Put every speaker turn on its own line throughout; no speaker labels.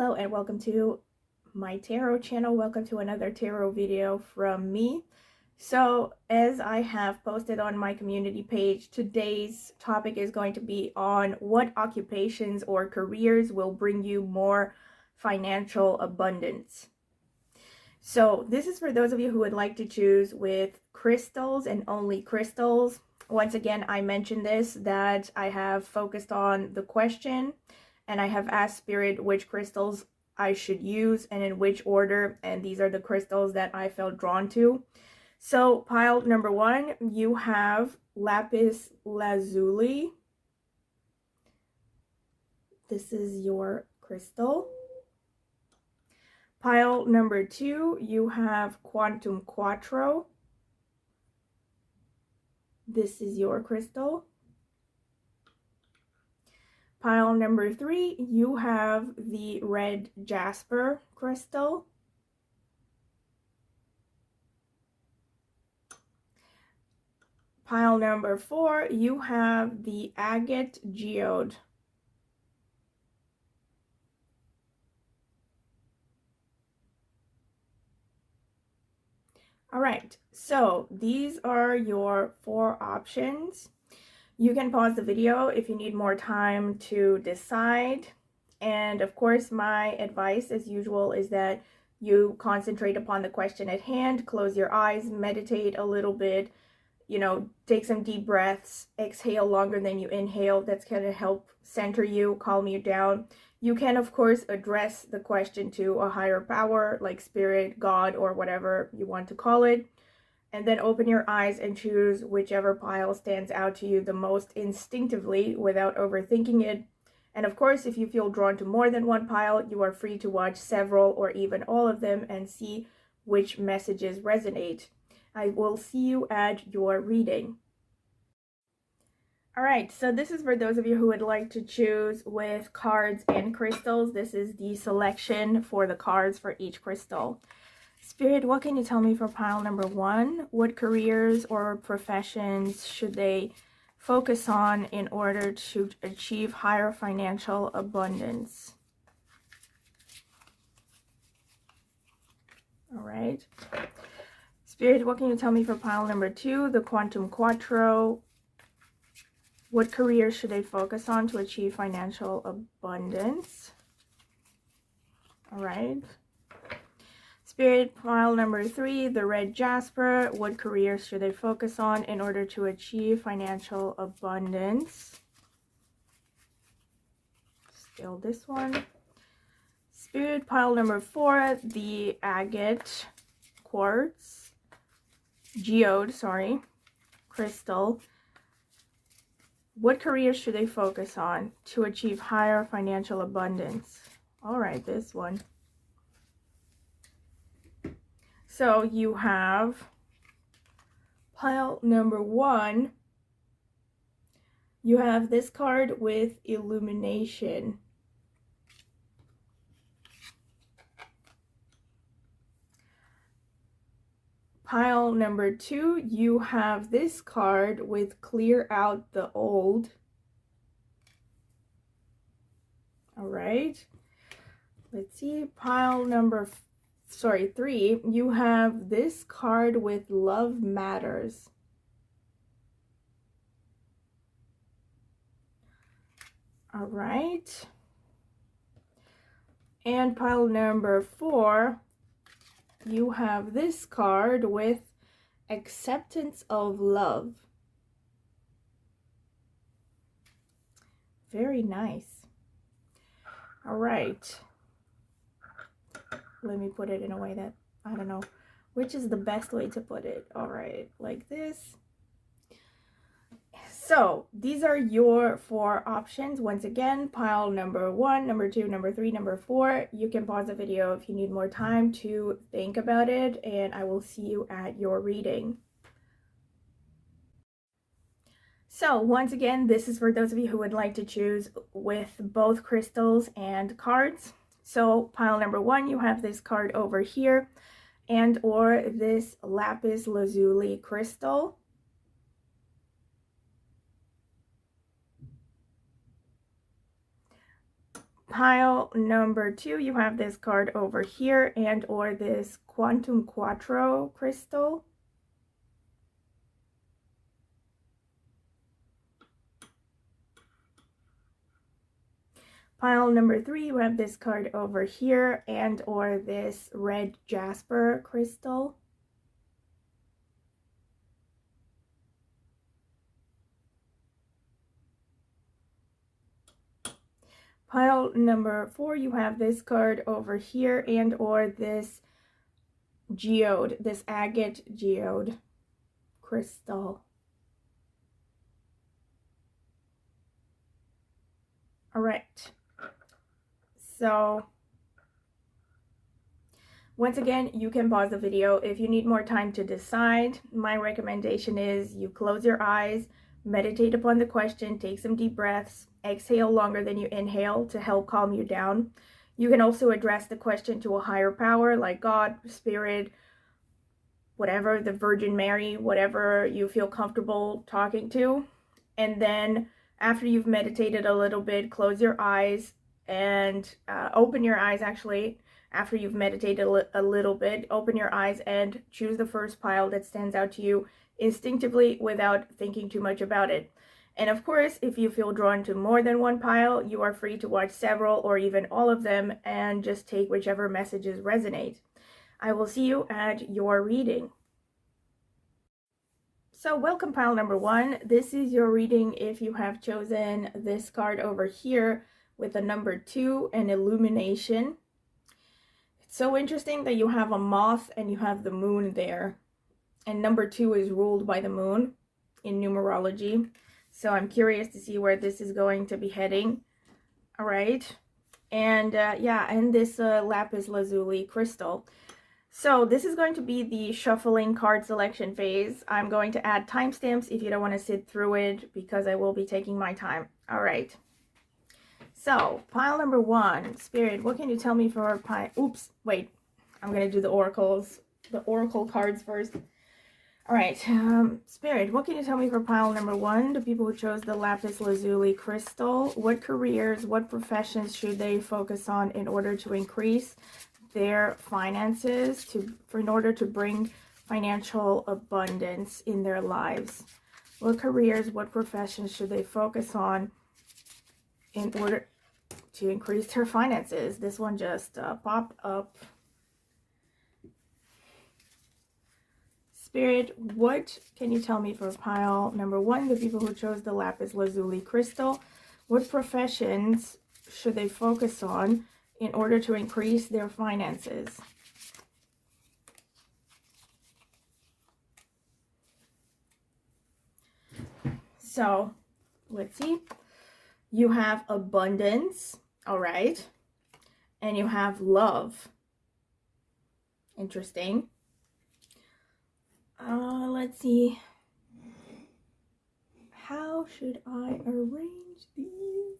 Hello and welcome to my tarot channel. Welcome to another tarot video from me. So as I have posted on my community page, today's topic is going to be on what occupations or careers will bring you more financial abundance. So this is for those of you who would like to choose with crystals and only crystals. Once again, I mentioned this, that I have focused on the question and I have asked Spirit which crystals I should use and in which order, and these are the crystals that I felt drawn to. So pile number 1, you have lapis lazuli. This is your crystal. Pile number 2, you have quantum quattro. This is your crystal. Pile number 3, you have the red jasper crystal. Pile number 4, you have the agate geode. All right, so these are your 4 options. You can pause the video if you need more time to decide. And of course, my advice as usual is that you concentrate upon the question at hand, close your eyes, meditate a little bit, take some deep breaths, exhale longer than you inhale. That's going to help center you, calm you down. You can, of course, address the question to a higher power like spirit, God, or whatever you want to call it. And then open your eyes and choose whichever pile stands out to you the most instinctively without overthinking it. And of course, if you feel drawn to more than one pile, you are free to watch several or even all of them and see which messages resonate. I will see you at your reading. All right, so this is for those of you who would like to choose with cards and crystals. This is the selection for the cards for each crystal. Spirit, what can you tell me for pile number 1? What careers or professions should they focus on in order to achieve higher financial abundance? All right. Spirit, what can you tell me for pile number 2, the quantum quattro? What careers should they focus on to achieve financial abundance? All right. Spirit, pile number 3, the red jasper. What careers should they focus on in order to achieve financial abundance? Still this one. Spirit, pile number 4, the agate quartz. Geode, crystal. What careers should they focus on to achieve higher financial abundance? All right, this one. So you have pile number 1. You have this card with illumination. Pile number 2, you have this card with clear out the old. All right. Let's see. Pile number 3, you have this card with love matters. All right. And pile number 4, you have this card with acceptance of love. Very nice. All right. Let me put it in a way that, I don't know, which is the best way to put it. All right, like this. So these are your 4 options. Once again, pile number 1, number 2, number 3, number 4. You can pause the video if you need more time to think about it, and I will see you at your reading. So once again, this is for those of you who would like to choose with both crystals and cards. So pile number 1, you have this card over here and or this lapis lazuli crystal. Pile number 2, you have this card over here and or this Quantum Quattro crystal. Pile number 3, you have this card over here and or this red jasper crystal. Pile number 4, you have this card over here and or this geode, this agate geode crystal. All right. So once again, you can pause the video if you need more time to decide. My recommendation is you close your eyes, meditate upon the question, take some deep breaths, exhale longer than you inhale to help calm you down. You can also address the question to a higher power like God, Spirit, whatever, the Virgin Mary, whatever you feel comfortable talking to. And then after you've meditated a little bit, close your eyes and open your eyes actually. After you've meditated a little bit, open your eyes and choose the first pile that stands out to you instinctively without thinking too much about it. And of course, if you feel drawn to more than one pile, you are free to watch several or even all of them and just take whichever messages resonate. I will see you at your reading. So welcome pile number 1. This is your reading if you have chosen this card over here with the number 2 and illumination. It's so interesting that you have a moth and you have the moon there. And number 2 is ruled by the moon in numerology. So I'm curious to see where this is going to be heading. All right. And yeah, and this lapis lazuli crystal. So this is going to be the shuffling card selection phase. I'm going to add timestamps if you don't want to sit through it because I will be taking my time. All right. So pile number 1, Spirit, what can you tell me for pile? Oops, wait. I'm going to do the oracle cards first. All right, Spirit, what can you tell me for pile number 1, the people who chose the lapis lazuli crystal? What careers, what professions should they focus on in order to increase their finances, in order to bring financial abundance in their lives? What careers, what professions should they focus on in order to increase their finances? This one just popped up. Spirit, what can you tell me for pile number 1, the people who chose the lapis lazuli crystal? What professions should they focus on in order to increase their finances? So let's see. You have abundance, all right, and you have love. Interesting. Let's see. How should I arrange these?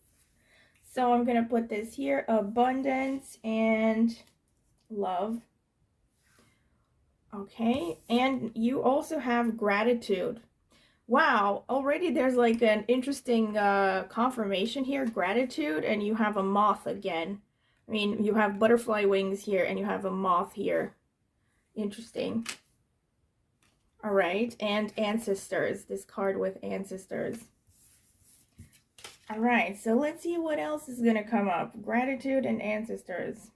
So I'm gonna put this here, abundance and love. Okay, and you also have gratitude. Wow, already there's like an interesting confirmation here, gratitude, and you have a moth again. I mean, you have butterfly wings here and you have a moth here. Interesting. All right, and ancestors, this card with ancestors. All right, so let's see what else is going to come up. Gratitude and ancestors.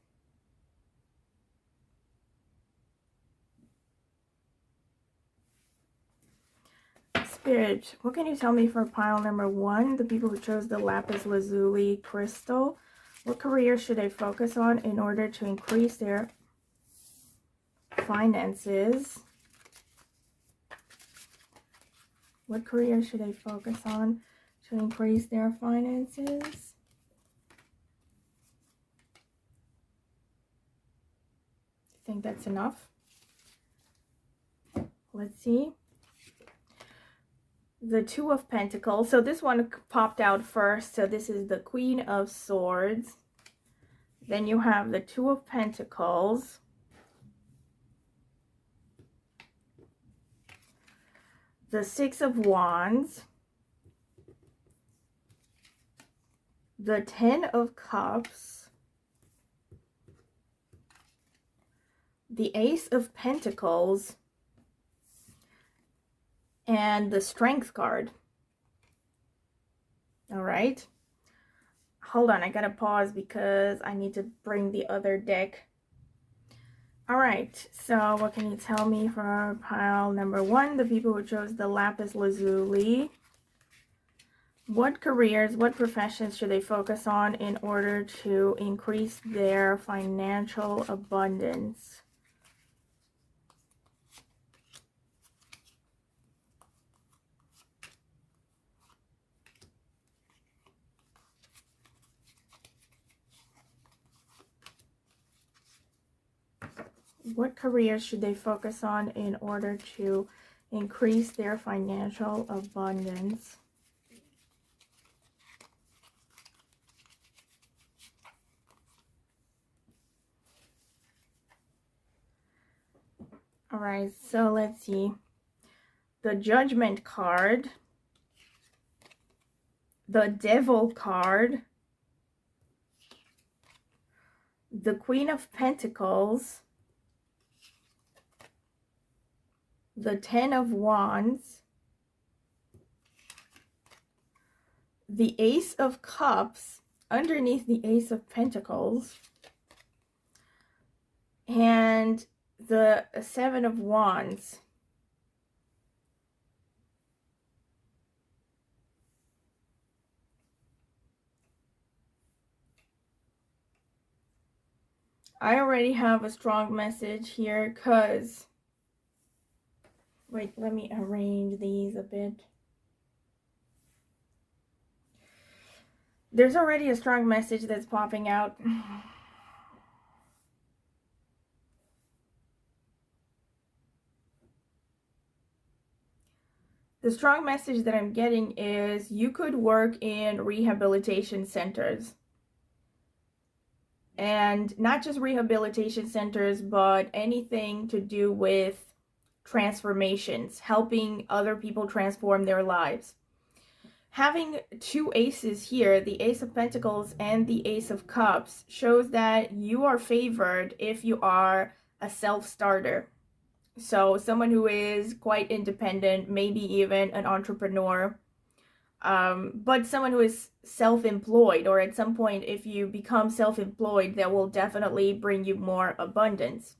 Spirit, what can you tell me for pile number 1, the people who chose the lapis lazuli crystal? What career should they focus on in order to increase their finances? What career should they focus on to increase their finances? I think that's enough. Let's see. The 2 of Pentacles. So this one popped out first. So this is the Queen of Swords. Then you have the 2 of Pentacles. The 6 of Wands. the Ten of Cups, the Ace of Pentacles, and the Strength card. All right. Hold on, I gotta pause because I need to bring the other deck. All right, so what can you tell me for pile number 1, the people who chose the lapis lazuli? What careers, what professions should they focus on in order to increase their financial abundance? What careers should they focus on in order to increase their financial abundance? All right, so let's see. The Judgment card, the Devil card, the Queen of Pentacles, the Ten of Wands, the Ace of Cups underneath the Ace of Pentacles, and the Seven of Wands. I already have a strong message here because, wait, let me arrange these a bit. There's already a strong message that's popping out. The strong message that I'm getting is you could work in rehabilitation centers. And not just rehabilitation centers, but anything to do with transformations, helping other people transform their lives. Having two aces here, the Ace of Pentacles and the Ace of Cups, shows that you are favored if you are a self-starter. So someone who is quite independent, maybe even an entrepreneur, but someone who is self-employed, or at some point if you become self-employed, that will definitely bring you more abundance.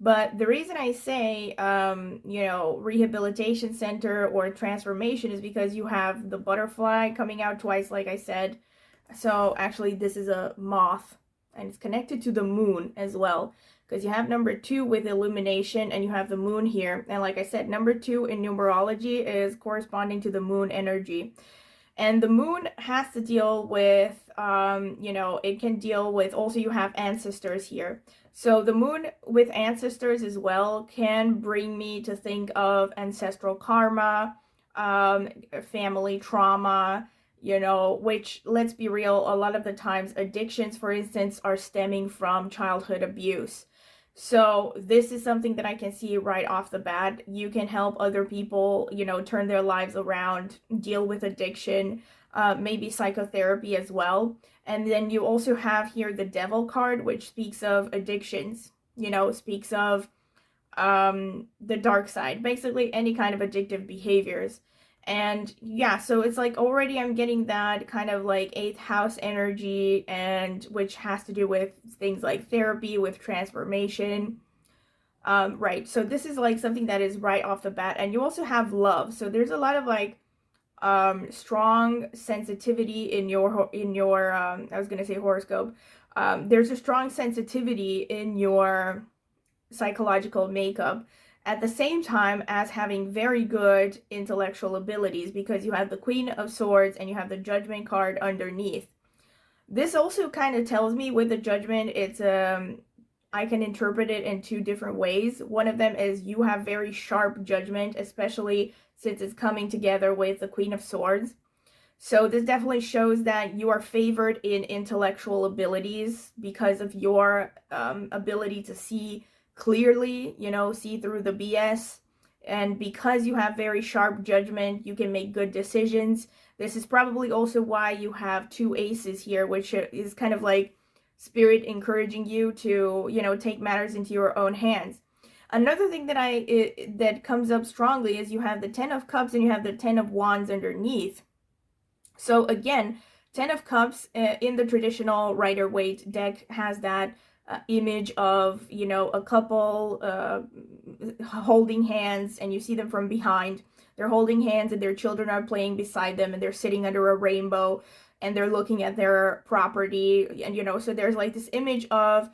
But the reason I say, rehabilitation center or transformation is because you have the butterfly coming out twice, like I said. So actually this is a moth, and it's connected to the moon as well, because you have number 2 with illumination and you have the moon here. And like I said, number 2 in numerology is corresponding to the moon energy. And the moon has to deal with, it can deal with, also you have ancestors here. So the moon with ancestors as well can bring me to think of ancestral karma, family trauma, which, let's be real, a lot of the times addictions, for instance, are stemming from childhood abuse. So this is something that I can see right off the bat. You can help other people, turn their lives around, deal with addiction, maybe psychotherapy as well. And then you also have here the Devil card, which speaks of addictions, speaks of the dark side, basically any kind of addictive behaviors. And yeah, so it's like already I'm getting that kind of like 8th house energy, and which has to do with things like therapy, with transformation. Right, so this is like something that is right off the bat. And you also have love, so there's a lot of like strong sensitivity in your I was gonna say horoscope. There's a strong sensitivity in your psychological makeup, at the same time as having very good intellectual abilities, because you have the Queen of Swords and you have the Judgment card underneath. This also kind of tells me with the Judgment, it's I can interpret it in 2 different ways. One of them is you have very sharp judgment, especially since it's coming together with the Queen of Swords. So this definitely shows that you are favored in intellectual abilities because of your ability to see clearly, see through the BS. And because you have very sharp judgment, you can make good decisions. This is probably also why you have 2 aces here, which is kind of like spirit encouraging you to, you know, take matters into your own hands. Another thing that that comes up strongly is you have the 10 of Cups and you have the 10 of Wands underneath. So again, 10 of Cups in the traditional Rider-Waite deck has that image of, you know, a couple holding hands, and you see them from behind. They're holding hands and their children are playing beside them, and they're sitting under a rainbow and they're looking at their property. And, you know, so there's like this image of,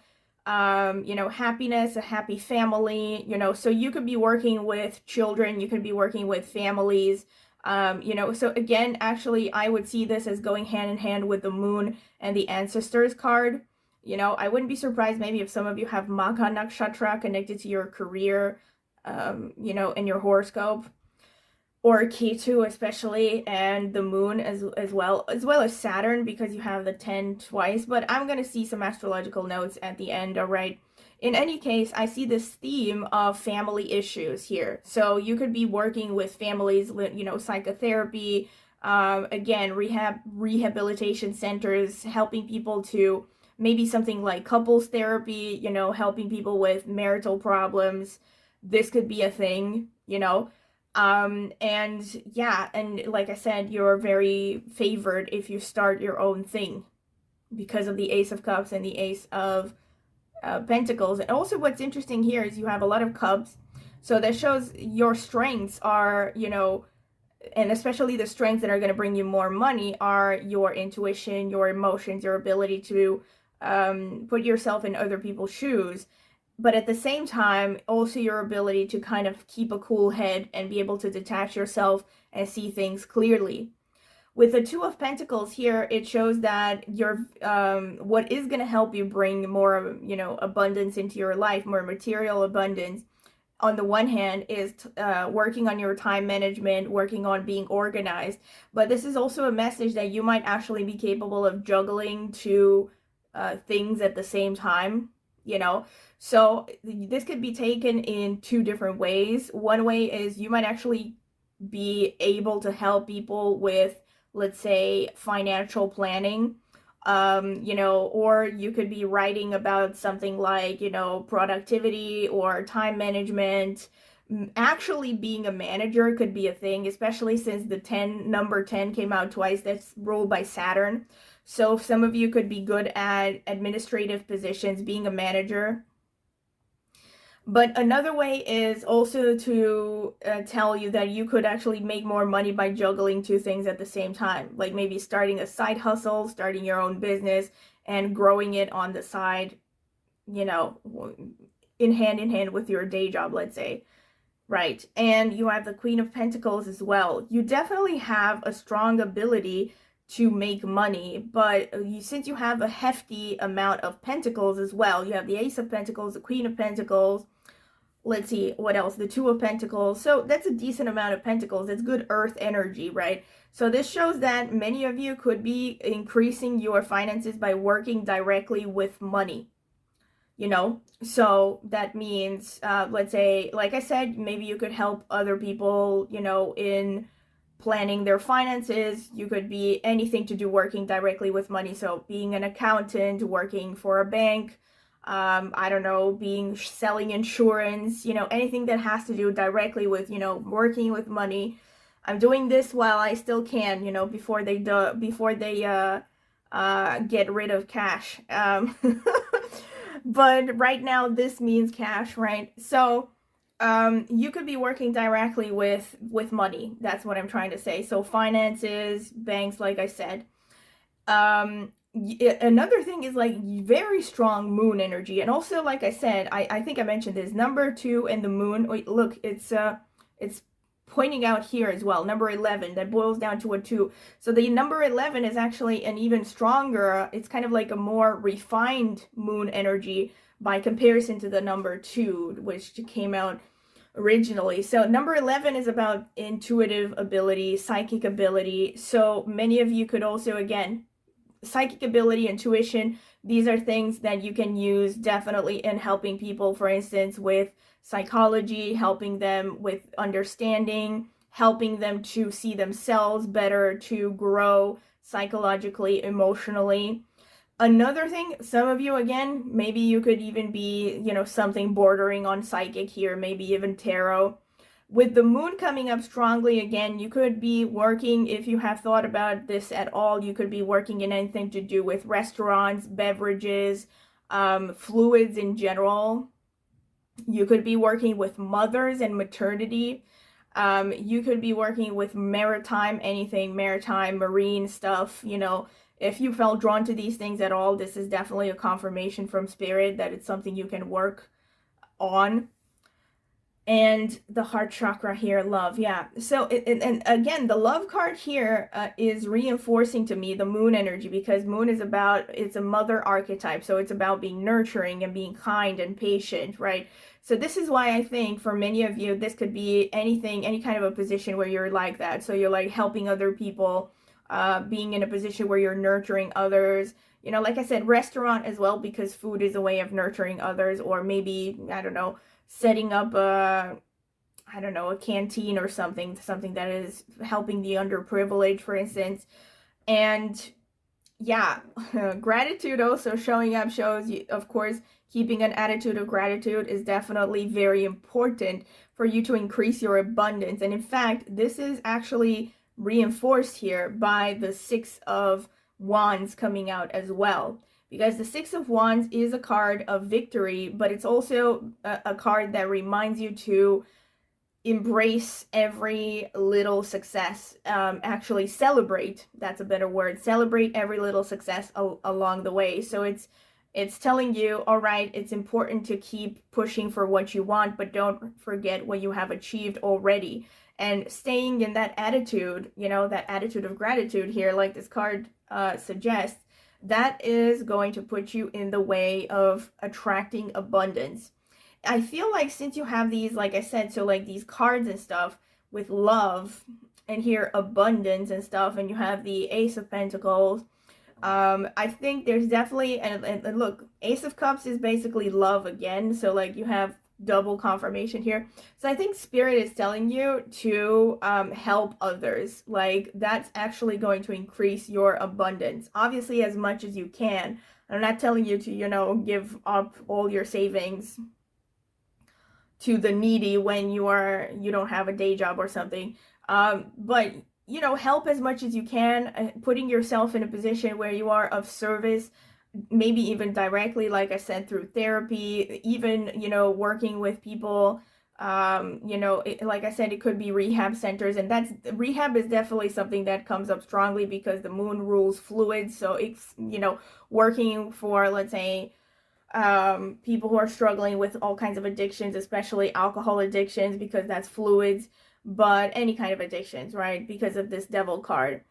you know, happiness, a happy family, you know, so you could be working with children, you could be working with families. You know, so again, actually, I would see this as going hand in hand with the Moon and the Ancestors card. You know, I wouldn't be surprised maybe if some of you have Magha Nakshatra connected to your career, you know, in your horoscope, or Ketu especially, and the Moon as well as Saturn, because you have the 10 twice. But I'm going to see some astrological notes at the end, all right? In any case, I see this theme of family issues here. So you could be working with families, you know, psychotherapy, again, rehabilitation centers, helping people to maybe something like couples therapy, you know, helping people with marital problems. This could be a thing, you know. And yeah, and like I said, you're very favored if you start your own thing because of the Ace of Cups and the Ace of Pentacles. And also what's interesting here is you have a lot of Cups, so that shows your strengths are, you know, and especially the strengths that are going to bring you more money are your intuition, your emotions, your ability to put yourself in other people's shoes, but at the same time also your ability to kind of keep a cool head and be able to detach yourself and see things clearly. With the Two of Pentacles here, it shows that your what is going to help you bring more, you know, abundance into your life, more material abundance, on the one hand, is working on your time management, working on being organized. But this is also a message that you might actually be capable of juggling two things at the same time, you know. So this could be taken in 2 different ways. One way is you might actually be able to help people with, let's say, financial planning, you know, or you could be writing about something like, you know, productivity or time management. Actually being a manager could be a thing, especially since the number 10 came out twice. That's ruled by Saturn. So some of you could be good at administrative positions, being a manager. But another way is also to tell you that you could actually make more money by juggling 2 things at the same time. Like maybe starting a side hustle, starting your own business, and growing it on the side, you know, in hand with your day job, let's say. Right. And you have the Queen of Pentacles as well. You definitely have a strong ability to make money, but since you have a hefty amount of pentacles as well, you have the Ace of Pentacles, the Queen of Pentacles, let's see, what else? The Two of Pentacles. So that's a decent amount of pentacles. It's good earth energy, right? So this shows that many of you could be increasing your finances by working directly with money, you know? So that means, let's say, like I said, maybe you could help other people, you know, in planning their finances. You could be anything to do working directly with money. So being an accountant, working for a bank, I don't know, selling insurance, you know, anything that has to do directly with, you know, working with money. I'm doing this while I still can, you know, before they get rid of cash. But right now this means cash, right? So you could be working directly with money. That's what I'm trying to say. So finances, banks, like I said. Another thing is like very strong moon energy. And also, like I said, I think I mentioned this, number 2 and the moon. Wait, look, it's pointing out here as well, number 11, that boils down to a 2. So the number 11 is actually an even stronger, it's kind of like a more refined moon energy by comparison to the number 2, which came out originally. So number 11 is about intuitive ability, psychic ability. So many of you could also, again, psychic ability, intuition, these are things that you can use definitely in helping people, for instance, with psychology, helping them with understanding, helping them to see themselves better, to grow psychologically, emotionally. Another thing, some of you, again, maybe you could even be, you know, something bordering on psychic here, maybe even tarot. With the moon coming up strongly again, you could be working, if you have thought about this at all, you could be working in anything to do with restaurants, beverages, fluids in general. You could be working with mothers and maternity. You could be working with maritime, anything maritime, marine stuff, you know. If you felt drawn to these things at all, this is definitely a confirmation from spirit that it's something you can work on. And the heart chakra here, love, yeah. So, and again, the love card here is reinforcing to me the moon energy, because moon is about, it's a mother archetype. So it's about being nurturing and being kind and patient, right? So this is why I think for many of you, this could be anything, any kind of a position where you're like that. So you're like helping other people, being in a position where you're nurturing others. You know, like I said, restaurant as well, because food is a way of nurturing others. Or maybe, I don't know, setting up a canteen or something that is helping the underprivileged, for instance. And yeah, gratitude also showing up shows you, of course, keeping an attitude of gratitude is definitely very important for you to increase your abundance. And in fact, this is actually reinforced here by the Six of Wands coming out as well, because the Six of Wands is a card of victory, but it's also a card that reminds you to embrace every little success, actually celebrate, that's a better word, celebrate every little success along the way. So it's telling you, all right, it's important to keep pushing for what you want, but don't forget what you have achieved already. And staying in that attitude, you know, that attitude of gratitude here, like this card suggests, that is going to put you in the way of attracting abundance. I feel like since you have these, like I said, so like these cards and stuff with love, and here abundance and stuff, and you have the Ace of Pentacles, I think there's definitely, and look, Ace of Cups is basically love again, so like you have double confirmation here. So I think spirit is telling you to help others. Like that's actually going to increase your abundance, obviously as much as you can. I'm not telling you to, you know, give up all your savings to the needy when you don't have a day job or something, but you know, help as much as you can, putting yourself in a position where you are of service, maybe even directly, like I said, through therapy, even, you know, working with people, you know, like I said, it could be rehab centers, and that's, rehab is definitely something that comes up strongly because the moon rules fluids. So it's, you know, working for, let's say, people who are struggling with all kinds of addictions, especially alcohol addictions, because that's fluids, but any kind of addictions, right? Because of this devil card.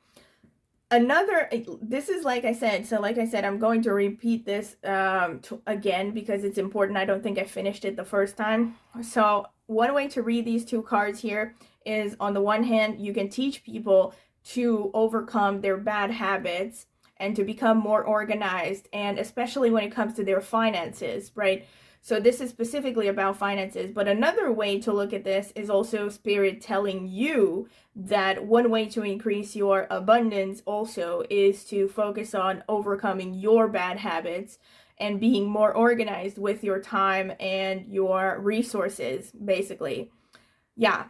Another, this is like I said, so like I said, I'm going to repeat this again because it's important. I don't think I finished it the first time. So one way to read these two cards here is, on the one hand, you can teach people to overcome their bad habits and to become more organized, and especially when it comes to their finances, right? So this is specifically about finances, but another way to look at this is also spirit telling you that one way to increase your abundance also is to focus on overcoming your bad habits and being more organized with your time and your resources, basically. Yeah.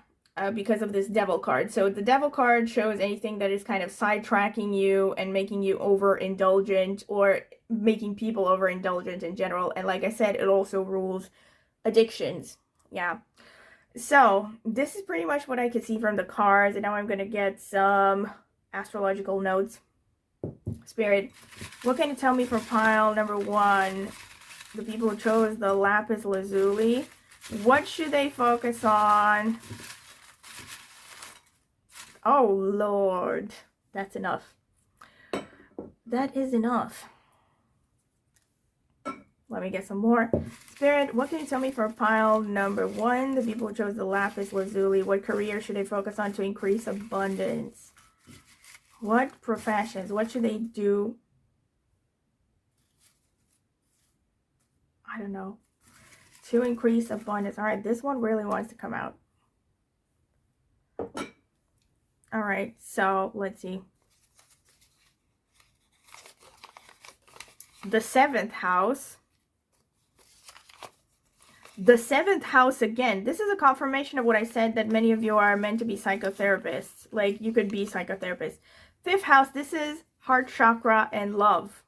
Because of this devil card. So the devil card shows anything that is kind of sidetracking you and making you overindulgent, or making people overindulgent in general. And like I said, it also rules addictions. Yeah. So this is pretty much what I could see from the cards. And now I'm going to get some astrological notes. Spirit, what can you tell me for pile number 1? The people who chose the lapis lazuli. What should they focus on? Oh, Lord. That's enough. That is enough. Let me get some more. Spirit, what can you tell me for pile number 1? The people who chose the lapis lazuli. What career should they focus on to increase abundance? What professions? What should they do? I don't know. to increase abundance. All right, this one really wants to come out. All right, so let's see. The 7th house. The 7th house again. This is a confirmation of what I said, that many of you are meant to be psychotherapists. Like, you could be psychotherapists. 5th house, this is heart chakra and love.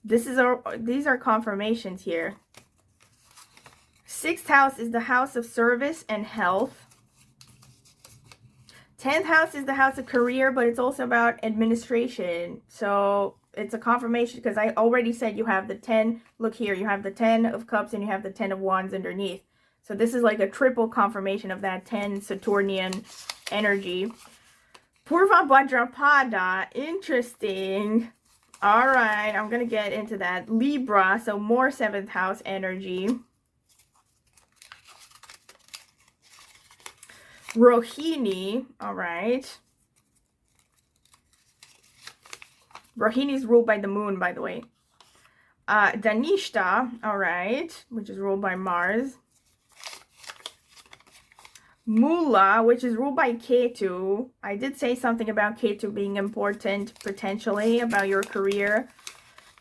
These are confirmations here. 6th house is the house of service and health. 10th house is the house of career, but it's also about administration. So it's a confirmation, because I already said you have the 10. Look here, you have the 10 of cups and you have the 10 of wands underneath. So this is like a triple confirmation of that 10 Saturnian energy. Purva Bhadrapada, interesting. All right, I'm going to get into that. Libra, so more 7th house energy. Rohini, all right. Rohini is ruled by the moon, by the way. Dhanishta, all right, which is ruled by Mars. Mula, which is ruled by Ketu. I did say something about Ketu being important, potentially, about your career.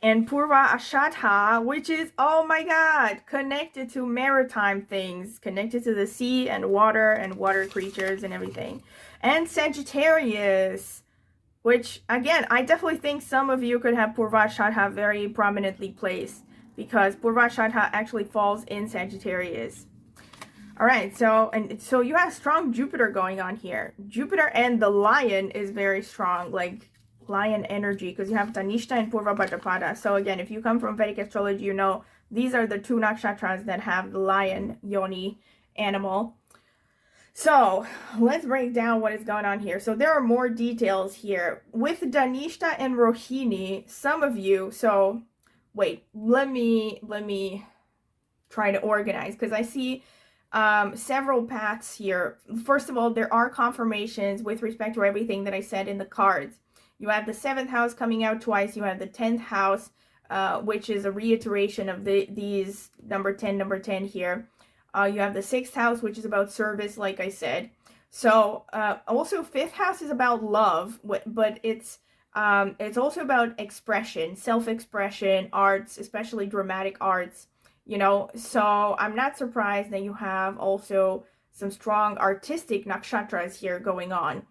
And Purva Ashadha, which is, oh my God, connected to maritime things, connected to the sea and water creatures and everything. And Sagittarius, which, again, I definitely think some of you could have Purva Ashadha very prominently placed, because Purva Ashadha actually falls in Sagittarius. All right, so you have strong Jupiter going on here. Jupiter and the lion is very strong, like lion energy, because you have Dhanishta and Purva Bhadrapada. So again, if you come from Vedic astrology, you know these are the 2 nakshatras that have the lion yoni animal. So let's break down what is going on here. So there are more details here. With Dhanishta and Rohini, some of you, so wait, let me try to organize, because I see several paths here. First of all, there are confirmations with respect to everything that I said in the cards. You have the 7th house coming out twice. You have the 10th house, which is a reiteration of these number 10 here. You have the 6th house, which is about service, like I said. So also 5th house is about love, but it's also about expression, self-expression, arts, especially dramatic arts. You know, so I'm not surprised that you have also some strong artistic nakshatras here going on.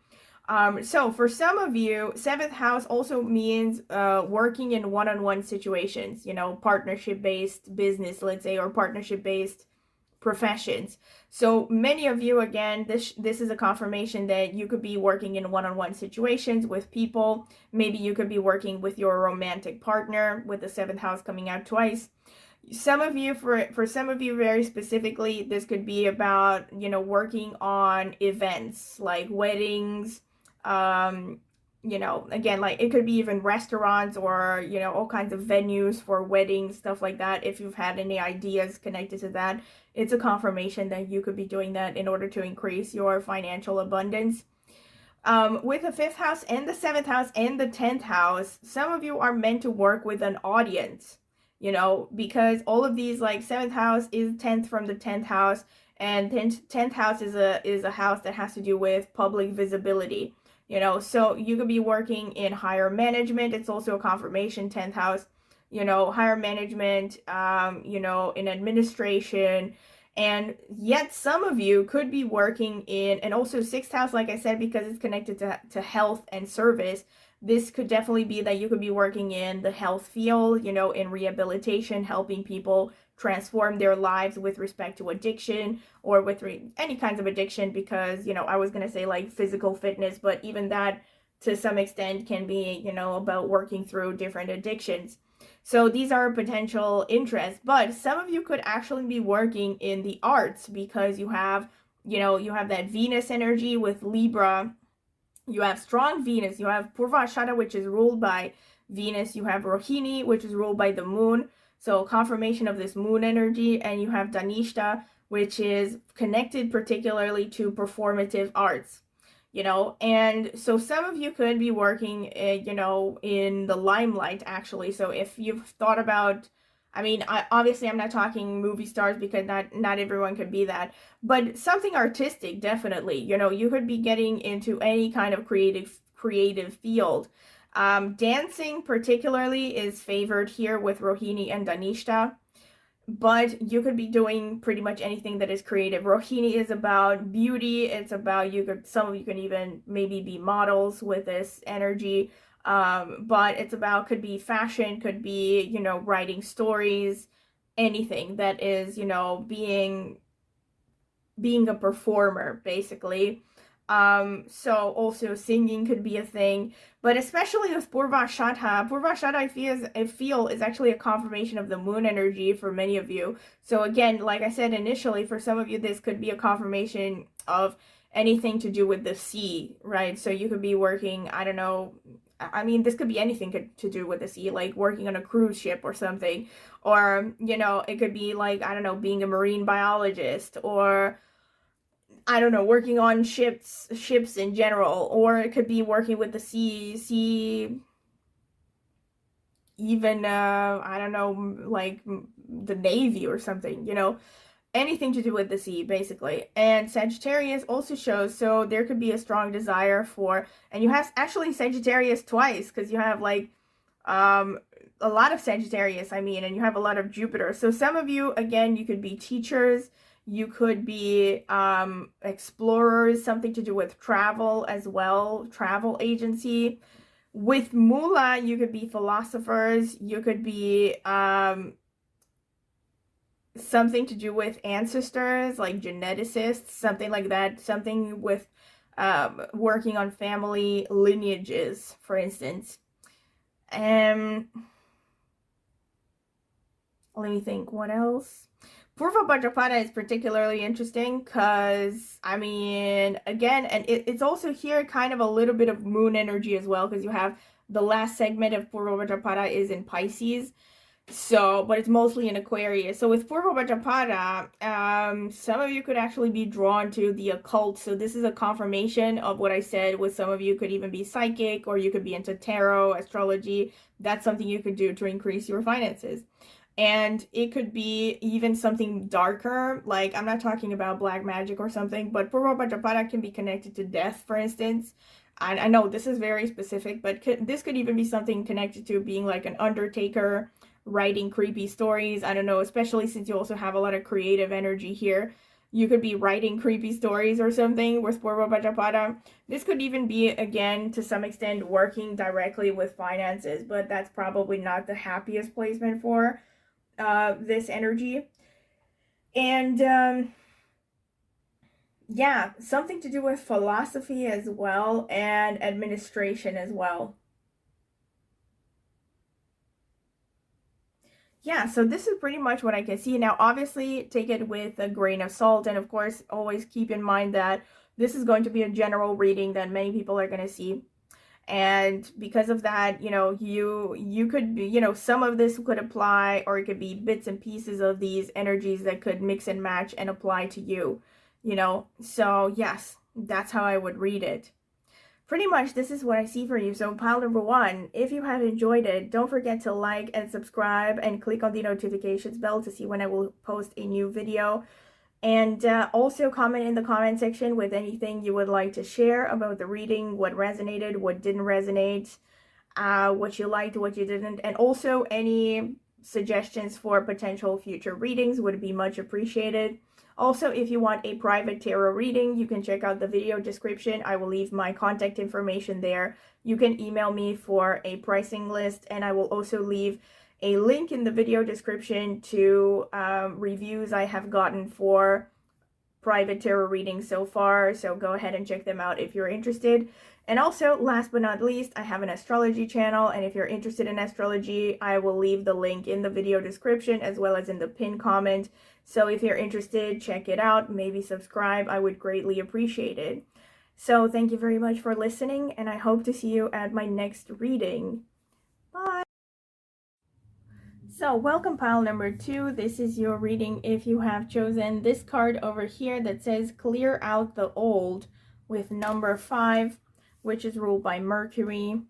So for some of you, 7th house also means working in one-on-one situations, you know, partnership-based business, let's say, or partnership-based professions. So many of you, again, this is a confirmation that you could be working in one-on-one situations with people. Maybe you could be working with your romantic partner, with the 7th house coming out twice. Some of you, for some of you very specifically, this could be about, you know, working on events like weddings, you know, again, like it could be even restaurants or, you know, all kinds of venues for weddings, stuff like that. If you've had any ideas connected to that, it's a confirmation that you could be doing that in order to increase your financial abundance. With the 5th house and the 7th house and the 10th house, some of you are meant to work with an audience. You know, because all of these, like 7th house is 10th from the 10th house, and 10th house is a house that has to do with public visibility. You know, so you could be working in higher management. It's also a confirmation, 10th house, you know, higher management, you know, in administration. And yet some of you could be working in, and also 6th house, like I said, because it's connected to health and service. This could definitely be that you could be working in the health field, you know, in rehabilitation, helping people transform their lives with respect to addiction or with any kinds of addiction, because, you know, I was going to say like physical fitness, but even that to some extent can be, you know, about working through different addictions. So these are potential interests, but some of you could actually be working in the arts, because you have, you know, you have that Venus energy with Libra. You have strong Venus. You have Purva Ashadha, which is ruled by Venus. You have Rohini, which is ruled by the moon. So confirmation of this moon energy. And you have Dhanishta, which is connected particularly to performative arts. You know, and so some of you could be working, you know, in the limelight, actually. So if you've thought about I mean, obviously I'm not talking movie stars because not everyone could be that, but something artistic, definitely. You know, you could be getting into any kind of creative field. Dancing particularly is favored here with Rohini and Dhanishta, but you could be doing pretty much anything that is creative. Rohini is about beauty. It's about, some of you can even maybe be models with this energy. But it's about, could be fashion, could be, you know, writing stories, anything that is, you know, being a performer, basically. So also singing could be a thing, but especially with Purvashada I feel is actually a confirmation of the moon energy for many of you. So again, like I said initially, for some of you, this could be a confirmation of anything to do with the sea, right? So you could be working, I don't know, I mean, this could be anything to do with the sea, like working on a cruise ship or something, or, you know, it could be like, I don't know, being a marine biologist, or I don't know, working on ships in general, or it could be working with the sea, even I don't know, like the Navy or something, you know, anything to do with the sea, basically. And Sagittarius also shows, so there could be a strong desire for, and you have actually Sagittarius twice, because you have like um a lot of Sagittarius, I mean, and you have a lot of Jupiter. So some of you, again, you could be teachers, you could be explorers, something to do with travel as well, travel agency. With Mula, you could be philosophers, you could be something to do with ancestors, like geneticists, something like that, something with working on family lineages, for instance. Let me think, what else? Purva Bhadrapada is particularly interesting because, I mean, again, and it's also here kind of a little bit of moon energy as well, because you have the last segment of Purva Bhadrapada is in Pisces. So, but it's mostly in Aquarius. So with Purva Bhadrapada, some of you could actually be drawn to the occult. So this is a confirmation of what I said. With some of you could even be psychic, or you could be into tarot, astrology. That's something you could do to increase your finances. And it could be even something darker, like I'm not talking about black magic or something, but Purva Bhadrapada can be connected to death, for instance. I know this is very specific, but this could even be something connected to being like an undertaker, writing creepy stories. I don't know, especially since you also have a lot of creative energy here. You could be writing creepy stories or something with Purva Bhadrapada. This could even be, again, to some extent, working directly with finances, but that's probably not the happiest placement for this energy. And yeah, something to do with philosophy as well, and administration as well. Yeah, so this is pretty much what I can see. Now, obviously, take it with a grain of salt, and of course, always keep in mind that this is going to be a general reading that many people are going to see. And because of that, you know, you could be, you know, some of this could apply, or it could be bits and pieces of these energies that could mix and match and apply to you, you know. So yes, that's how I would read it. Pretty much this is what I see for you. So pile number one, if you have enjoyed it, don't forget to like and subscribe and click on the notifications bell to see when I will post a new video. And also comment in the comment section with anything you would like to share about the reading, what resonated, what didn't resonate, what you liked, what you didn't, and also any suggestions for potential future readings would be much appreciated. Also, if you want a private tarot reading, you can check out the video description. I will leave my contact information there. You can email me for a pricing list, and I will also leave a link in the video description to reviews I have gotten for private tarot readings so far, so go ahead and check them out if you're interested. And also, last but not least, I have an astrology channel, and if you're interested in astrology, I will leave the link in the video description as well as in the pinned comment. So if you're interested, check it out, maybe subscribe, I would greatly appreciate it. So thank you very much for listening, and I hope to see you at my next reading. Bye! So welcome pile number two. This is your reading if you have chosen this card over here that says clear out the old with number 5, which is ruled by Mercury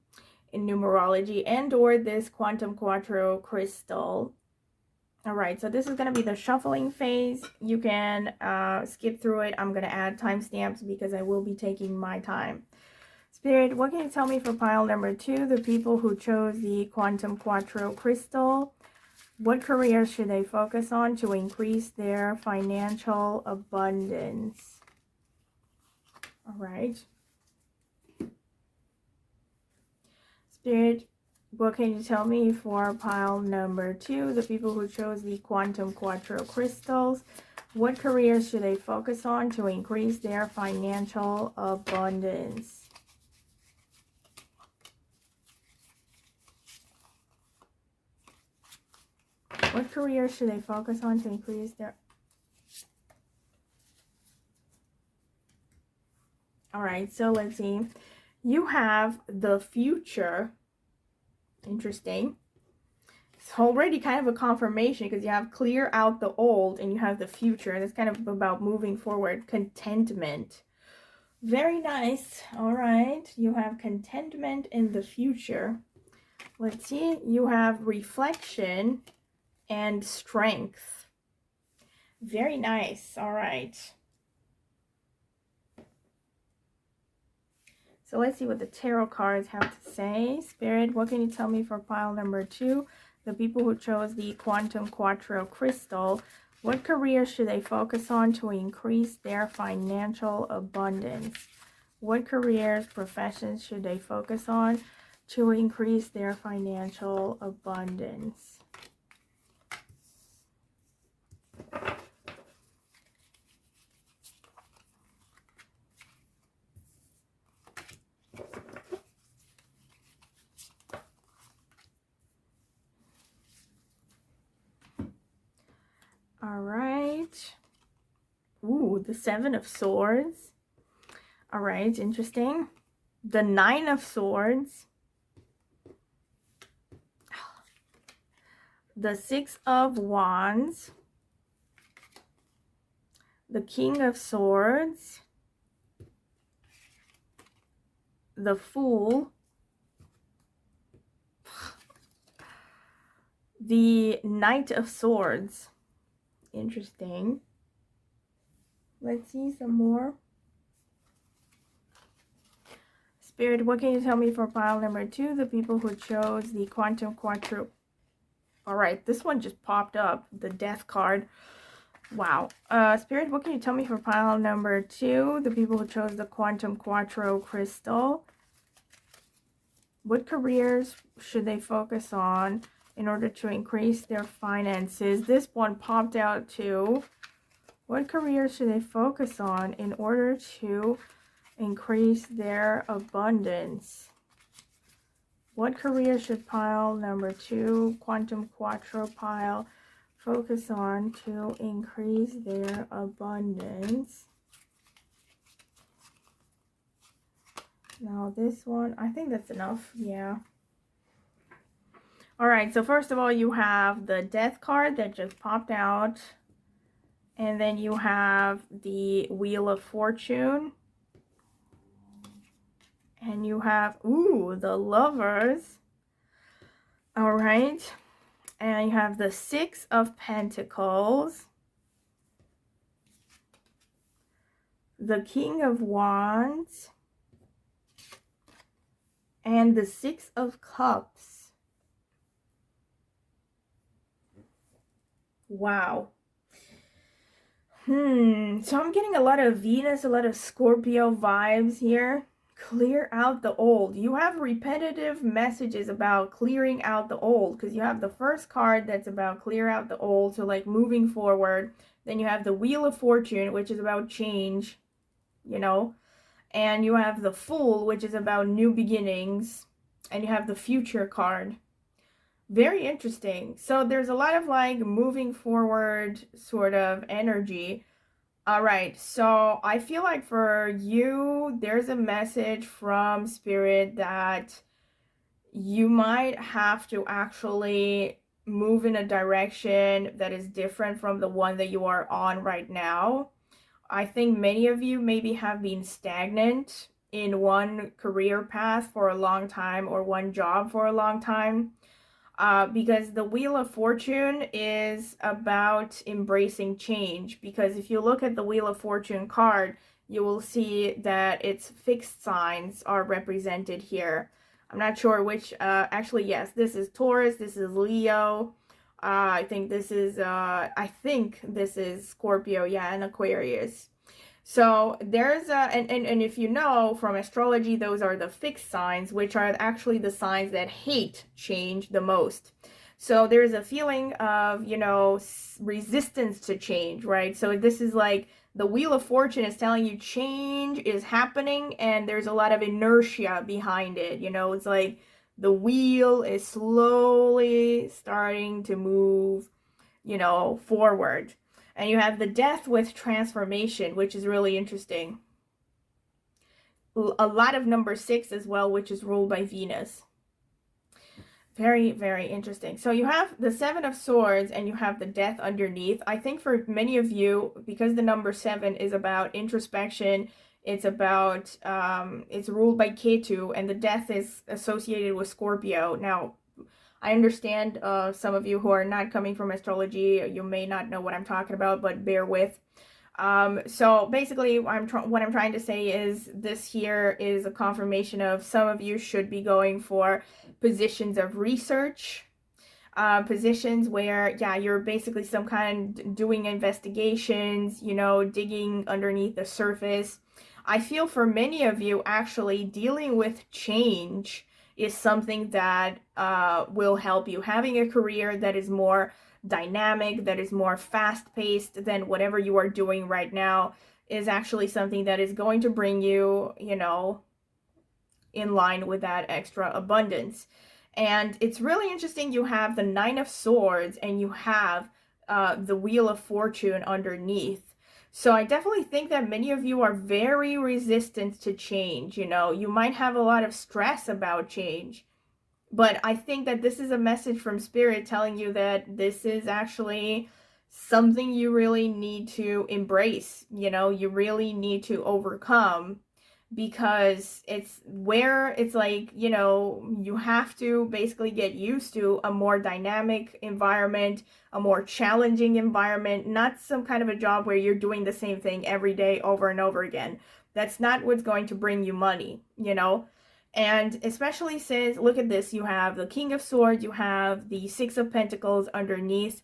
in numerology, and or this Quantum Quattro crystal. All right, so this is going to be the shuffling phase. You can skip through it. I'm going to add timestamps because I will be taking my time. Spirit, what can you tell me for pile number 2, the people who chose the Quantum Quattro crystal? What careers should they focus on to increase their financial abundance? All right. Spirit, what can you tell me for pile number 2, the people who chose the Quantum Quattro crystals? What careers should they focus on to increase their financial abundance? What career should they focus on to increase their... All right, so let's see. You have the future. Interesting. It's already kind of a confirmation because you have clear out the old and you have the future. That's kind of about moving forward. Contentment. Very nice. All right. You have contentment in the future. Let's see. You have reflection and strength. Very nice. All right. So let's see what the tarot cards have to say. Spirit, what can you tell me for pile number 2? The people who chose the Quantum Quattro crystal. What careers should they focus on to increase their financial abundance? What careers, professions should they focus on to increase their financial abundance? All right. Ooh, the 7 of Swords. All right, interesting. The 9 of Swords. The 6 of Wands. The King of Swords. The Fool. The Knight of Swords. Interesting. Let's see some more. Spirit, what can you tell me for pile number 2? The people who chose the Quantum Quattro. All right, this one just popped up. The Death card. Wow. Spirit, what can you tell me for pile number 2? The people who chose the Quantum Quattro crystal. What careers should they focus on in order to increase their finances? This one popped out too. What careers should they focus on in order to increase their abundance? What career should pile number 2, Quantum Quattro pile, focus on to increase their abundance? Now this one, I think that's enough. Yeah. All right, so first of all, you have the Death card that just popped out. And then you have the Wheel of Fortune. And you have, ooh, the Lovers. All right. And you have the 6 of Pentacles. The King of Wands. And the 6 of Cups. Wow. So I'm getting a lot of Venus, a lot of Scorpio vibes here. Clear out the old. You have repetitive messages about clearing out the old, because you have the first card that's about clear out the old, so like moving forward. Then you have the Wheel of Fortune, which is about change, you know. And you have the Fool, which is about new beginnings. And you have the Future card. Very interesting. So there's a lot of like moving forward sort of energy. All right, so I feel like for you, there's a message from Spirit that you might have to actually move in a direction that is different from the one that you are on right now. I think many of you maybe have been stagnant in one career path for a long time or one job for a long time. because the Wheel of Fortune is about embracing change. Because if you look at the Wheel of Fortune card, you will see that its fixed signs are represented here. I'm not sure which, actually, yes, this is Taurus, this is Leo, I think this is Scorpio, yeah, and Aquarius. So there's and if you know from astrology, those are the fixed signs, which are actually the signs that hate change the most. So there's a feeling of, you know, resistance to change, right? So this is like the Wheel of Fortune is telling you change is happening and there's a lot of inertia behind it. You know, it's like the wheel is slowly starting to move, you know, forward. And you have the Death with transformation, which is really interesting. A lot of number 6 as well, which is ruled by Venus. Very, very interesting. So you have the 7 of Swords and you have the Death underneath. I think for many of you, because the number 7 is about introspection, it's about, it's ruled by Ketu, and the Death is associated with Scorpio. Now, I understand some of you who are not coming from astrology, you may not know what I'm talking about, but bear with. So basically what I'm trying to say is this here is a confirmation of some of you should be going for positions of research, positions where, yeah, you're basically some kind doing investigations, you know, digging underneath the surface. I feel for many of you, actually, dealing with change is something that will help you. Having a career that is more dynamic, that is more fast-paced than whatever you are doing right now is actually something that is going to bring you, you know, in line with that extra abundance. And it's really interesting. You have the 9 of Swords and you have the Wheel of Fortune underneath. So I definitely think that many of you are very resistant to change. You know, you might have a lot of stress about change, but I think that this is a message from Spirit telling you that this is actually something you really need to embrace. You know, you really need to overcome, because it's where it's like, you know, you have to basically get used to a more dynamic environment, a more challenging environment, not some kind of a job where you're doing the same thing every day over and over again. That's not what's going to bring you money, you know? And especially since, look at this, you have the King of Swords, you have the 6 of Pentacles underneath.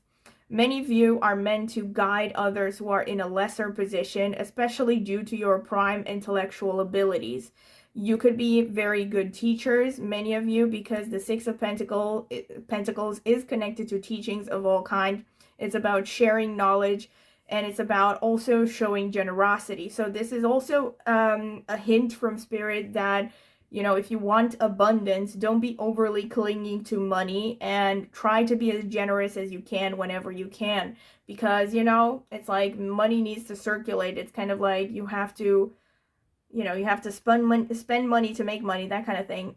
Many of you are meant to guide others who are in a lesser position, especially due to your prime intellectual abilities. You could be very good teachers, many of you, because the 6 of Pentacles is connected to teachings of all kinds. It's about sharing knowledge, and it's about also showing generosity. So this is also a hint from Spirit that, you know, if you want abundance, don't be overly clinging to money and try to be as generous as you can whenever you can. Because, you know, it's like money needs to circulate. It's kind of like you have to, you know, you have to spend money to make money, that kind of thing.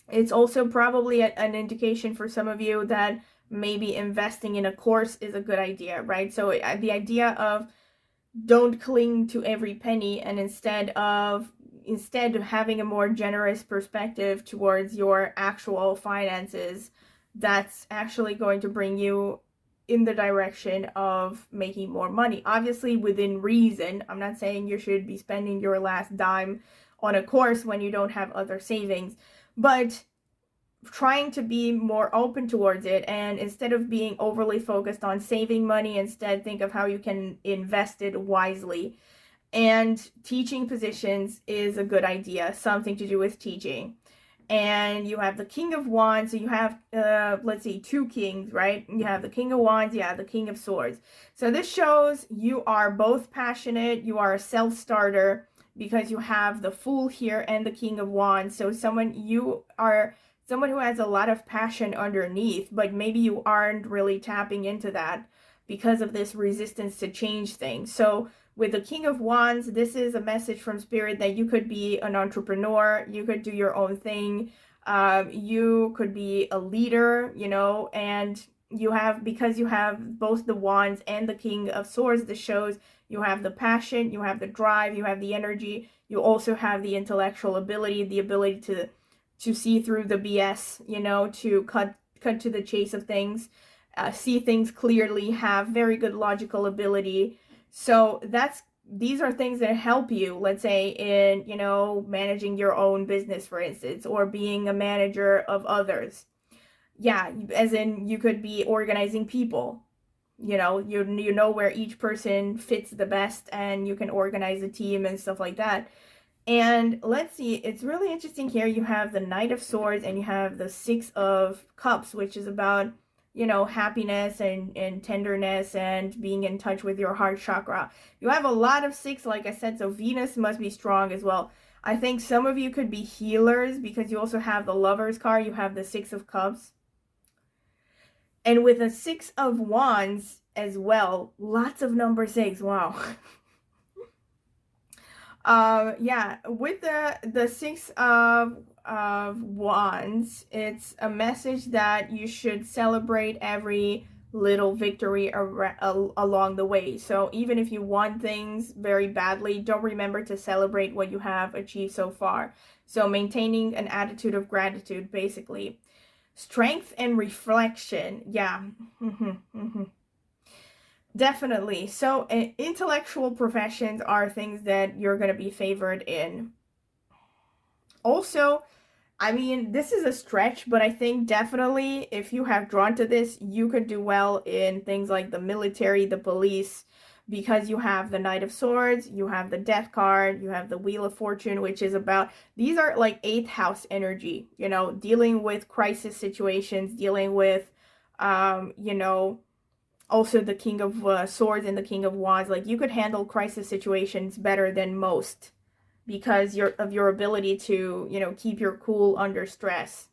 It's also probably an indication for some of you that maybe investing in a course is a good idea, right? So the idea of don't cling to every penny, and instead of having a more generous perspective towards your actual finances, that's actually going to bring you in the direction of making more money. Obviously within reason. I'm not saying you should be spending your last dime on a course when you don't have other savings, but trying to be more open towards it, and instead of being overly focused on saving money, instead think of how you can invest it wisely. And teaching positions is a good idea, something to do with teaching. And you have the King of Wands, so you have, let's see, 2 kings, right? You have the King of Wands, yeah, the King of Swords. So this shows you are both passionate, you are a self-starter, because you have the Fool here and the King of Wands. So you are someone who has a lot of passion underneath, but maybe you aren't really tapping into that because of this resistance to change things. So with the King of Wands, this is a message from Spirit that you could be an entrepreneur, you could do your own thing, you could be a leader, you know, and you have, because you have both the Wands and the King of Swords, this shows you have the passion, you have the drive, you have the energy, you also have the intellectual ability, the ability to see through the BS, you know, to cut cut to the chase of things, see things clearly, have very good logical ability. So these are things that help you, let's say, in, you know, managing your own business, for instance, or being a manager of others. Yeah, as in you could be organizing people. You know, you know where each person fits the best, and you can organize a team and stuff like that. And let's see, it's really interesting here. You have the Knight of Swords and you have the Six of Cups, which is about, you know, happiness and tenderness and being in touch with your heart chakra. You have a lot of six, like I said, so Venus must be strong as well. I think some of you could be healers because you also have the Lover's card. You have the Six of Cups. And with a Six of Wands as well, lots of number six. Wow. Yeah, with the Six of Wands, it's a message that you should celebrate every little victory along the way. So even if you want things very badly, don't remember to celebrate what you have achieved so far. So maintaining an attitude of gratitude, basically. Strength and reflection. Yeah. Definitely. So intellectual professions are things that you're going to be favored in. Also, I mean, this is a stretch, but I think definitely if you have drawn to this, you could do well in things like the military, the police, because you have the Knight of Swords, you have the Death card, you have the Wheel of Fortune, which is about, these are like 8th house energy, you know, dealing with crisis situations, dealing with, you know, also the King of Swords and the King of Wands. Like, you could handle crisis situations better than most because of your ability to, you know, keep your cool under stress.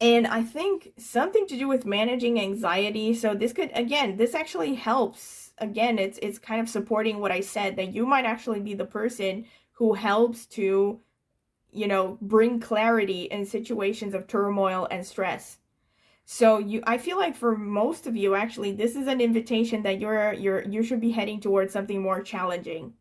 And I think something to do with managing anxiety. So this could, again, this actually helps. Again, it's kind of supporting what I said, that you might actually be the person who helps to, you know, bring clarity in situations of turmoil and stress. So I feel like for most of you, actually, this is an invitation that you should be heading towards something more challenging.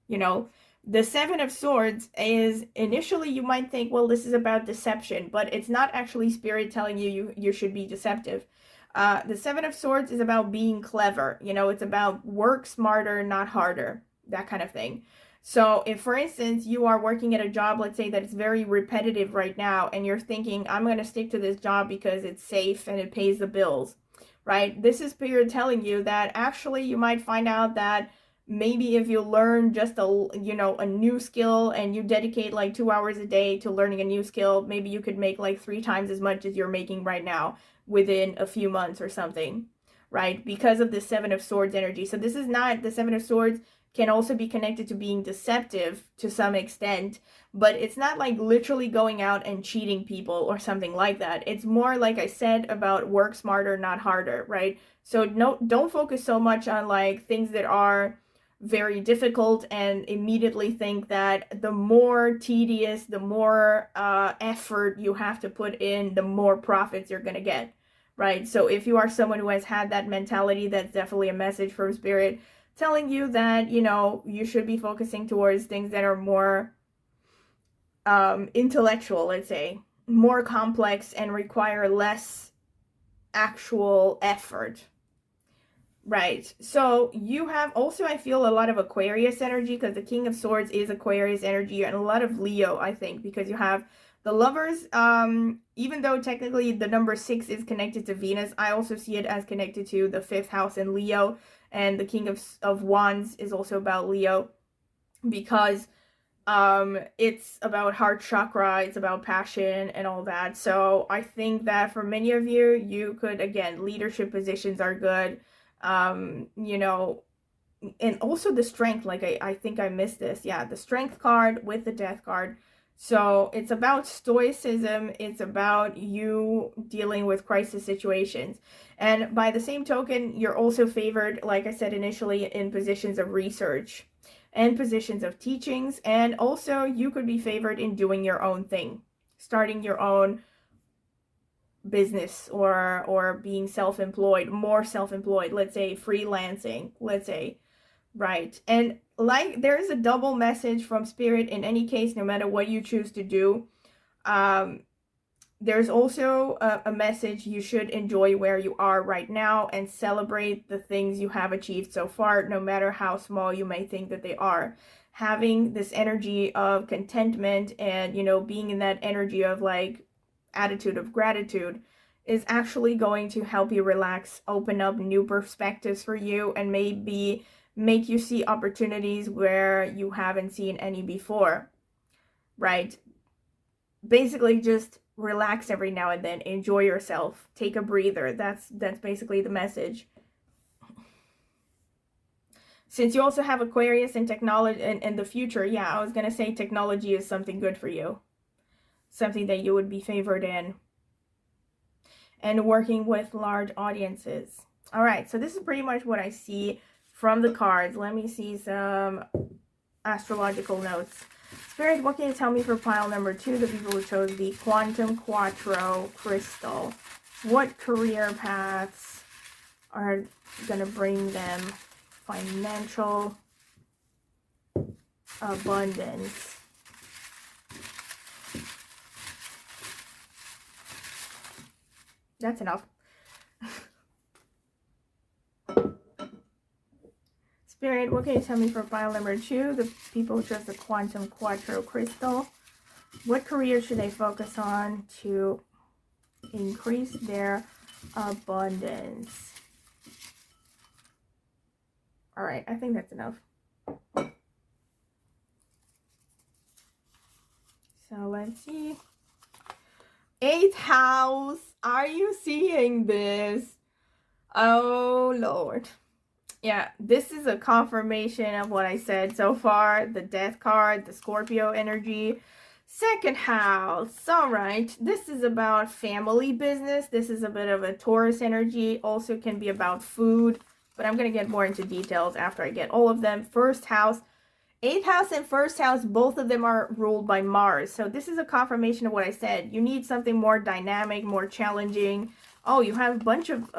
You know, the Seven of Swords is, initially you might think, well, this is about deception, but it's not actually Spirit telling you should be deceptive. The Seven of Swords is about being clever. You know, it's about work smarter, not harder, that kind of thing. So if, for instance, you are working at a job, let's say that it's very repetitive right now, and you're thinking, I'm going to stick to this job because it's safe and it pays the bills, right? This is Spirit telling you that actually you might find out that maybe if you learn just a new skill and you dedicate like 2 hours a day to learning a new skill, maybe you could make like 3 times as much as you're making right now within a few months or something, right? Because of the Seven of Swords energy. So this is not, the Seven of Swords can also be connected to being deceptive to some extent, but it's not like literally going out and cheating people or something like that. It's more, like I said, about work smarter, not harder, right? So don't focus so much on like things that are very difficult and immediately think that the more tedious, the more effort you have to put in, the more profits you're gonna get, right? So if you are someone who has had that mentality, that's definitely a message from Spirit telling you that, you know, you should be focusing towards things that are more intellectual, let's say, more complex and require less actual effort. Right. So you have also, I feel, a lot of Aquarius energy, because the King of Swords is Aquarius energy, and a lot of Leo, I think, because you have the Lovers. Even though technically the number 6 is connected to Venus, I also see it as connected to the 5th house in Leo, and the King of Wands is also about Leo, because it's about heart chakra, it's about passion and all that. So I think that for many of you, you could, again, leadership positions are good. You know, and also the strength, like I think I missed this. Yeah, the Strength card with the Death card. So it's about stoicism, it's about you dealing with crisis situations. And by the same token, you're also favored, like I said initially, in positions of research and positions of teachings. And also you could be favored in doing your own thing, starting your own business, or being self-employed, more self-employed, let's say freelancing, let's say, right? And like, there is a double message from Spirit in any case, no matter what you choose to do. there's also a message you should enjoy where you are right now and celebrate the things you have achieved so far, no matter how small you may think that they are. Having this energy of contentment and, you know, being in that energy of like attitude of gratitude is actually going to help you relax, open up new perspectives for you, and maybe make you see opportunities where you haven't seen any before, right? Basically just relax every now and then, enjoy yourself, take a breather. That's basically the message. Since you also have Aquarius and technology and the future, yeah, I was gonna say technology is something good for you, something that you would be favored in, and working with large audiences. All right, so this is pretty much what I see from the cards. Let me see some astrological notes. Spirit, what can you tell me for pile number 2, the people who chose the Quantum Quattro crystal? What career paths are going to bring them financial abundance? That's enough. Spirit, what can you tell me for pile number 2, the people who chose the Quantum Quattro crystal? What career should they focus on to increase their abundance? All right, I think that's enough. So let's see. 8th house. Are you seeing this? Oh, Lord. Yeah, this is a confirmation of what I said so far. The Death card, the Scorpio energy. 2nd house. All right. This is about family business. This is a bit of a Taurus energy. Also can be about food. But I'm going to get more into details after I get all of them. 1st house. 8th house and 1st house, both of them are ruled by Mars. So this is a confirmation of what I said. You need something more dynamic, more challenging. Oh, you have a bunch of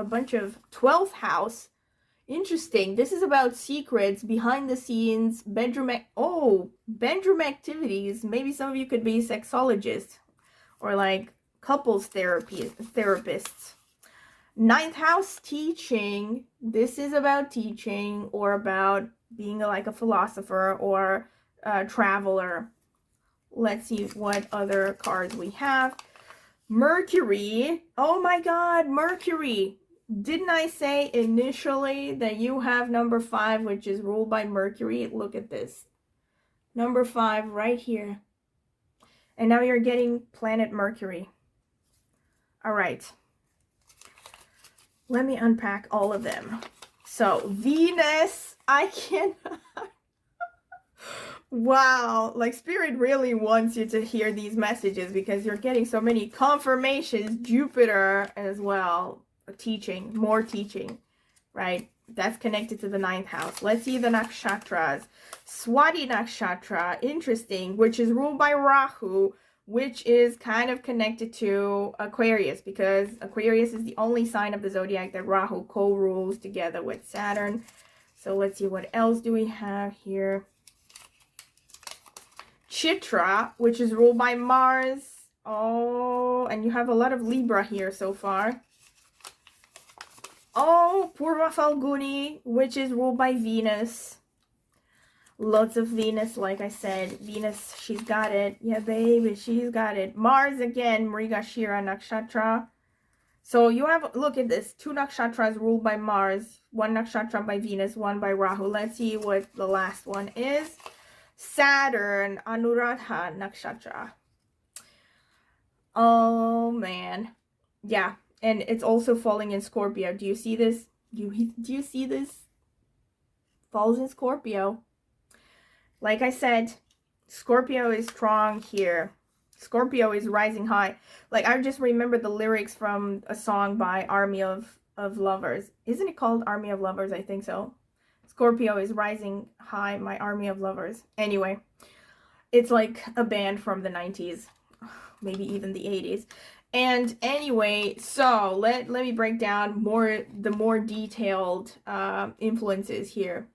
12th house. Interesting. This is about secrets, behind the scenes, bedroom activities. Maybe some of you could be sexologists or like couples therapists. 9th house, teaching. This is about teaching or about being like a philosopher or a traveler. Let's see what other cards we have. Mercury. Oh my God, Mercury. Didn't I say initially that you have number 5, which is ruled by Mercury? Look at this. Number 5 right here. And now you're getting planet Mercury. All right. Let me unpack all of them. So, Venus, I cannot. Wow, like Spirit really wants you to hear these messages because you're getting so many confirmations. Jupiter as well. Teaching, more teaching, right? That's connected to the 9th house. Let's see the nakshatras. Swati nakshatra, interesting, which is ruled by Rahu, which is kind of connected to Aquarius because Aquarius is the only sign of the zodiac that Rahu co-rules together with Saturn. So let's see, what else do we have here? Chitra, which is ruled by Mars. Oh, and you have a lot of Libra here so far. Oh, Purva Falguni, which is ruled by Venus. Lots of Venus, like I said. Venus, she's got it. Yeah, baby, she's got it. Mars again, Mrigashira Nakshatra. So you have, look at this, 2 nakshatras ruled by Mars, 1 nakshatra by Venus, 1 by Rahu. Let's see what the last one is. Saturn, Anuradha Nakshatra. Oh, man. Yeah. And it's also falling in Scorpio. Do you see this? Do you see this? Falls in Scorpio. Like I said, Scorpio is strong here. Scorpio is rising high. Like, I just remember the lyrics from a song by Army of Lovers. Isn't it called Army of Lovers? I think so. Scorpio is rising high, my Army of Lovers. Anyway, it's like a band from the 90s. Maybe even the 80s. And anyway, so let me break down the more detailed influences here.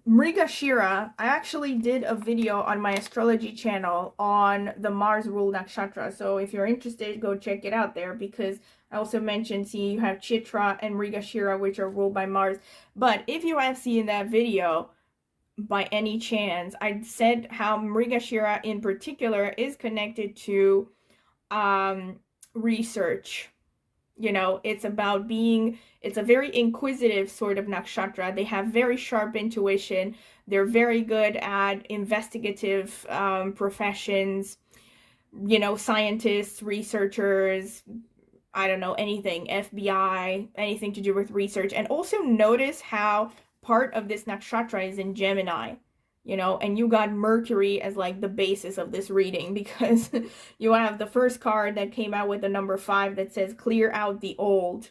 Mrigashira, I actually did a video on my astrology channel on the Mars rule nakshatra. So if you're interested, go check it out there, because I also mentioned, see, you have Chitra and Mrigashira, which are ruled by Mars. But if you have seen that video by any chance, I said how Mrigashira in particular is connected to research. You know, it's about being, it's a very inquisitive sort of nakshatra. They have very sharp intuition. They're very good at investigative professions, you know, scientists, researchers, I don't know, anything, FBI, anything to do with research. And also notice how part of this nakshatra is in Gemini, you know, and you got Mercury as like the basis of this reading, because you have the first card that came out with the number 5 that says clear out the old.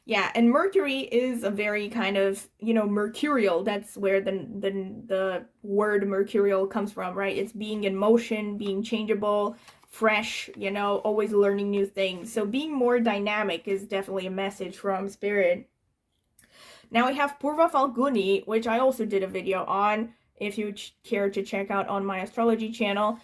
Yeah, and Mercury is a very kind of, you know, mercurial. That's where the word mercurial comes from, right? It's being in motion, being changeable, fresh, you know, always learning new things. So being more dynamic is definitely a message from Spirit. Now we have Purva Falguni, which I also did a video on, if you care to check out on my astrology channel.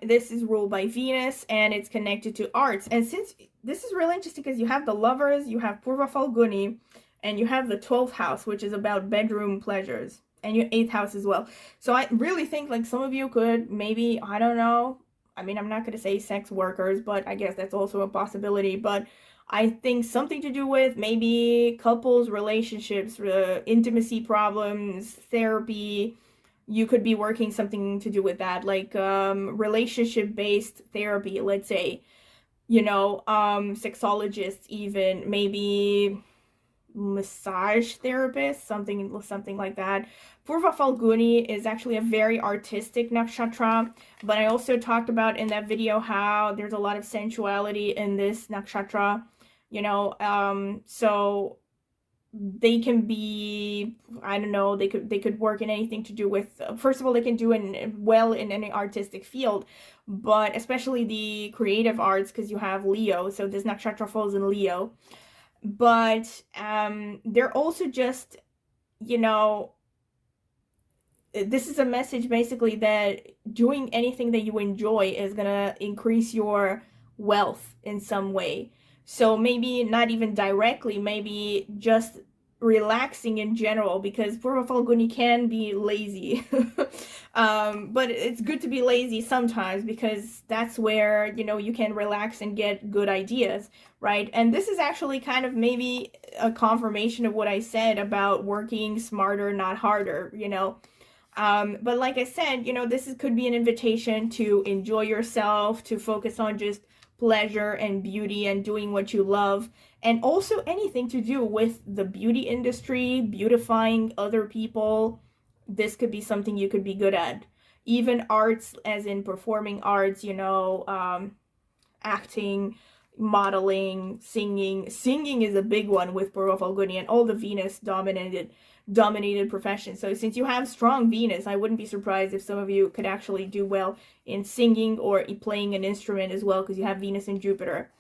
This is ruled by Venus, and it's connected to arts. And since this is really interesting, because you have the Lovers, you have Purva Falguni, and you have the 12th house, which is about bedroom pleasures, and your 8th house as well. So I really think like some of you could maybe, I don't know, I mean, I'm not going to say sex workers, but I guess that's also a possibility. But I think something to do with maybe couples, relationships, intimacy problems, therapy. You could be working something to do with that, like relationship-based therapy, let's say, you know, sexologists, even maybe massage therapist, something like that. Purva Falguni is actually a very artistic nakshatra, but I also talked about in that video how there's a lot of sensuality in this nakshatra, you know, so they can be, I don't know, they could work in anything to do with, first of all, they can do well in any artistic field, but especially the creative arts, because you have Leo, so this nakshatra falls in Leo. But they're also just, you know, this is a message basically that doing anything that you enjoy is gonna increase your wealth in some way. So maybe not even directly, maybe just relaxing in general, because Purva Falguni can be lazy. But it's good to be lazy sometimes, because that's where, you know, you can relax and get good ideas, right? And this is actually kind of maybe a confirmation of what I said about working smarter, not harder, you know. But like I said, you know, could be an invitation to enjoy yourself, to focus on just pleasure and beauty and doing what you love, and also anything to do with the beauty industry, beautifying other people. This could be something you could be good at. Even arts, as in performing arts, you know, acting, modeling, singing. Singing is a big one with Purva Falguni and all the Venus dominated professions. So since you have strong Venus, I wouldn't be surprised if some of you could actually do well in singing or playing an instrument as well, because you have Venus and Jupiter.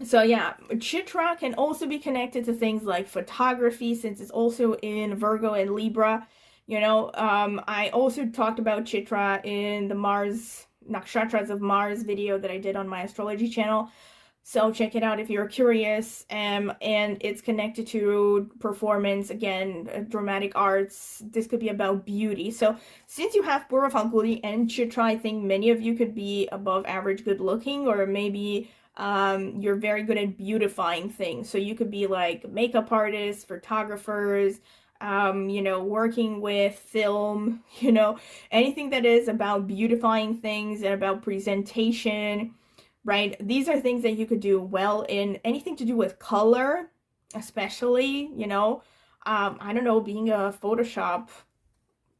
So yeah, Chitra can also be connected to things like photography, since it's also in Virgo and Libra. You know, I also talked about Chitra in the Mars Nakshatras of Mars video that I did on my astrology channel. So check it out if you're curious. And it's connected to performance, again, dramatic arts. This could be about beauty. So since you have Purva Falguni and Chitra, I think many of you could be above average good looking, or maybe you're very good at beautifying things. So you could be like makeup artists, photographers, you know, working with film, you know, anything that is about beautifying things and about presentation, right? These are things that you could do well in. Anything to do with color, especially, you know, I don't know, being a Photoshop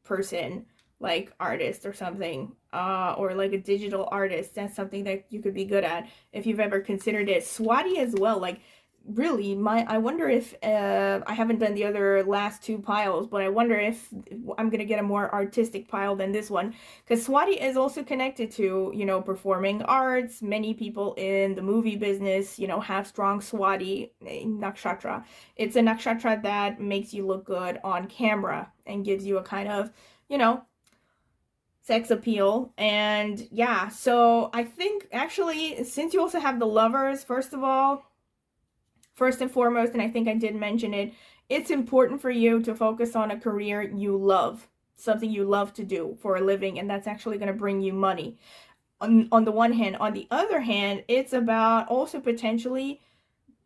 person, like artist or something, or like a digital artist. That's something that you could be good at if you've ever considered it. Swati as well, like really I wonder if I haven't done the other last two piles, but I wonder if I'm gonna get a more artistic pile than this one, because Swati is also connected to, you know, performing arts. Many people in the movie business, you know, have strong Swati nakshatra. It's a nakshatra that makes you look good on camera and gives you a kind of, you know, sex appeal. And yeah, so I think actually, since you also have the Lovers, first of all, first and foremost, and I think I did mention it, it's important for you to focus on a career you love, something you love to do for a living, and that's actually going to bring you money. On the one hand. On the other hand, it's about also potentially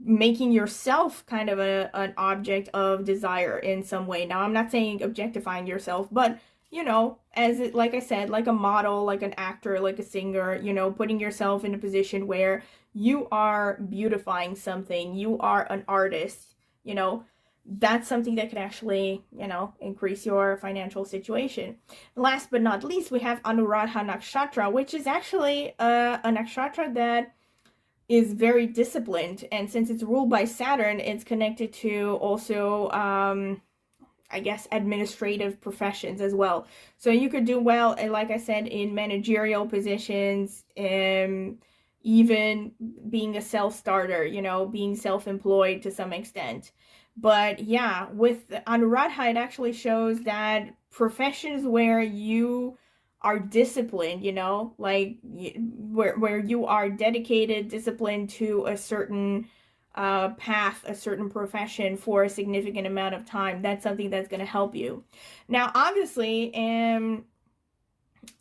making yourself kind of an object of desire in some way. Now, I'm not saying objectifying yourself, but you know, as it, like I said, like a model, like an actor, like a singer, you know, putting yourself in a position where you are beautifying something, you are an artist, you know, that's something that could actually, you know, increase your financial situation. Last but not least, we have Anuradha Nakshatra, which is actually a nakshatra that is very disciplined, and since it's ruled by Saturn, it's connected to also I guess administrative professions as well. So you could do well, and like I said, in managerial positions, even being a self-starter, you know, being self-employed to some extent. But yeah, with Anuradha, it actually shows that professions where you are disciplined, you know, like where you are dedicated, disciplined to a certain path, a certain profession for a significant amount of time, that's something that's going to help you. Now, obviously,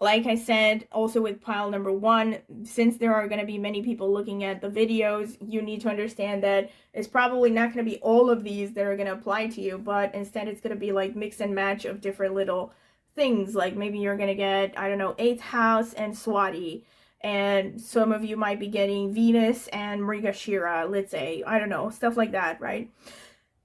like I said, also with pile number one, since there are going to be many people looking at the videos, you need to understand that it's probably not going to be all of these that are going to apply to you, but instead it's going to be like mix and match of different little things. Like maybe you're going to get, I don't know, 8th house and Swati, and some of you might be getting Venus and Mrigashira, let's say, I don't know, stuff like that, right?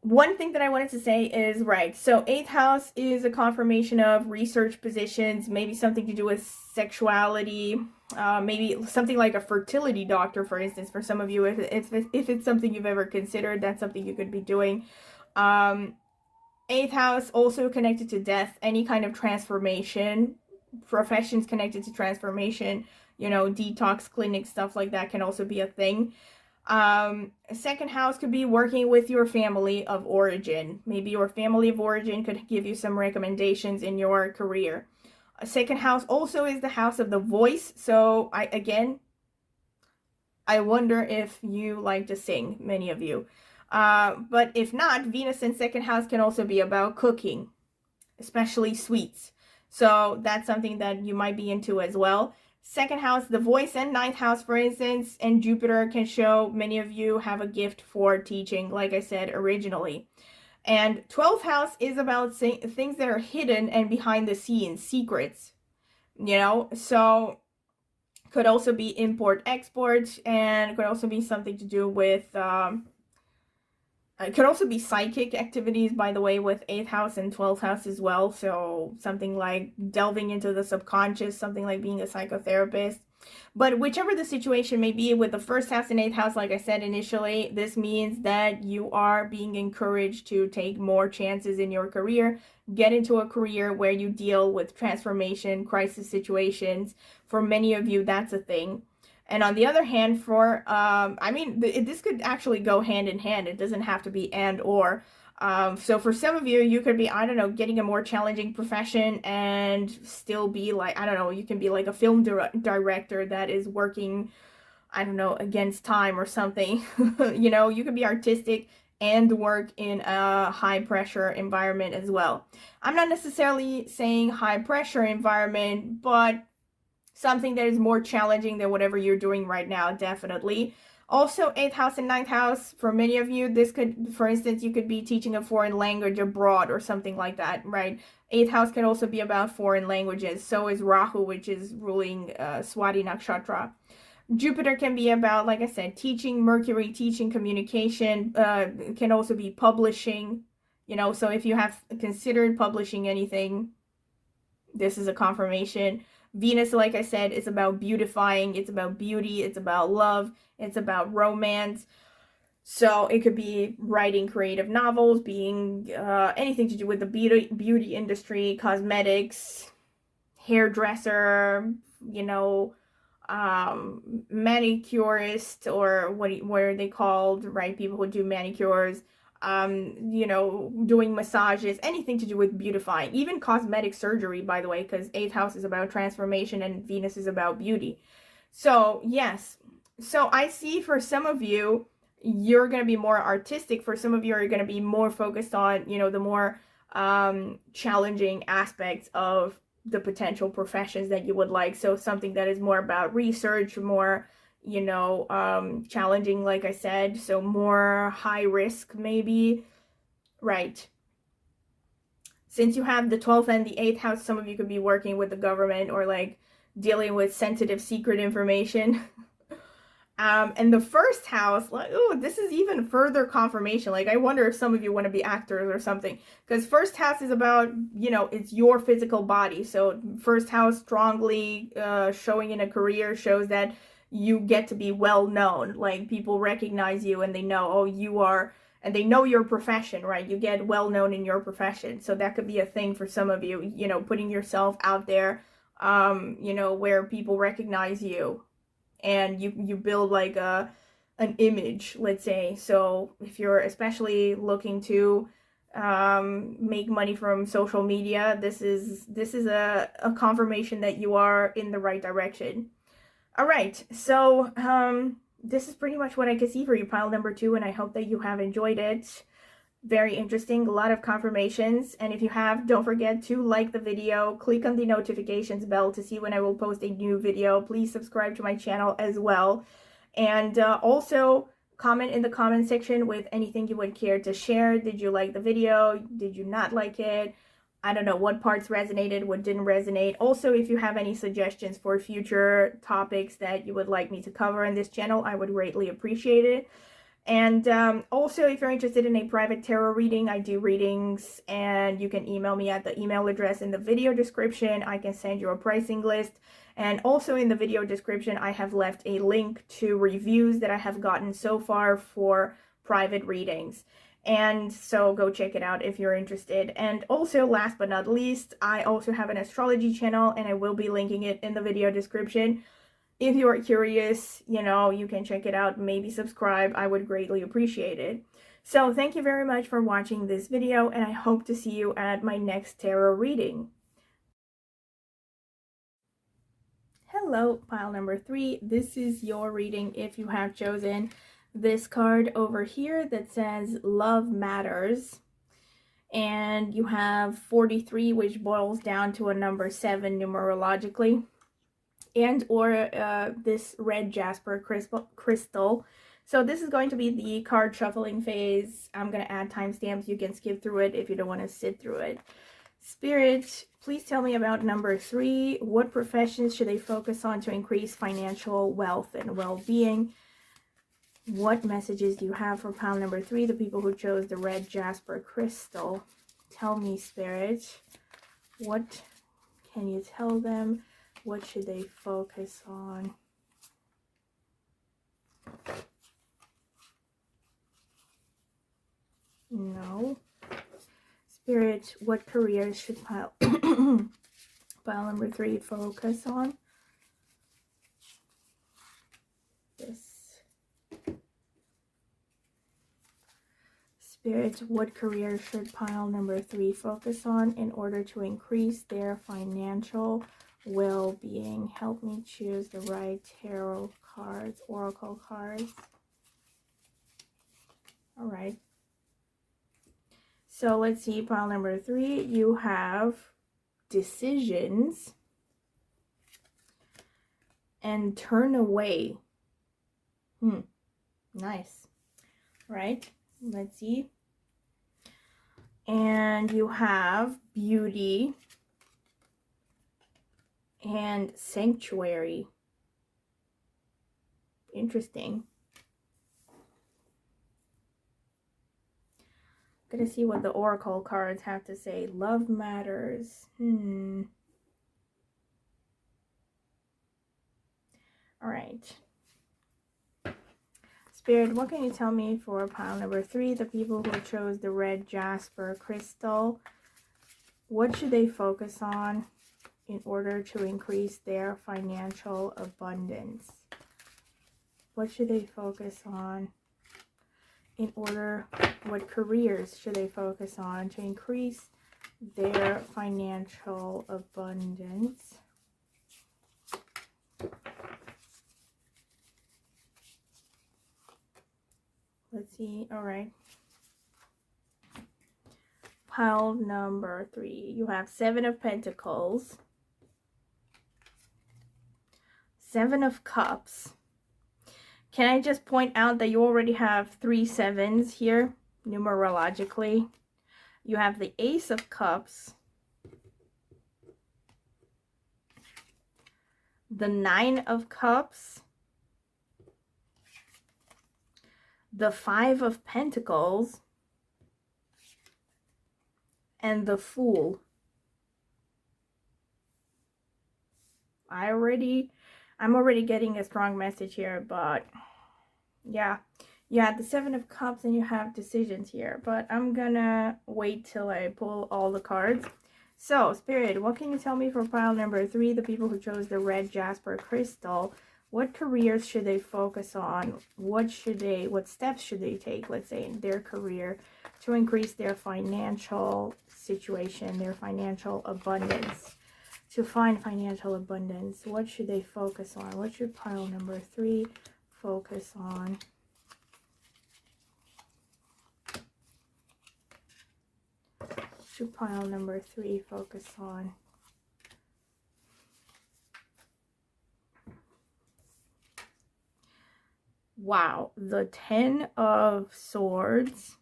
One thing that I wanted to say is, right, so 8th house is a confirmation of research positions, maybe something to do with sexuality, maybe something like a fertility doctor, for instance, for some of you, if it's something you've ever considered, that's something you could be doing. 8th house also connected to death, any kind of transformation, professions connected to transformation, you know, detox clinics, stuff like that can also be a thing. Second house could be working with your family of origin. Maybe your family of origin could give you some recommendations in your career. A second house also is the house of the voice. So I wonder if you like to sing, many of you. But if not, Venus in second house can also be about cooking, especially sweets. So that's something that you might be into as well. Second house, the voice, and 9th house, for instance, and Jupiter can show many of you have a gift for teaching, like I said originally. And 12th house is about things that are hidden and behind the scenes, secrets, you know, so could also be import export, and could also be something to do with it could also be psychic activities, by the way, with 8th house and 12th house as well. So something like delving into the subconscious, something like being a psychotherapist. But whichever the situation may be with the 1st house and 8th house, like I said initially, this means that you are being encouraged to take more chances in your career, get into a career where you deal with transformation, crisis situations. For many of you, that's a thing. And on the other hand, for, I mean, this could actually go hand in hand. It doesn't have to be and or. So for some of you, you could be, I don't know, getting a more challenging profession and still be like, I don't know, you can be like a film director that is working, I don't know, against time or something. You know, you could be artistic and work in a high pressure environment as well. I'm not necessarily saying high pressure environment, but something that is more challenging than whatever you're doing right now, definitely. Also, 8th house and 9th house, for many of you, this could, for instance, you could be teaching a foreign language abroad or something like that, right? 8th house can also be about foreign languages. So is Rahu, which is ruling Swati Nakshatra. Jupiter can be about, like I said, teaching. Mercury, teaching, communication. Can also be publishing, you know, so if you have considered publishing anything, this is a confirmation. Venus, like I said, is about beautifying, it's about beauty, it's about love, it's about romance. So it could be writing creative novels, being anything to do with the beauty industry, cosmetics, hairdresser, you know, manicurist, or what are they called, right? People who do manicures, you know, doing massages, anything to do with beautifying, even cosmetic surgery, by the way, because 8th house is about transformation and Venus is about beauty. So yes, so I see for some of you, you're going to be more artistic. For some of you are going to be more focused on, you know, the more challenging aspects of the potential professions that you would like. So something that is more about research, more, you know, challenging, like I said, so more high risk maybe, right? Since you have the 12th and the 8th house, some of you could be working with the government or like dealing with sensitive secret information. And the first house, like, oh, this is even further confirmation. Like, I wonder if some of you want to be actors or something. Because first house is about, you know, it's your physical body. So first house strongly showing in a career shows that you get to be well known. Like, people recognize you and they know, oh, you are, and they know your profession, right? You get well known in your profession. So that could be a thing for some of you, you know, putting yourself out there, you know, where people recognize you. And you build like an image, let's say. So if you're especially looking to make money from social media, this is a confirmation that you are in the right direction. All right, so this is pretty much what I can see for you, pile number 2, and I hope that you have enjoyed it. Very interesting, a lot of confirmations. And if you have, don't forget to like the video, click on the notifications bell to see when I will post a new video. Please subscribe to my channel as well, and also comment in the comment section with anything you would care to share. Did you like the video? Did you not like it? I don't know what parts resonated, what didn't resonate. Also, if you have any suggestions for future topics that you would like me to cover in this channel, I would greatly appreciate it. And also, if you're interested in a private tarot reading, I do readings, and you can email me at the email address in the video description. I can send you a pricing list. And also in the video description, I have left a link to reviews that I have gotten so far for private readings. And so go check it out if you're interested. And also, last but not least, I also have an astrology channel, and I will be linking it in the video description. If you are curious, you know, you can check it out, maybe subscribe. I would greatly appreciate it. So thank you very much for watching this video, and I hope to see you at my next tarot reading. Hello, pile number 3. This is your reading if you have chosen this card over here that says Love Matters. And you have 43, which boils down to a number 7 numerologically. And or this red jasper crystal. So this is going to be the card shuffling phase. I'm going to add timestamps. You can skip through it if you don't want to sit through it. Spirit, please tell me about number 3. What professions should they focus on to increase financial wealth and well-being? What messages do you have for pile number 3, the people who chose the red jasper crystal? Tell me, Spirit. What can you tell them? What should they focus on? No. Spirit, what careers should pile number 3 focus on? This. Spirit, what careers should pile number 3 focus on in order to increase their financial well-being? Help me choose the right tarot cards, oracle cards. All right. So let's see, pile number 3, you have decisions and turn away. Nice. Right? Let's see. And you have beauty and sanctuary. Interesting. Gonna see what the oracle cards have to say. Love matters. All right. Spirit, what can you tell me for pile number 3, the people who chose the red jasper crystal? What should they focus on in order to increase their financial abundance? What should they focus on in order, what careers should they focus on to increase their financial abundance? Let's see. All right. Pile number 3. You have 7 of Pentacles, 7 of Cups. Can I just point out that you already have 3 sevens here, numerologically? You have the Ace of Cups, the 9 of Cups, the 5 of Pentacles, and the Fool. I'm already getting a strong message here, but yeah, you have the 7 of Cups and you have decisions here, but I'm gonna wait till I pull all the cards. So, Spirit, what can you tell me for pile number 3, the people who chose the red jasper crystal? What careers should they focus on? What steps should they take, let's say, in their career to increase their financial situation, their financial abundance? To find financial abundance, what should they focus on? What should pile number 3 focus on? Should pile number 3 focus on? Wow, the 10 of Swords,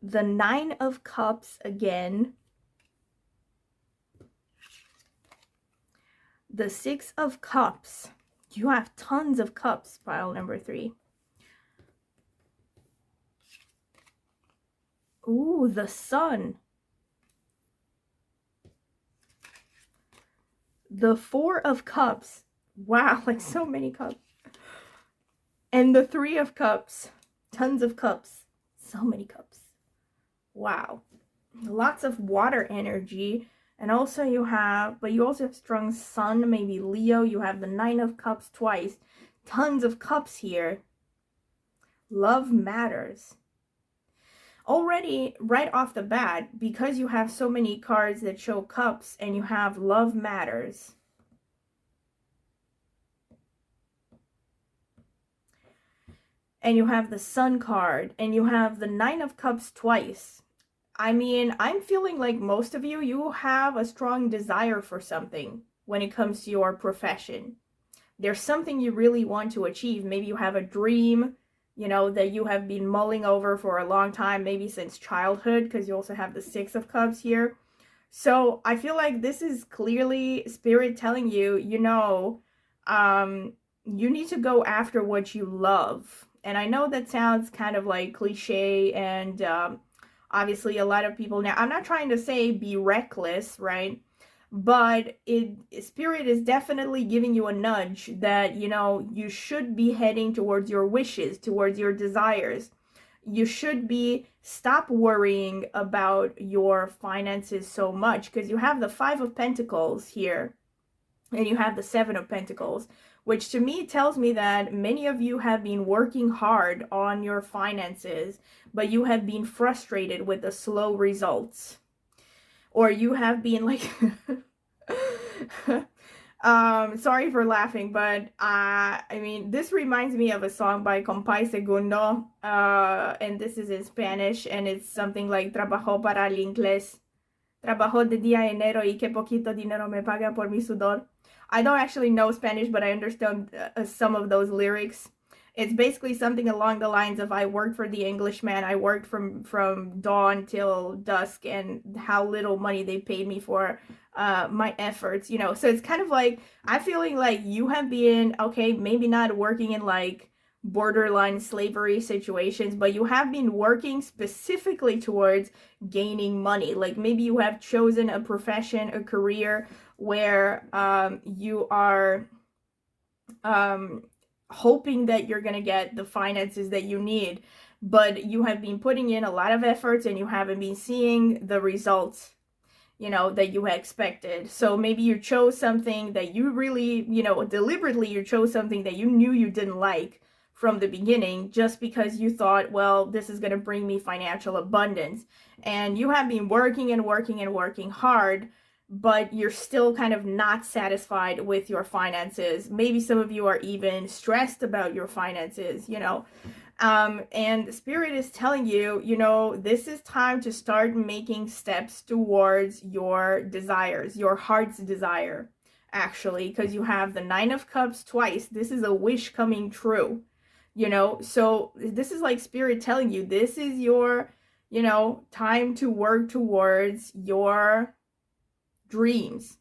the 9 of Cups again, the 6 of Cups. You have tons of cups, pile number 3. Ooh, the Sun. The 4 of Cups. Wow, like so many cups. And the 3 of Cups. Tons of cups. So many cups. Wow. Lots of water energy. And also you have strong Sun, maybe Leo. You have the 9 of Cups twice. Tons of cups here. Love matters. Already, right off the bat, because you have so many cards that show cups and you have love matters. And you have the Sun card and you have the 9 of Cups twice. I mean, I'm feeling like most of you have a strong desire for something when it comes to your profession. There's something you really want to achieve. Maybe you have a dream, you know, that you have been mulling over for a long time, maybe since childhood, because you also have the 6 of Cups here. So I feel like this is clearly Spirit telling you, you know, you need to go after what you love. And I know that sounds kind of like cliche and obviously a lot of people now, I'm not trying to say be reckless, right? But Spirit is definitely giving you a nudge that, you know, you should be heading towards your wishes, towards your desires. You should stop worrying about your finances so much, because you have the 5 of Pentacles here and you have the 7 of Pentacles, which to me tells me that many of you have been working hard on your finances, but you have been frustrated with the slow results. Or you have been like, sorry for laughing, but I mean, this reminds me of a song by Compay Segundo, and this is in Spanish, and it's something like, trabajo para el inglés, trabajo de día enero y que poquito dinero me pagan por mi sudor. I don't actually know Spanish, but I understand some of those lyrics. It's basically something along the lines of, I worked for the Englishman, I worked from dawn till dusk, and how little money they paid me for my efforts, you know. So it's kind of like, I'm feeling like you have been, okay, maybe not working in like borderline slavery situations, but you have been working specifically towards gaining money. Like maybe you have chosen a profession, a career where you are hoping that you're going to get the finances that you need, but you have been putting in a lot of efforts and you haven't been seeing the results, you know, that you expected. So maybe you chose something that you really, you know, deliberately you chose something that you knew you didn't like from the beginning, just because you thought, well, this is going to bring me financial abundance. And you have been working and working and working hard, but you're still kind of not satisfied with your finances. Maybe some of you are even stressed about your finances, you know. And Spirit is telling you, you know, this is time to start making steps towards your desires, your heart's desire, actually, because you have the Nine of Cups twice. This is a wish coming true, you know. So this is like Spirit telling you, this is your, you know, time to work towards your dreams,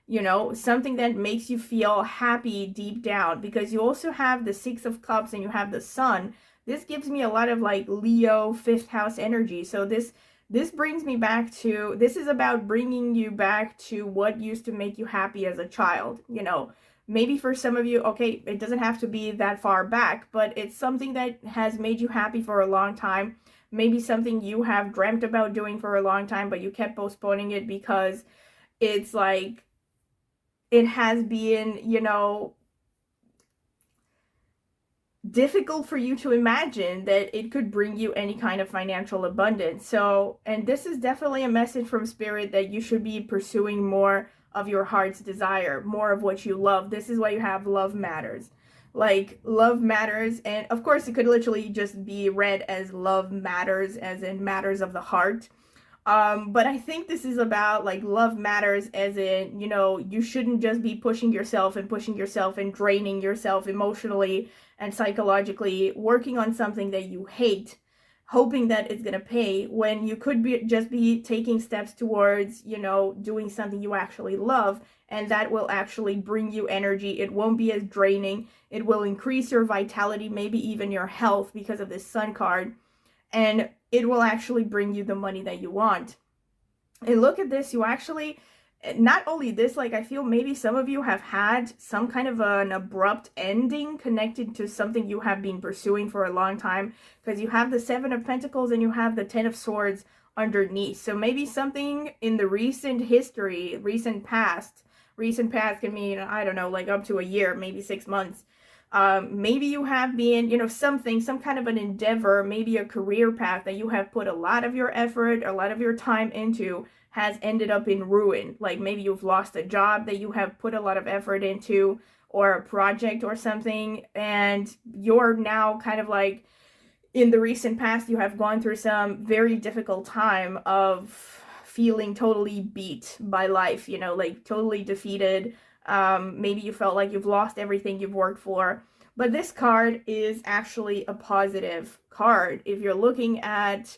you know, something that makes you feel happy deep down, because you also have the Six of Cups and you have the Sun. This gives me a lot of like Leo 5th house energy. So this brings me back to, this is about bringing you back to what used to make you happy as a child, you know. Maybe for some of you, okay, it doesn't have to be that far back, but it's something that has made you happy for a long time. Maybe something you have dreamt about doing for a long time, but you kept postponing it because it's like, it has been, you know, difficult for you to imagine that it could bring you any kind of financial abundance. So, and this is definitely a message from Spirit that you should be pursuing more of your heart's desire, more of what you love. This is why you have love matters. Like, love matters, and of course it could literally just be read as love matters, as in matters of the heart. But I think this is about like love matters as in, you know, you shouldn't just be pushing yourself and draining yourself emotionally and psychologically, working on something that you hate, hoping that it's going to pay, when you could be just be taking steps towards, you know, doing something you actually love, and that will actually bring you energy. It won't be as draining. It will increase your vitality, maybe even your health, because of this Sun card. And it will actually bring you the money that you want. And look at this, you actually, not only this, like I feel maybe some of you have had some kind of an abrupt ending connected to something you have been pursuing for a long time, because you have the Seven of Pentacles and you have the Ten of Swords underneath. So maybe something in the recent history, recent past can mean, I don't know, like up to a year, maybe 6 months. Maybe you have been, you know, some kind of an endeavor, maybe a career path that you have put a lot of your effort, a lot of your time into, has ended up in ruin. Like maybe you've lost a job that you have put a lot of effort into, or a project or something, and you're now kind of like, in the recent past, you have gone through some very difficult time of feeling totally beat by life, you know, like totally defeated. Maybe you felt like you've lost everything you've worked for. But this card is actually a positive card. If you're looking at,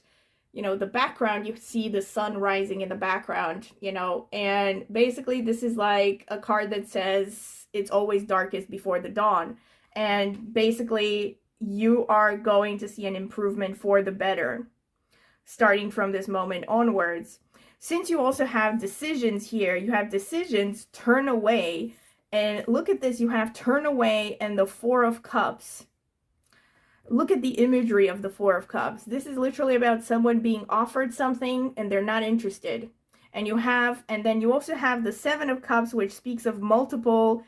you know, the background, you see the sun rising in the background, you know, and basically this is like a card that says it's always darkest before the dawn. And basically you are going to see an improvement for the better starting from this moment onwards. Since you also have decisions here, you have decisions, turn away, and look at this, you have turn away and the Four of Cups. Look at the imagery of the Four of Cups. This is literally about someone being offered something and they're not interested. And then you also have the Seven of Cups, which speaks of multiple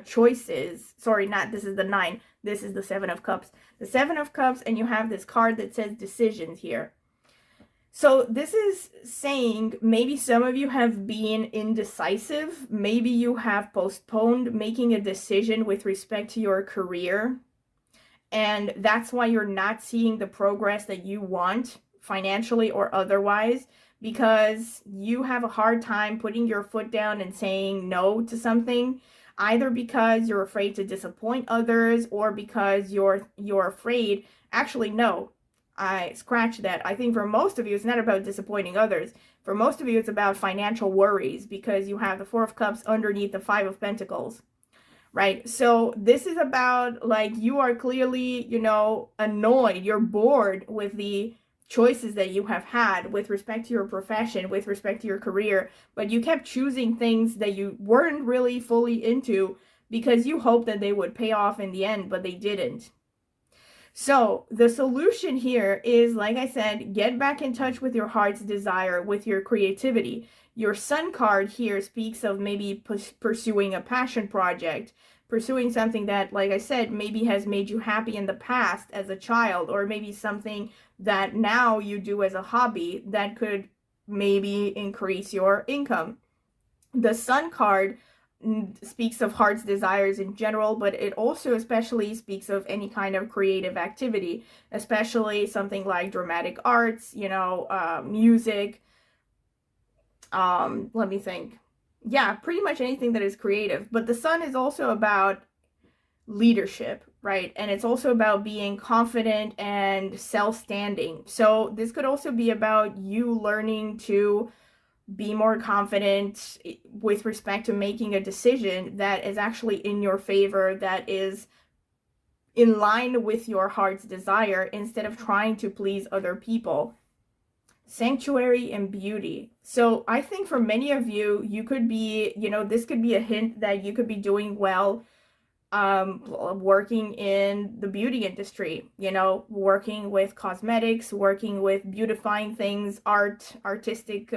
choices. Sorry, this is the 9. This is the Seven of Cups. The Seven of Cups, and you have this card that says decisions here. So this is saying maybe some of you have been indecisive. Maybe you have postponed making a decision with respect to your career. And that's why you're not seeing the progress that you want, financially or otherwise, because you have a hard time putting your foot down and saying no to something, either because you're afraid to disappoint others or because you're afraid. Actually, no. I scratch that. I think for most of you, it's not about disappointing others. For most of you, it's about financial worries, because you have the Four of Cups underneath the Five of Pentacles, right? So this is about, like, you are clearly, you know, annoyed. You're bored with the choices that you have had with respect to your profession, with respect to your career, but you kept choosing things that you weren't really fully into because you hope that they would pay off in the end, but they didn't. So the solution here is, like I said, get back in touch with your heart's desire, with your creativity. Your Sun card here speaks of maybe pursuing a passion project, pursuing something that, like I said, maybe has made you happy in the past as a child, or maybe something that now you do as a hobby that could maybe increase your income. The Sun card speaks of heart's desires in general, but it also especially speaks of any kind of creative activity, especially something like dramatic arts, music. Let me think. Yeah, pretty much anything that is creative. But the Sun is also about leadership, right? And it's also about being confident and self-standing. So this could also be about you learning to be more confident with respect to making a decision that is actually in your favor, that is in line with your heart's desire, instead of trying to please other people. Sanctuary and beauty. So I think for many of you, you could be, this could be a hint that you could be doing well working in the beauty industry, working with cosmetics, working with beautifying things, artistic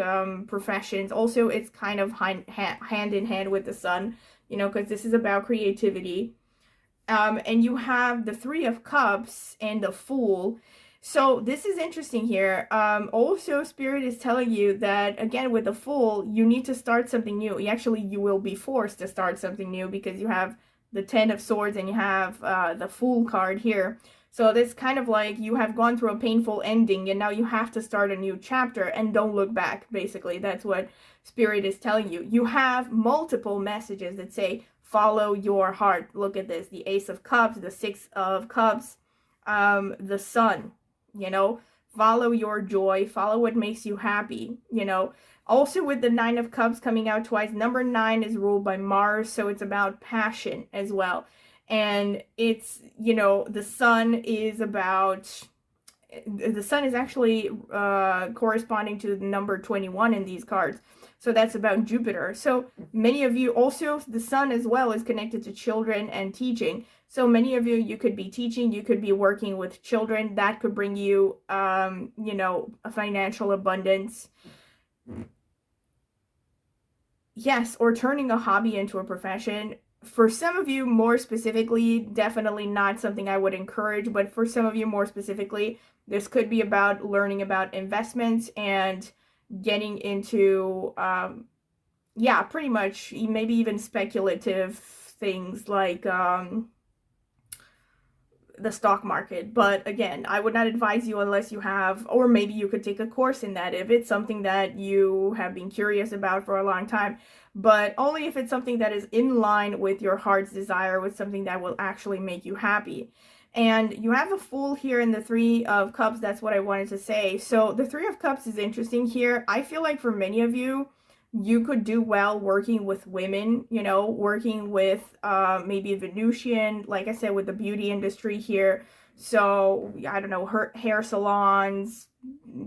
professions. Also, it's kind of hand in hand with the Sun, because this is about creativity. And you have the Three of Cups and the Fool. So this is interesting here. Also, Spirit is telling you that, again, with the Fool, you need to start something new. You will be forced to start something new, because you have the Ten of Swords and you have the Fool card here. So this kind of like you have gone through a painful ending and now you have to start a new chapter, and don't look back, basically. That's what Spirit is telling you. You have multiple messages that say, follow your heart. Look at this. The Ace of Cups, the Six of Cups, the Sun, follow your joy, follow what makes you happy, Also, with the Nine of Cups coming out twice, number 9 is ruled by Mars, so it's about passion as well. And it's, the Sun is actually corresponding to the number 21 in these cards. So that's about Jupiter. So many of you, also the Sun as well is connected to children and teaching. So many of you could be teaching, you could be working with children. That could bring you, a financial abundance. Yes, or turning a hobby into a profession. For some of you more specifically, definitely not something I would encourage, but for some of you more specifically, this could be about learning about investments and getting into, pretty much maybe even speculative things like the stock market. But again, I would not advise you unless you have, or maybe you could take a course in that if it's something that you have been curious about for a long time, but only if it's something that is in line with your heart's desire, with something that will actually make you happy. And you have the Fool here in the Three of Cups. That's what I wanted to say. So the Three of Cups is interesting here. I feel like for many of you, you could do well working with women, working with maybe Venusian, like I said, with the beauty industry here. So, I don't know, hair salons,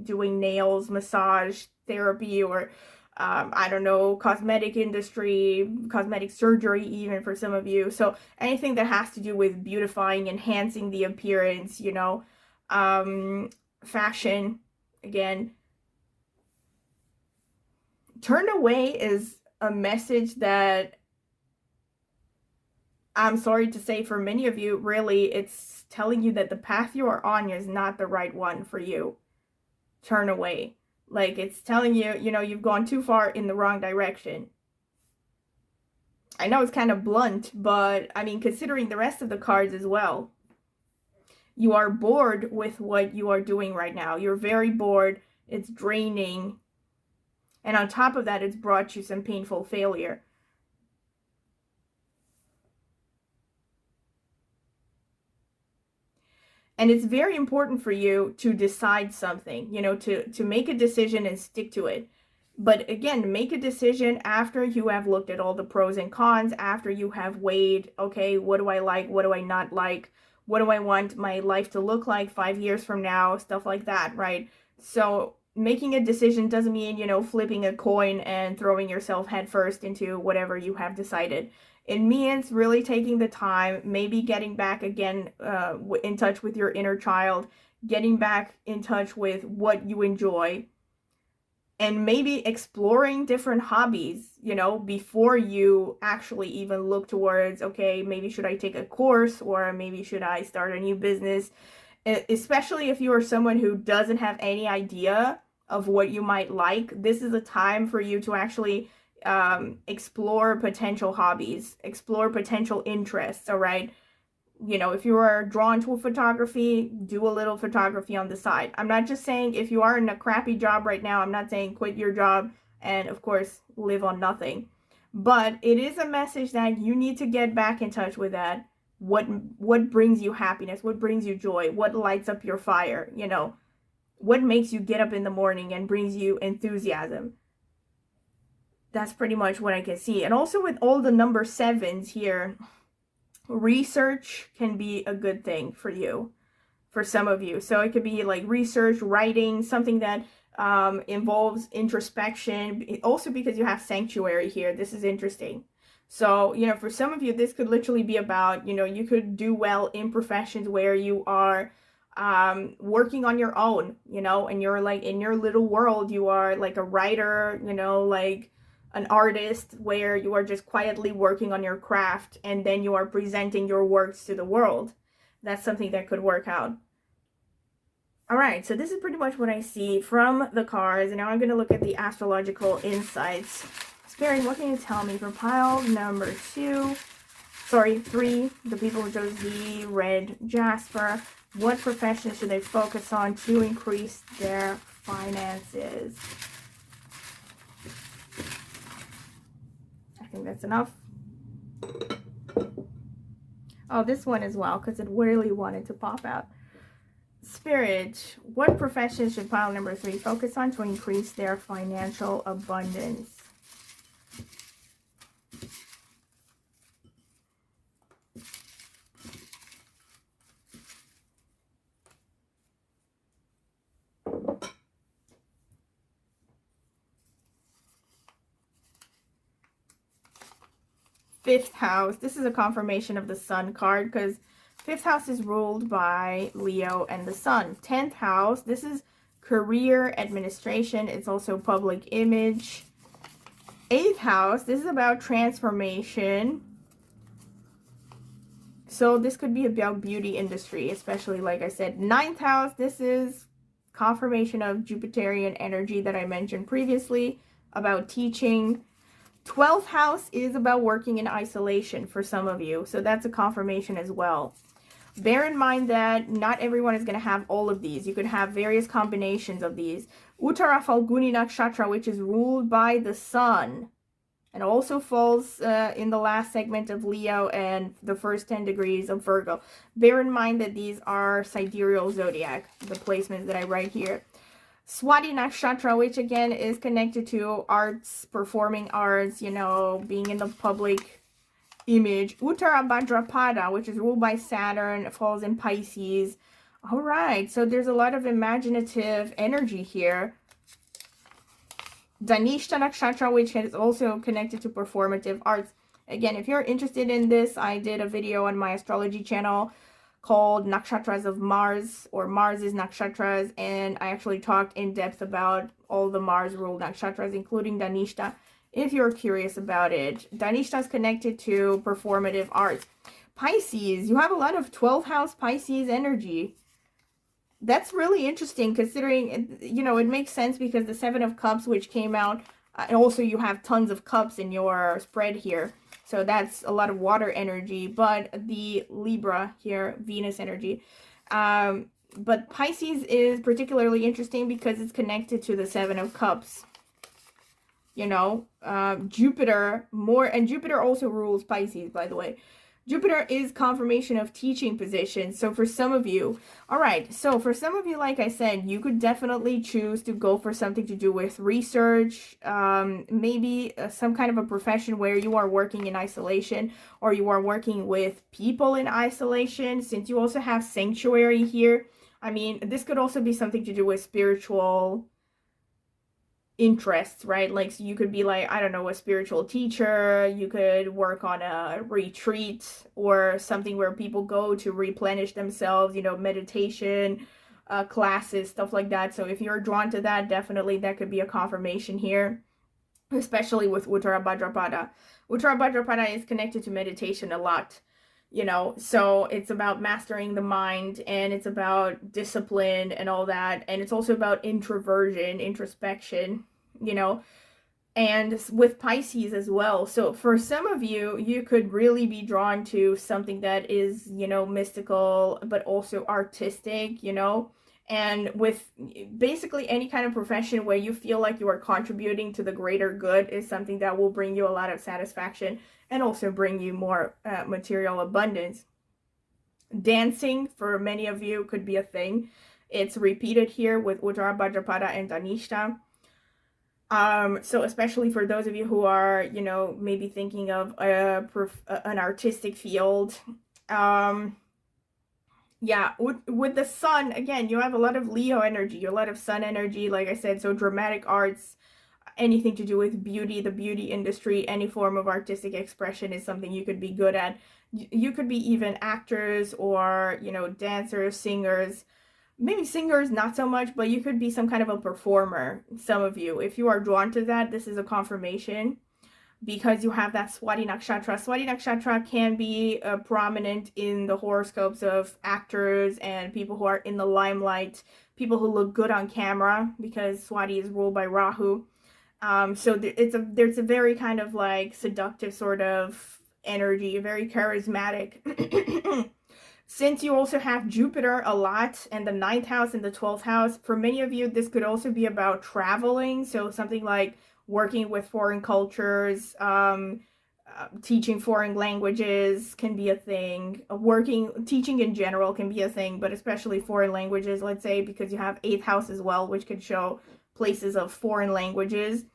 doing nails, massage therapy, or I don't know, cosmetic industry, cosmetic surgery even for some of you. So anything that has to do with beautifying, enhancing the appearance, fashion, again. Turn away is a message that, I'm sorry to say, for many of you, really, it's telling you that the path you are on is not the right one for you. Turn away. Like, it's telling you, you've gone too far in the wrong direction. I know it's kind of blunt, but I mean, considering the rest of the cards as well. You are bored with what you are doing right now. You're very bored. It's draining. And on top of that, it's brought you some painful failure. And it's very important for you to decide something, to make a decision and stick to it. But again, make a decision after you have looked at all the pros and cons, after you have weighed, okay, what do I like, what do I not like, what do I want my life to look like 5 years from now, stuff like that, right? So making a decision doesn't mean, flipping a coin and throwing yourself headfirst into whatever you have decided. It means really taking the time, maybe getting back again in touch with your inner child, getting back in touch with what you enjoy, and maybe exploring different hobbies, you know, before you actually even look towards, okay, maybe should I take a course, or maybe should I start a new business, especially if you are someone who doesn't have any idea of what you might like. This is a time for you to actually explore potential hobbies, explore potential interests, all right? You know, if you are drawn to photography, do a little photography on the side. I'm not just saying if you are in a crappy job right now, I'm not saying quit your job and, of course, live on nothing. But it is a message that you need to get back in touch with that. What brings you happiness? What brings you joy? What lights up your fire? You know, what makes you get up in the morning and brings you enthusiasm? That's pretty much what I can see. And also with all the number 7s here, research can be a good thing for you, for some of you. So it could be like research, writing, something that involves introspection. Also because you have sanctuary here, this is interesting. So, you know, for some of you, this could literally be about, you know, you could do well in professions where you are working on your own, you know, and you're like in your little world, you are like a writer, you know, like an artist, where you are just quietly working on your craft and then you are presenting your works to the world. That's something that could work out. All right, so this is pretty much what I see from the cards. And now I'm going to look at the astrological insights. Spirit, what can you tell me for pile number 3, the people who chose the red jasper? What profession should they focus on to increase their finances? I think that's enough. Oh, this one as well, because it really wanted to pop out. Spirit, what profession should pile number 3 focus on to increase their financial abundance? Fifth house. This is a confirmation of the sun card, because 5th house is ruled by Leo and the sun. 10th house, this is career, administration. It's also public image. 8th house, this is about transformation. So this could be about beauty industry, especially like I said. 9th house, this is confirmation of Jupiterian energy that I mentioned previously, about teaching. 12th house is about working in isolation for some of you. So that's a confirmation as well. Bear in mind that not everyone is going to have all of these. You could have various combinations of these. Uttara Falguni Nakshatra, which is ruled by the sun, and also falls in the last segment of Leo and the first 10 degrees of Virgo. Bear in mind that these are sidereal zodiac, the placements that I write here. Swati Nakshatra, which again is connected to arts, performing arts, you know, being in the public image. Uttara Bhadrapada, which is ruled by Saturn, falls in Pisces. All right, so there's a lot of imaginative energy here. Dhanishta Nakshatra, which is also connected to performative arts. Again, if you're interested in this, I did a video on my astrology channel called Nakshatras of Mars, or Mars's Nakshatras, and I actually talked in depth about all the Mars ruled Nakshatras, including Dhanishta, if you're curious about it. Dhanishta is connected to performative arts. Pisces, you have a lot of 12th house Pisces energy. That's really interesting, considering, you know, it makes sense because the 7 of Cups, which came out, and also you have tons of cups in your spread here. So that's a lot of water energy, but the Libra here, Venus energy. But Pisces is particularly interesting because it's connected to the 7 of Cups. You know, Jupiter and Jupiter also rules Pisces, by the way. Jupiter is confirmation of teaching positions. So for some of you, all right, so for some of you, like I said, you could definitely choose to go for something to do with research, maybe some kind of a profession where you are working in isolation, or you are working with people in isolation, since you also have sanctuary here. I mean, this could also be something to do with spiritual interests, right? Like, so you could be like, I don't know, a spiritual teacher, you could work on a retreat or something where people go to replenish themselves, you know, meditation classes, stuff like that. So if you're drawn to that, definitely that could be a confirmation here, especially with Uttara Bhadrapada. Uttara Bhadrapada is connected to meditation a lot, you know, so it's about mastering the mind, and it's about discipline and all that, and it's also about introversion, introspection, you know, and with Pisces as well. So for some of you, you could really be drawn to something that is, you know, mystical, but also artistic, you know, and with basically any kind of profession where you feel like you are contributing to the greater good is something that will bring you a lot of satisfaction and also bring you more material abundance. Dancing for many of you could be a thing. It's repeated here with Uttara Bhadrapada and Dhanishta. So especially for those of you who are, you know, maybe thinking of an artistic field, yeah, with the sun, again, you have a lot of Leo energy, a lot of sun energy, like I said, so dramatic arts, anything to do with beauty, the beauty industry, any form of artistic expression is something you could be good at. You could be even actors or, you know, dancers, singers. Maybe singers, not so much, but you could be some kind of a performer, some of you. If you are drawn to that, this is a confirmation because you have that Swati Nakshatra. Swati Nakshatra can be prominent in the horoscopes of actors and people who are in the limelight, people who look good on camera because Swati is ruled by Rahu. So there's a very kind of like seductive sort of energy, very charismatic. Since you also have Jupiter a lot and the 9th house and the 12th house, for many of you, this could also be about traveling. So something like working with foreign cultures, teaching foreign languages can be a thing. Teaching in general can be a thing, but especially foreign languages, let's say, because you have 8th house as well, which could show places of foreign languages.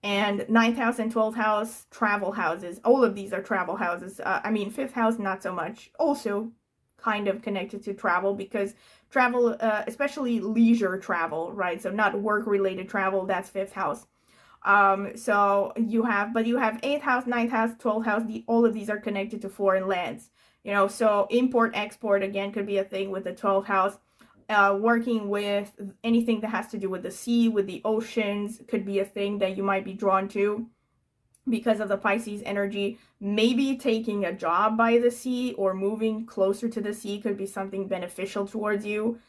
And 9th house and 12th house, travel houses. All of these are travel houses. I mean, 5th house, not so much. Also kind of connected to travel because travel, especially leisure travel, right? So not work-related travel, that's 5th house. So you have 8th house, 9th house, 12th house, all of these are connected to foreign lands, you know, so import, export, again, could be a thing with the 12th house. Working with anything that has to do with the sea, with the oceans, could be a thing that you might be drawn to because of the Pisces energy. Maybe taking a job by the sea or moving closer to the sea could be something beneficial towards you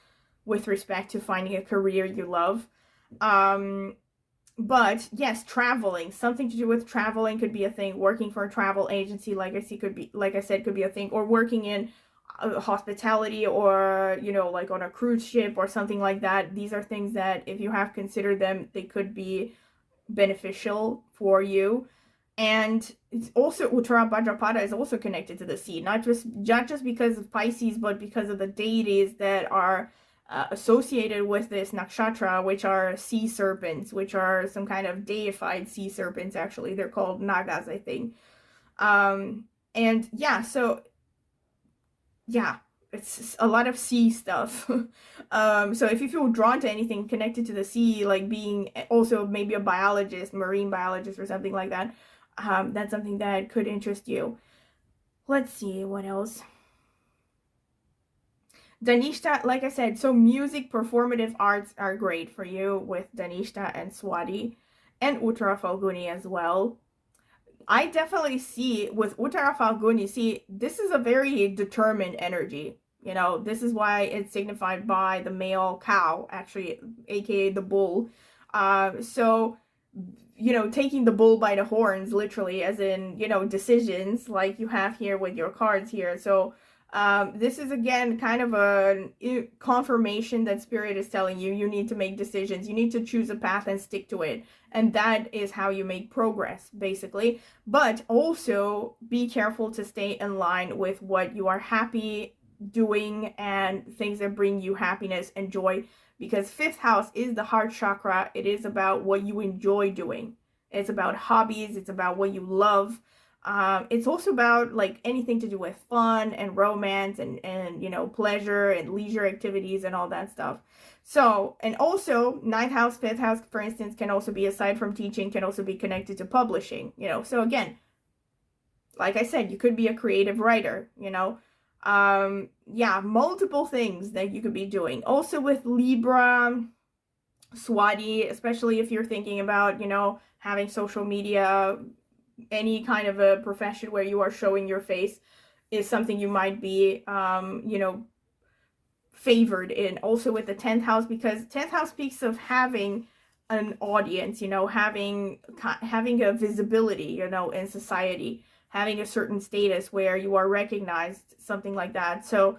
with respect to finding a career you love. But yes, traveling, something to do with traveling could be a thing. Working for a travel agency, like I said, could be a thing. Or working in hospitality, or, you know, like on a cruise ship or something like that. These are things that if you have considered them, they could be beneficial for you. And it's also, Uttara Bhadrapada is also connected to the sea, not just because of Pisces, but because of the deities that are associated with this nakshatra, which are sea serpents, which are some kind of deified sea serpents. Actually, they're called nagas, I think. And yeah, so yeah, it's a lot of sea stuff. So if you feel drawn to anything connected to the sea, like being also maybe a biologist, marine biologist or something like that, that's something that could interest you. Let's see, what else? Dhanishta, like I said, so music, performative arts are great for you with Dhanishta and Swati, and Uttara Falguni as well. I definitely see with Uttara Falguni, see, this is a very determined energy. You know, this is why it's signified by the male cow, actually, aka the bull. So, you know, taking the bull by the horns, literally, as in, you know, decisions, like you have here with your cards here. So, this is, again, kind of a confirmation that Spirit is telling you, you need to make decisions. You need to choose a path and stick to it. And that is how you make progress, basically. But also be careful to stay in line with what you are happy doing and things that bring you happiness and joy, because 5th house is the heart chakra. It is about what you enjoy doing. It's about hobbies. It's about what you love. It's also about like anything to do with fun and romance and you know, pleasure and leisure activities and all that stuff. So, and also ninth house, fifth house, for instance, can also be, aside from teaching, can also be connected to publishing, you know. So again, like I said, you could be a creative writer, you know. Yeah, multiple things that you could be doing. Also with Libra, Swati, especially if you're thinking about, you know, having social media, any kind of a profession where you are showing your face is something you might be, you know, favored in. Also with the 10th house, because 10th house speaks of having an audience, you know, having a visibility, you know, in society, having a certain status where you are recognized, something like that. So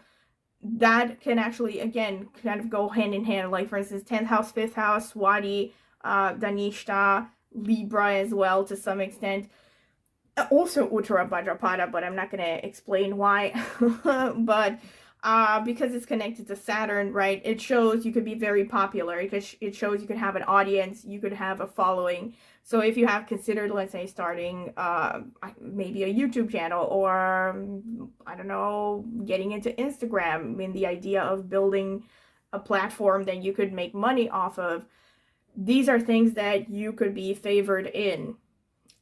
that can actually, again, kind of go hand in hand. Like, for instance, 10th house, 5th house, Swati, Dhanishta, Libra as well to some extent. Also Uttara Bhadrapada, but I'm not going to explain why. But because it's connected to Saturn, right, it shows you could be very popular. It shows you could have an audience, you could have a following. So if you have considered, let's say, starting maybe a YouTube channel, or I don't know, getting into Instagram, I mean, the idea of building a platform that you could make money off of, these are things that you could be favored in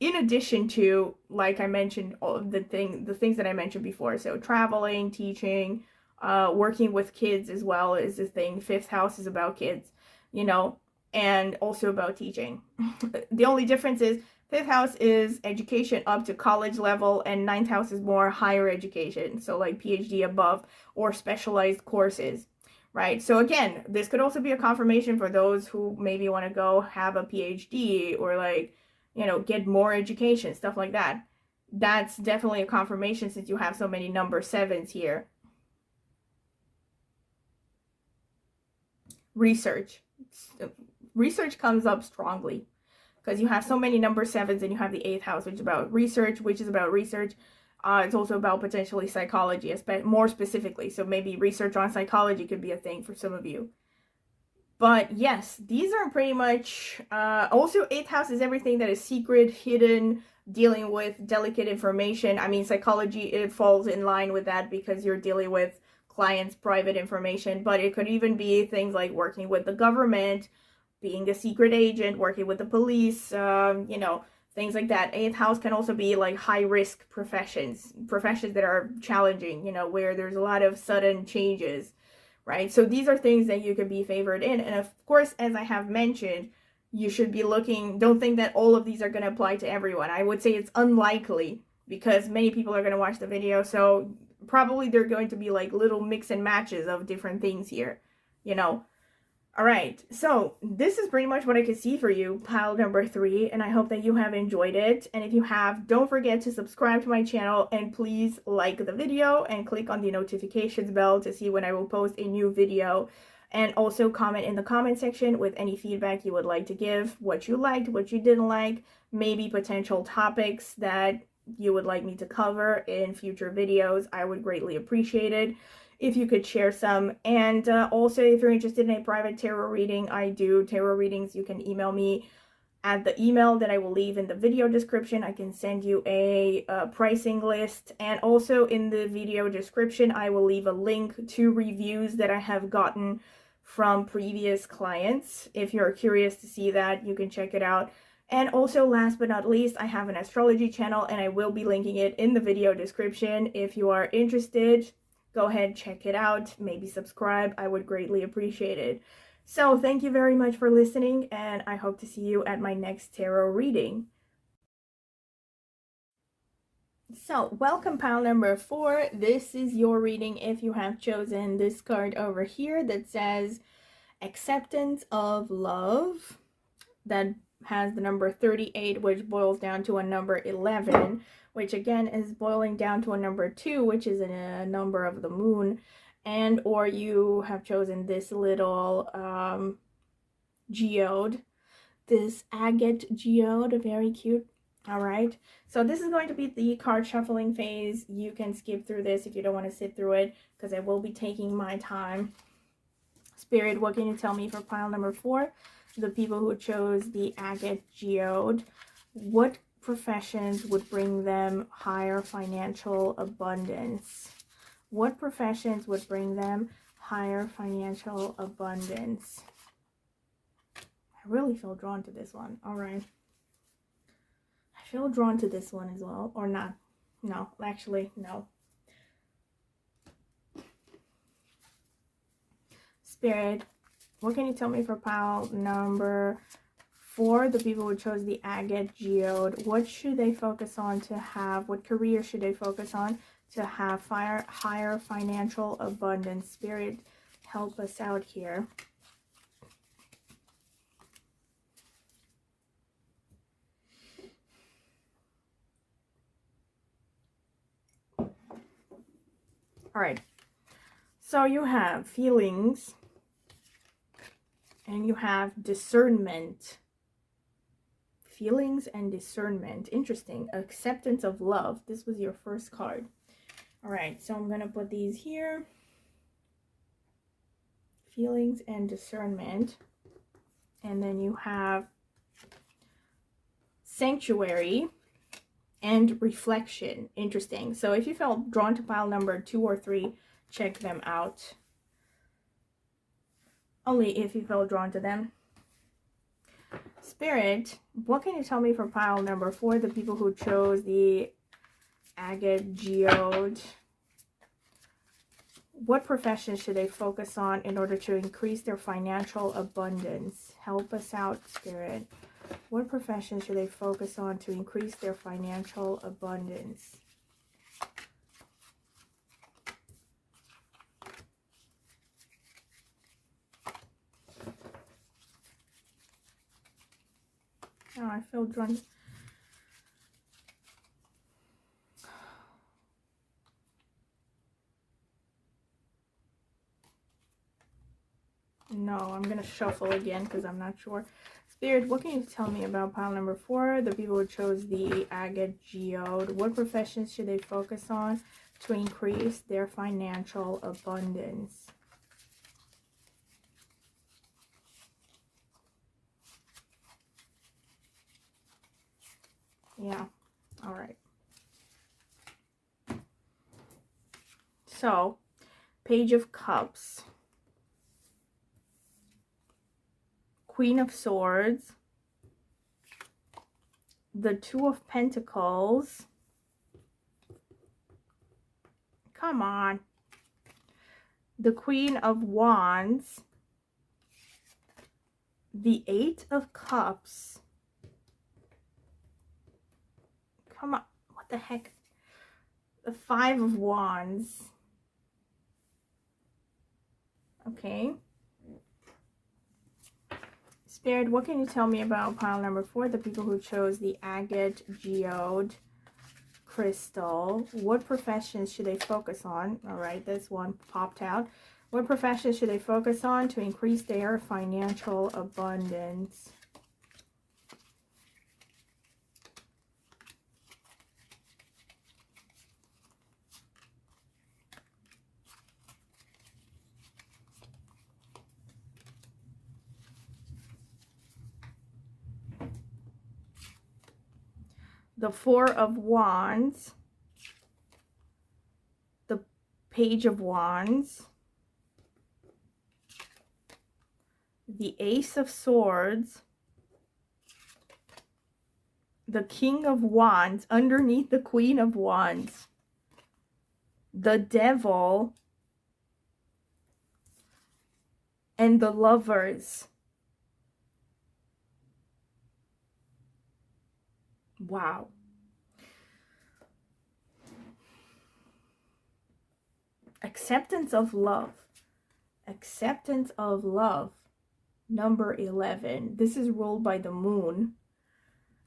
addition to, like I mentioned, all of the things that I mentioned before. So traveling, teaching, working with kids as well is a thing. Fifth house is about kids, you know, and also about teaching. The only difference is fifth house is education up to college level, and ninth house is more higher education, so like PhD above or specialized courses, right? So again, this could also be a confirmation for those who maybe want to go have a PhD, or like, you know, get more education, stuff like that. That's definitely a confirmation since you have so many number 7s here. Research comes up strongly because you have so many number 7s, and you have the 8th house, which is about research, it's also about potentially psychology, more specifically. So maybe research on psychology could be a thing for some of you. But yes, these are pretty much, also 8th house is everything that is secret, hidden, dealing with delicate information. I mean, psychology, it falls in line with that because you're dealing with clients' private information, but it could even be things like working with the government, being a secret agent, working with the police, you know, things like that. 8th house can also be like high-risk professions that are challenging, you know, where there's a lot of sudden changes. Right? So these are things that you could be favored in. And of course, as I have mentioned, you should be looking, don't think that all of these are going to apply to everyone. I would say it's unlikely because many people are going to watch the video. So probably they're going to be like little mix and matches of different things here, you know. All right, so this is pretty much what I could see for you, pile number 3, and I hope that you have enjoyed it. And if you have, don't forget to subscribe to my channel, and please like the video and click on the notifications bell to see when I will post a new video. And also comment in the comment section with any feedback you would like to give, what you liked, what you didn't like, maybe potential topics that you would like me to cover in future videos. I would greatly appreciate it if you could share some. And also, if you're interested in a private tarot reading, I do tarot readings. You can email me at the email that I will leave in the video description. I can send you a pricing list, and also in the video description I will leave a link to reviews that I have gotten from previous clients. If you're curious to see that, you can check it out. And also, last but not least, I have an astrology channel, and I will be linking it in the video description. If you are interested, go ahead, check it out, maybe subscribe. I would greatly appreciate it. So thank you very much for listening, and I hope to see you at my next tarot reading. So welcome, pile number 4. This is your reading if you have chosen this card over here that says Acceptance of Love. That has the number 38, which boils down to a number 11, which again is boiling down to a number 2, which is a number of the moon. And or you have chosen this little geode, this agate geode, very cute. All right, so this is going to be the card shuffling phase. You can skip through this if you don't want to sit through it, because I will be taking my time. Spirit, what can you tell me for pile number 4? The people who chose the agate geode, what professions would bring them higher financial abundance? What professions would bring them higher financial abundance? I really feel drawn to this one. All right. I feel drawn to this one as well. Or not. No, actually, no. Spirit, what can you tell me for pile number 4? The people who chose the agate geode. What should they focus on to have? What career should they focus on to have higher financial abundance? Spirit, help us out here. All right. So you have feelings and you have discernment. Feelings and discernment. Interesting. Acceptance of love. This was your first card. All right. So I'm going to put these here. Feelings and discernment. And then you have sanctuary and reflection. Interesting. So if you felt drawn to pile number 2 or 3, check them out. Only if you felt drawn to them. Spirit, what can you tell me for pile number 4? The people who chose the agate geode. What profession should they focus on in order to increase their financial abundance? Help us out, Spirit. What profession should they focus on to increase their financial abundance? Oh, I feel drawn. No, I'm going to shuffle again because I'm not sure. Spirit, what can you tell me about pile number 4? The people who chose the agate geode. What professions should they focus on to increase their financial abundance? Yeah. All right. So, Page of Cups. Queen of Swords. The 2 of Pentacles. Come on. The Queen of Wands. The 8 of Cups. Come on. What the heck? The 5 of Wands. Okay. Spirit, what can you tell me about pile number 4? The people who chose the agate geode crystal. What professions should they focus on? All right, this one popped out. What professions should they focus on to increase their financial abundance? The 4 of Wands, the Page of Wands, the Ace of Swords, the King of Wands underneath the Queen of Wands, the Devil, and the Lovers. Wow. Acceptance of love. Acceptance of love. Number 11. This is ruled by the moon.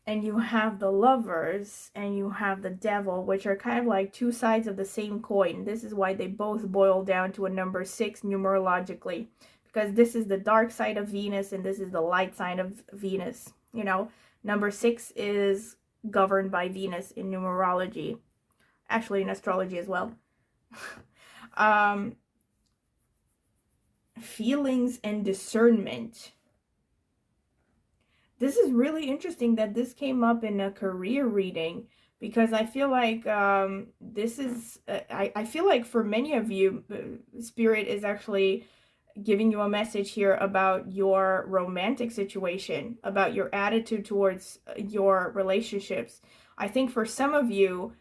And you have the Lovers and you have the Devil, which are kind of like two sides of the same coin. This is why they both boil down to a number 6 numerologically. Because this is the dark side of Venus and this is the light side of Venus. You know, number 6 is governed by Venus in numerology. Actually, in astrology as well. Feelings and discernment. This is really interesting that this came up in a career reading, because I feel like this is, I feel like for many of you, Spirit is actually giving you a message here about your romantic situation, about your attitude towards your relationships. I think for some of you,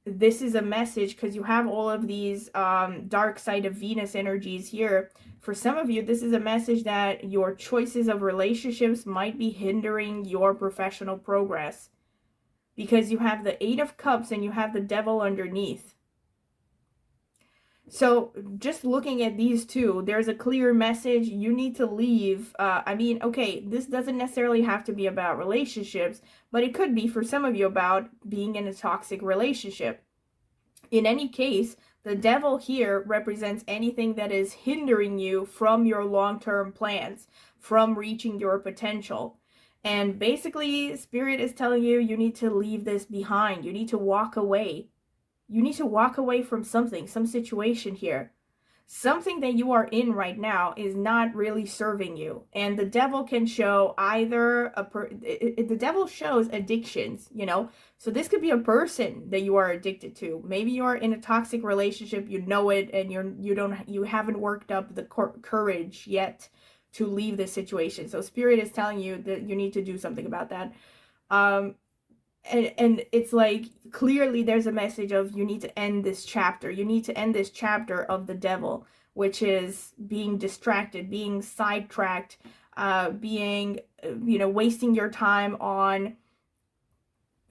this is a message because you have all of these dark side of Venus energies here. For some of you, this is a message that your choices of relationships might be hindering your professional progress, because you have the Eight of Cups and you have the Devil underneath. So just looking at these two, there's a clear message. You need to leave. I mean, okay, this doesn't necessarily have to be about relationships, but it could be for some of you about being in a toxic relationship. In any case, the Devil here represents anything that is hindering you from your long-term plans, from reaching your potential. And basically, Spirit is telling you, you need to leave this behind. You need to walk away. You need to walk away from something, some situation here. Something that you are in right now is not really serving you. And the Devil can show either the Devil shows addictions, you know. So this could be a person that you are addicted to. Maybe you are in a toxic relationship, you know it, and you haven't worked up the courage yet to leave this situation. So Spirit is telling you that you need to do something about that. And it's like, clearly there's a message of, you need to end this chapter. You need to end this chapter of the Devil, which is being distracted, being sidetracked, being, wasting your time on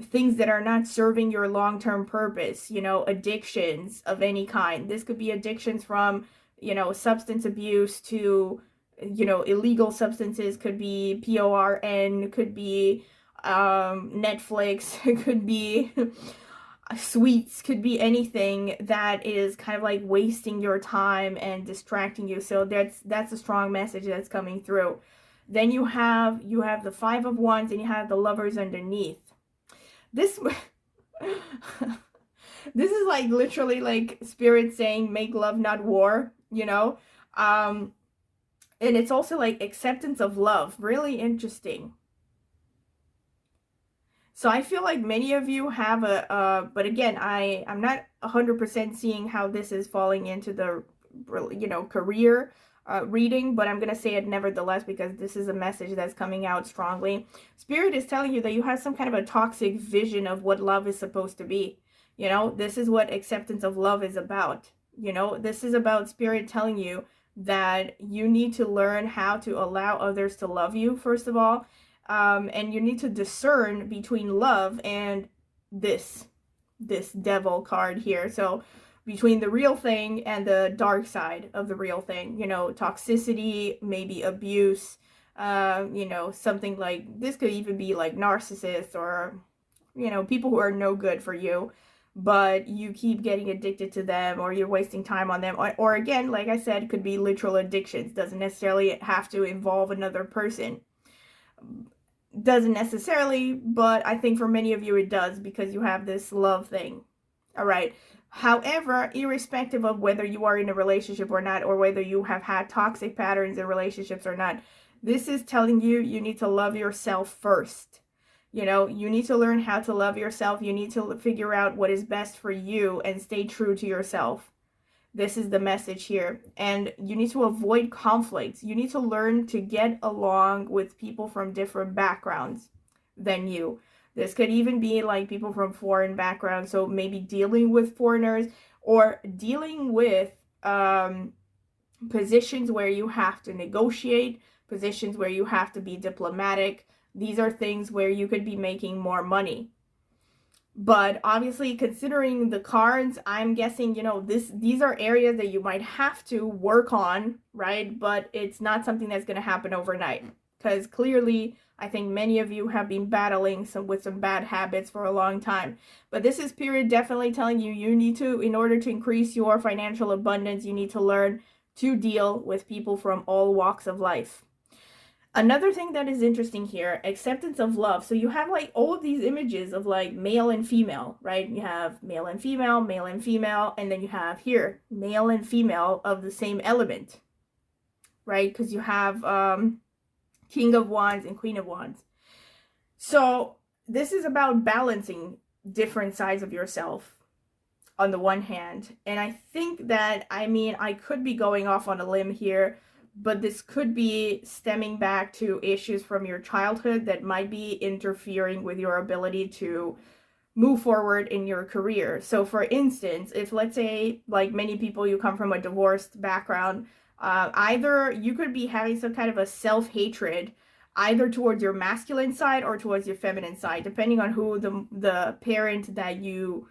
things that are not serving your long-term purpose, addictions of any kind. This could be addictions from, substance abuse to, illegal substances, could be PORN, could be Netflix, it could be sweets, could be anything that is kind of like wasting your time and distracting you. So that's a strong message that's coming through. Then you have the Five of Wands and you have the Lovers underneath. This this is like literally like Spirit saying, make love not war, and it's also like acceptance of love. Really interesting. So I feel like many of you have but again, I'm not 100% seeing how this is falling into the, career reading, but I'm going to say it nevertheless because this is a message that's coming out strongly. Spirit is telling you that you have some kind of a toxic vision of what love is supposed to be. This is what acceptance of love is about. This is about Spirit telling you that you need to learn how to allow others to love you, first of all. And you need to discern between love and this Devil card here. So between the real thing and the dark side of the real thing, toxicity, maybe abuse, something like this could even be like narcissists or, people who are no good for you, but you keep getting addicted to them, or you're wasting time on them. Or again, like I said, it could be literal addictions. Doesn't necessarily have to involve another person. Doesn't necessarily, but I think for many of you it does, because you have this love thing. All right. However, irrespective of whether you are in a relationship or not, or whether you have had toxic patterns in relationships or not, this is telling you need to love yourself first. You need to learn how to love yourself. You need to figure out what is best for you and stay true to yourself. This is the message here. And you need to avoid conflicts. You need to learn to get along with people from different backgrounds than you. This could even be like people from foreign backgrounds. So maybe dealing with foreigners, or dealing with positions where you have to negotiate, positions where you have to be diplomatic. These are things where you could be making more money. But obviously, considering the cards, I'm guessing, these are areas that you might have to work on, right? But it's not something that's going to happen overnight, because clearly, I think many of you have been battling with some bad habits for a long time. But this is Spirit definitely telling you, you need to, in order to increase your financial abundance, you need to learn to deal with people from all walks of life. Another thing that is interesting here, acceptance of love. So you have like all of these images of like male and female, right? You have male and female, and then you have here male and female of the same element, right? Because you have King of Wands and Queen of Wands. So this is about balancing different sides of yourself on the one hand. And I think that, I mean, I could be going off on a limb here, but this could be stemming back to issues from your childhood that might be interfering with your ability to move forward in your career. So for instance, if let's say, like many people, you come from a divorced background, either you could be having some kind of a self-hatred either towards your masculine side or towards your feminine side, depending on who the parent that you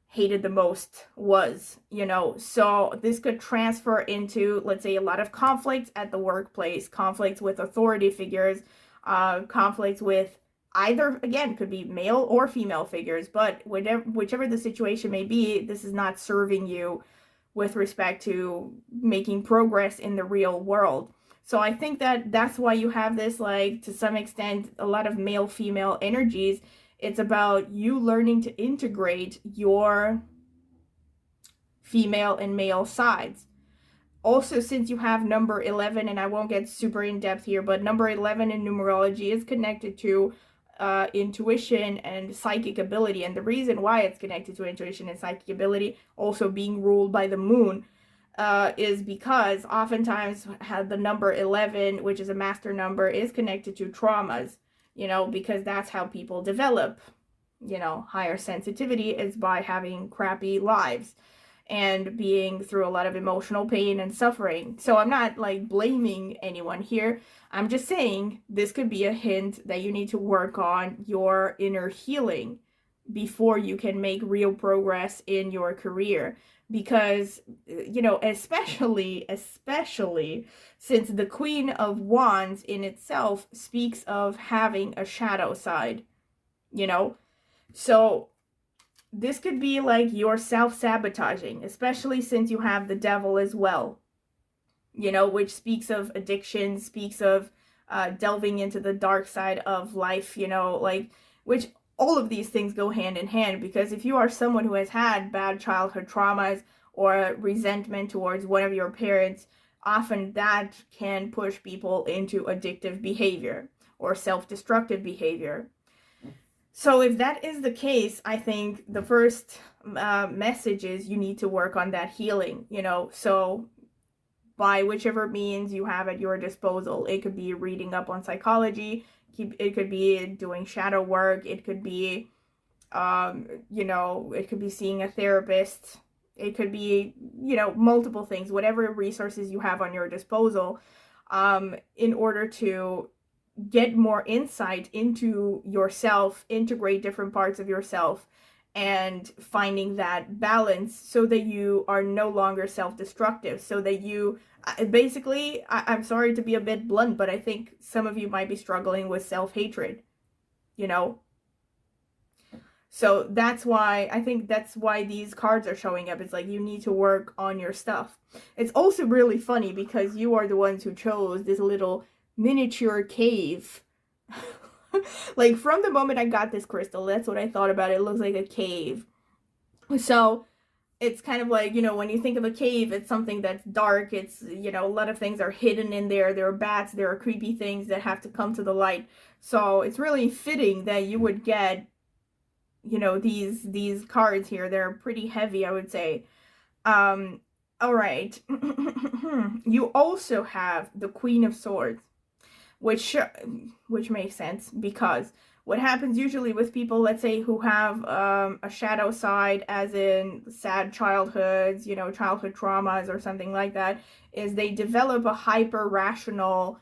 hated the most was, you know. So this could transfer into, let's say, a lot of conflicts at the workplace, conflicts with authority figures, conflicts with either, again, could be male or female figures, but whichever the situation may be, this is not serving you with respect to making progress in the real world. So I think that that's why you have this, like, to some extent, a lot of male-female energies. It's about you learning to integrate your female and male sides. Also, since you have number 11, and I won't get super in-depth here, but number 11 in numerology is connected to intuition and psychic ability. And the reason why it's connected to intuition and psychic ability, also being ruled by the moon, is because oftentimes the number 11, which is a master number, is connected to traumas, you know, because that's how people develop, you know, higher sensitivity is by having crappy lives and being through a lot of emotional pain and suffering. So I'm not like blaming anyone here. I'm just saying this could be a hint that you need to work on your inner healing before you can make real progress in your career. Because, you know, especially since the Queen of Wands in itself speaks of having a shadow side, you know. So this could be like you're self-sabotaging, especially since you have the devil as well, you know, which speaks of addiction, speaks of delving into the dark side of life, you know, like, which all of these things go hand in hand, because if you are someone who has had bad childhood traumas or resentment towards one of your parents, often that can push people into addictive behavior or self-destructive behavior. So if that is the case, I think the first message is you need to work on that healing, you know. So by whichever means you have at your disposal, it could be reading up on psychology, it could be doing shadow work, it could be, you know, it could be seeing a therapist, it could be, you know, multiple things, whatever resources you have on your disposal, in order to get more insight into yourself, integrate different parts of yourself, and finding that balance so that you are no longer self-destructive, so that you basically, I'm sorry to be a bit blunt, but I think some of you might be struggling with self-hatred, you know. So that's why, I think that's why these cards are showing up. It's like you need to work on your stuff. It's also really funny because you are the ones who chose this little miniature cave. Like, from the moment I got this crystal, that's what I thought about it. It looks like a cave. So it's kind of like, you know, when you think of a cave, it's something that's dark. It's, you know, a lot of things are hidden in there. There are bats, there are creepy things that have to come to the light. So it's really fitting that you would get, you know, these cards here. They're pretty heavy, I would say. All right. You also have the Queen of Swords, which makes sense, because what happens usually with people, let's say, who have a shadow side, as in sad childhoods, you know, childhood traumas or something like that, is they develop a hyper rational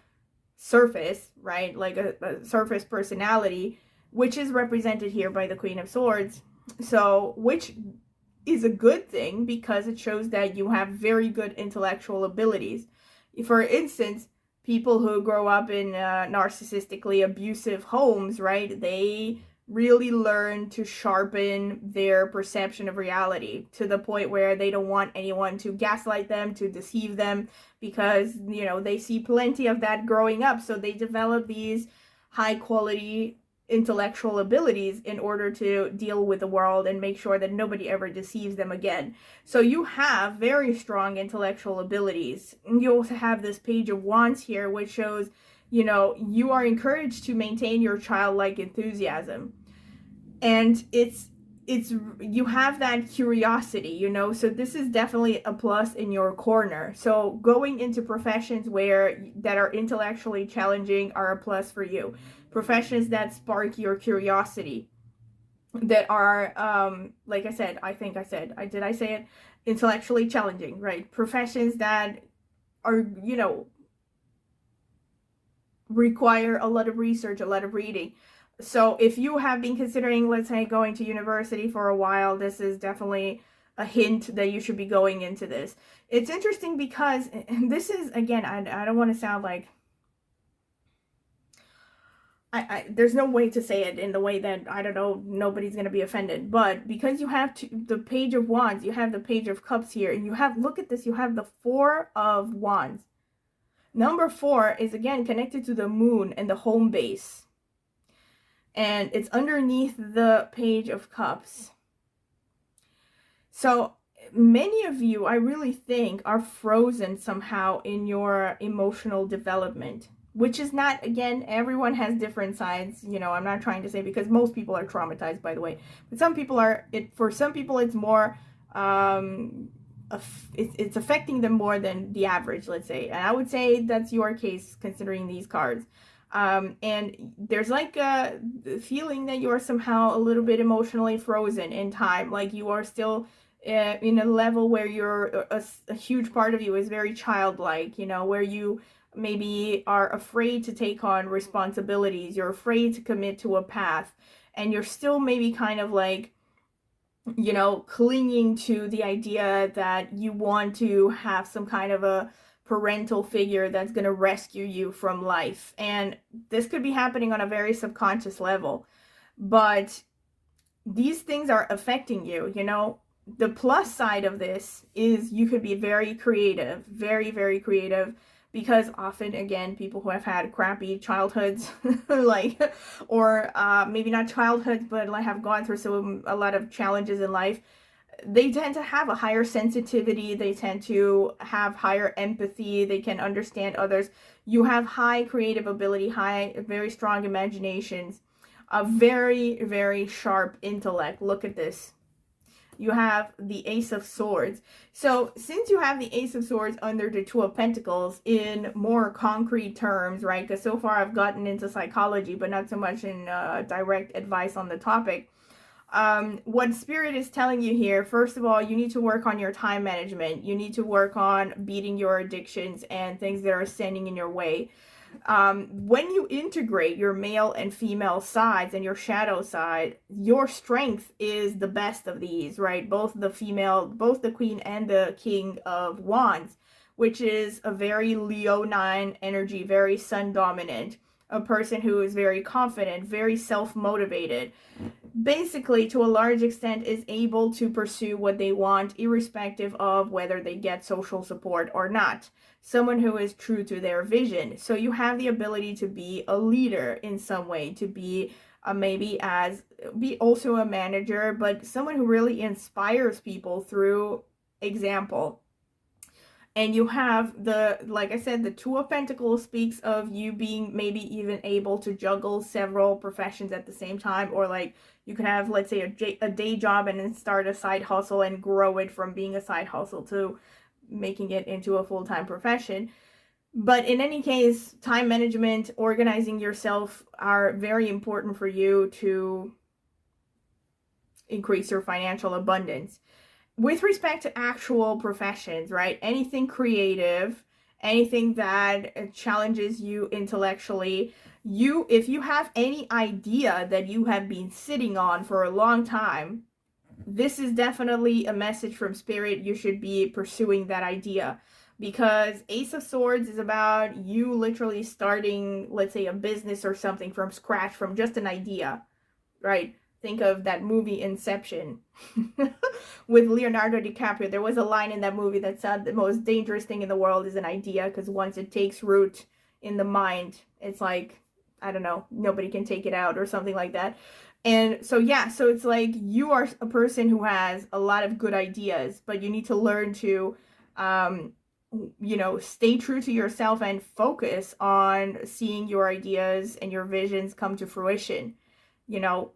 surface, right? Like a surface personality, which is represented here by the Queen of Swords. So, which is a good thing because it shows that you have very good intellectual abilities. For instance, people who grow up in narcissistically abusive homes, right, they really learn to sharpen their perception of reality to the point where they don't want anyone to gaslight them, to deceive them, because, you know, they see plenty of that growing up. So they develop these high quality intellectual abilities in order to deal with the world and make sure that nobody ever deceives them again. So you have very strong intellectual abilities. You also have this Page of Wands here, which shows you know, you are encouraged to maintain your childlike enthusiasm. And it's you have that curiosity, you know, so this is definitely a plus in your corner. So going into professions that are intellectually challenging are a plus for you. Professions that spark your curiosity, that are like I said, did I say it? Intellectually challenging, right? Professions that are, you know, require a lot of research, a lot of reading. So if you have been considering, let's say, going to university for a while, this is definitely a hint that you should be going into this. It's interesting because, and this is, again, I don't want to sound like, there's no way to say it in the way that, I don't know, nobody's going to be offended. But because you have the Page of Wands, you have the Page of Cups here, and you have, look at this, you have the Four of Wands. Number 4 is, again, connected to the moon and the home base. And it's underneath the Page of Cups. So many of you, I really think, are frozen somehow in your emotional development, which is not, again, everyone has different sides. You know, I'm not trying to say, because most people are traumatized, by the way, but some people are, for some people it's more, it's affecting them more than the average, let's say. And I would say that's your case, considering these cards. And there's like a feeling that you are somehow a little bit emotionally frozen in time, like you are still in a level where you're a huge part of you is very childlike, you know, where you maybe are afraid to take on responsibilities, you're afraid to commit to a path, and you're still maybe kind of like, you know, clinging to the idea that you want to have some kind of a parental figure that's going to rescue you from life. And this could be happening on a very subconscious level, but these things are affecting you, you know. The plus side of this is you could be very creative, very, very creative, because often, again, people who have had crappy childhoods, like, or maybe not childhoods, but like have gone through a lot of challenges in life, they tend to have a higher sensitivity, they tend to have higher empathy, they can understand others. You have high creative ability, very strong imaginations, a very, very sharp intellect. Look at this. You have the Ace of Swords. So since you have the Ace of Swords under the Two of Pentacles in more concrete terms, right? Because so far I've gotten into psychology, but not so much in direct advice on the topic. What Spirit is telling you here, first of all, you need to work on your time management. You need to work on beating your addictions and things that are standing in your way. When you integrate your male and female sides and your shadow side, your strength is the best of these, right? Both the Queen and the King of Wands, which is a very Leonine energy, very sun dominant, a person who is very confident, very self-motivated, basically to a large extent is able to pursue what they want irrespective of whether they get social support or not. Someone who is true to their vision. So you have the ability to be a leader in some way, to be be also a manager, but someone who really inspires people through example. And you have like I said, the Two of Pentacles speaks of you being maybe even able to juggle several professions at the same time, or like you could have, let's say, a day job and then start a side hustle and grow it from being a side hustle to making it into a full-time profession. But in any case, time management, organizing yourself are very important for you to increase your financial abundance. With respect to actual professions, right? Anything creative, anything that challenges you intellectually, if you have any idea that you have been sitting on for a long time, this is definitely a message from Spirit. You should be pursuing that idea, because Ace of Swords is about you literally starting, let's say, a business or something from scratch, from just an idea, right? Think of that movie Inception with Leonardo DiCaprio. There was a line in that movie that said the most dangerous thing in the world is an idea, because once it takes root in the mind, it's like, I don't know, nobody can take it out or something like that. And so, yeah, so it's like you are a person who has a lot of good ideas, but you need to learn to you know, stay true to yourself and focus on seeing your ideas and your visions come to fruition. You know,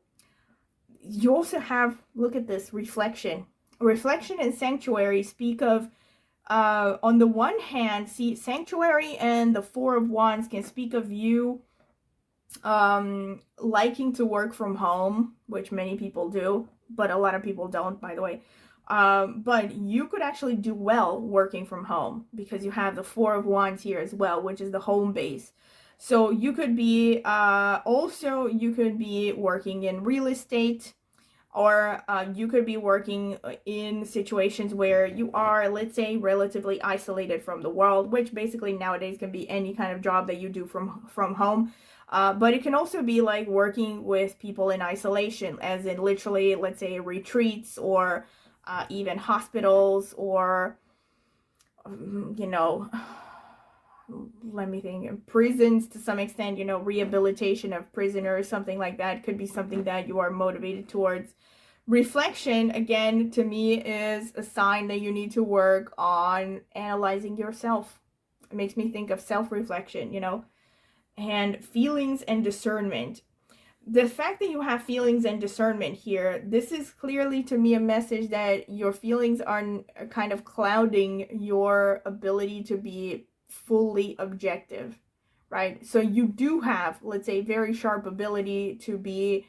you also have, look at this, reflection. Reflection and sanctuary speak of, on the one hand, see, sanctuary and the Four of Wands can speak of you liking to work from home, which many people do, but a lot of people don't, by the way. But you could actually do well working from home because you have the Four of Wands here as well, which is the home base. So you could be, also you could be working in real estate, or you could be working in situations where you are, let's say, relatively isolated from the world, which basically nowadays can be any kind of job that you do from home. But it can also be like working with people in isolation, as in literally, let's say, retreats, or even hospitals, or, you know, let me think, prisons to some extent, you know, rehabilitation of prisoners, something like that could be something that you are motivated towards. Reflection, again, to me is a sign that you need to work on analyzing yourself. It makes me think of self-reflection, you know. And feelings and discernment. The fact that you have feelings and discernment here, this is clearly to me a message that your feelings are kind of clouding your ability to be fully objective, right? So you do have, let's say, very sharp ability to be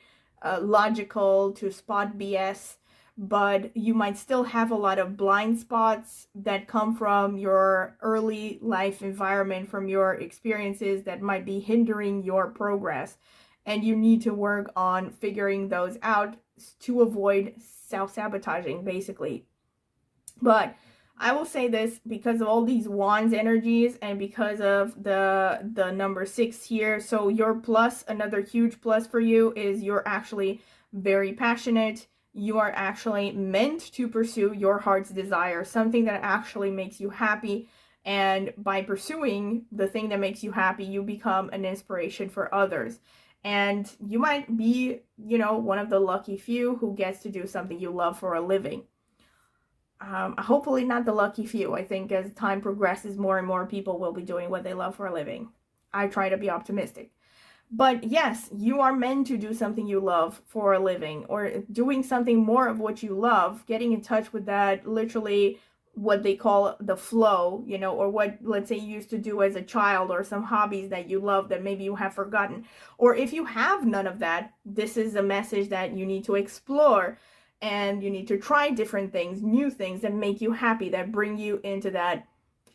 logical, to spot BS, but you might still have a lot of blind spots that come from your early life environment, from your experiences, that might be hindering your progress. And you need to work on figuring those out to avoid self-sabotaging, basically. But I will say this, because of all these wands energies and because of the number 6 here, so your plus, another huge plus for you, is you're actually very passionate. You are actually meant to pursue your heart's desire, something that actually makes you happy. And by pursuing the thing that makes you happy, you become an inspiration for others. And you might be, you know, one of the lucky few who gets to do something you love for a living. Hopefully not the lucky few. I think as time progresses, more and more people will be doing what they love for a living. I try to be optimistic. But yes, you are meant to do something you love for a living, or doing something more of what you love, getting in touch with that, literally what they call the flow, you know, or what, let's say, you used to do as a child, or some hobbies that you love that maybe you have forgotten. Or if you have none of that, this is a message that you need to explore, and you need to try different things, new things that make you happy, that bring you into that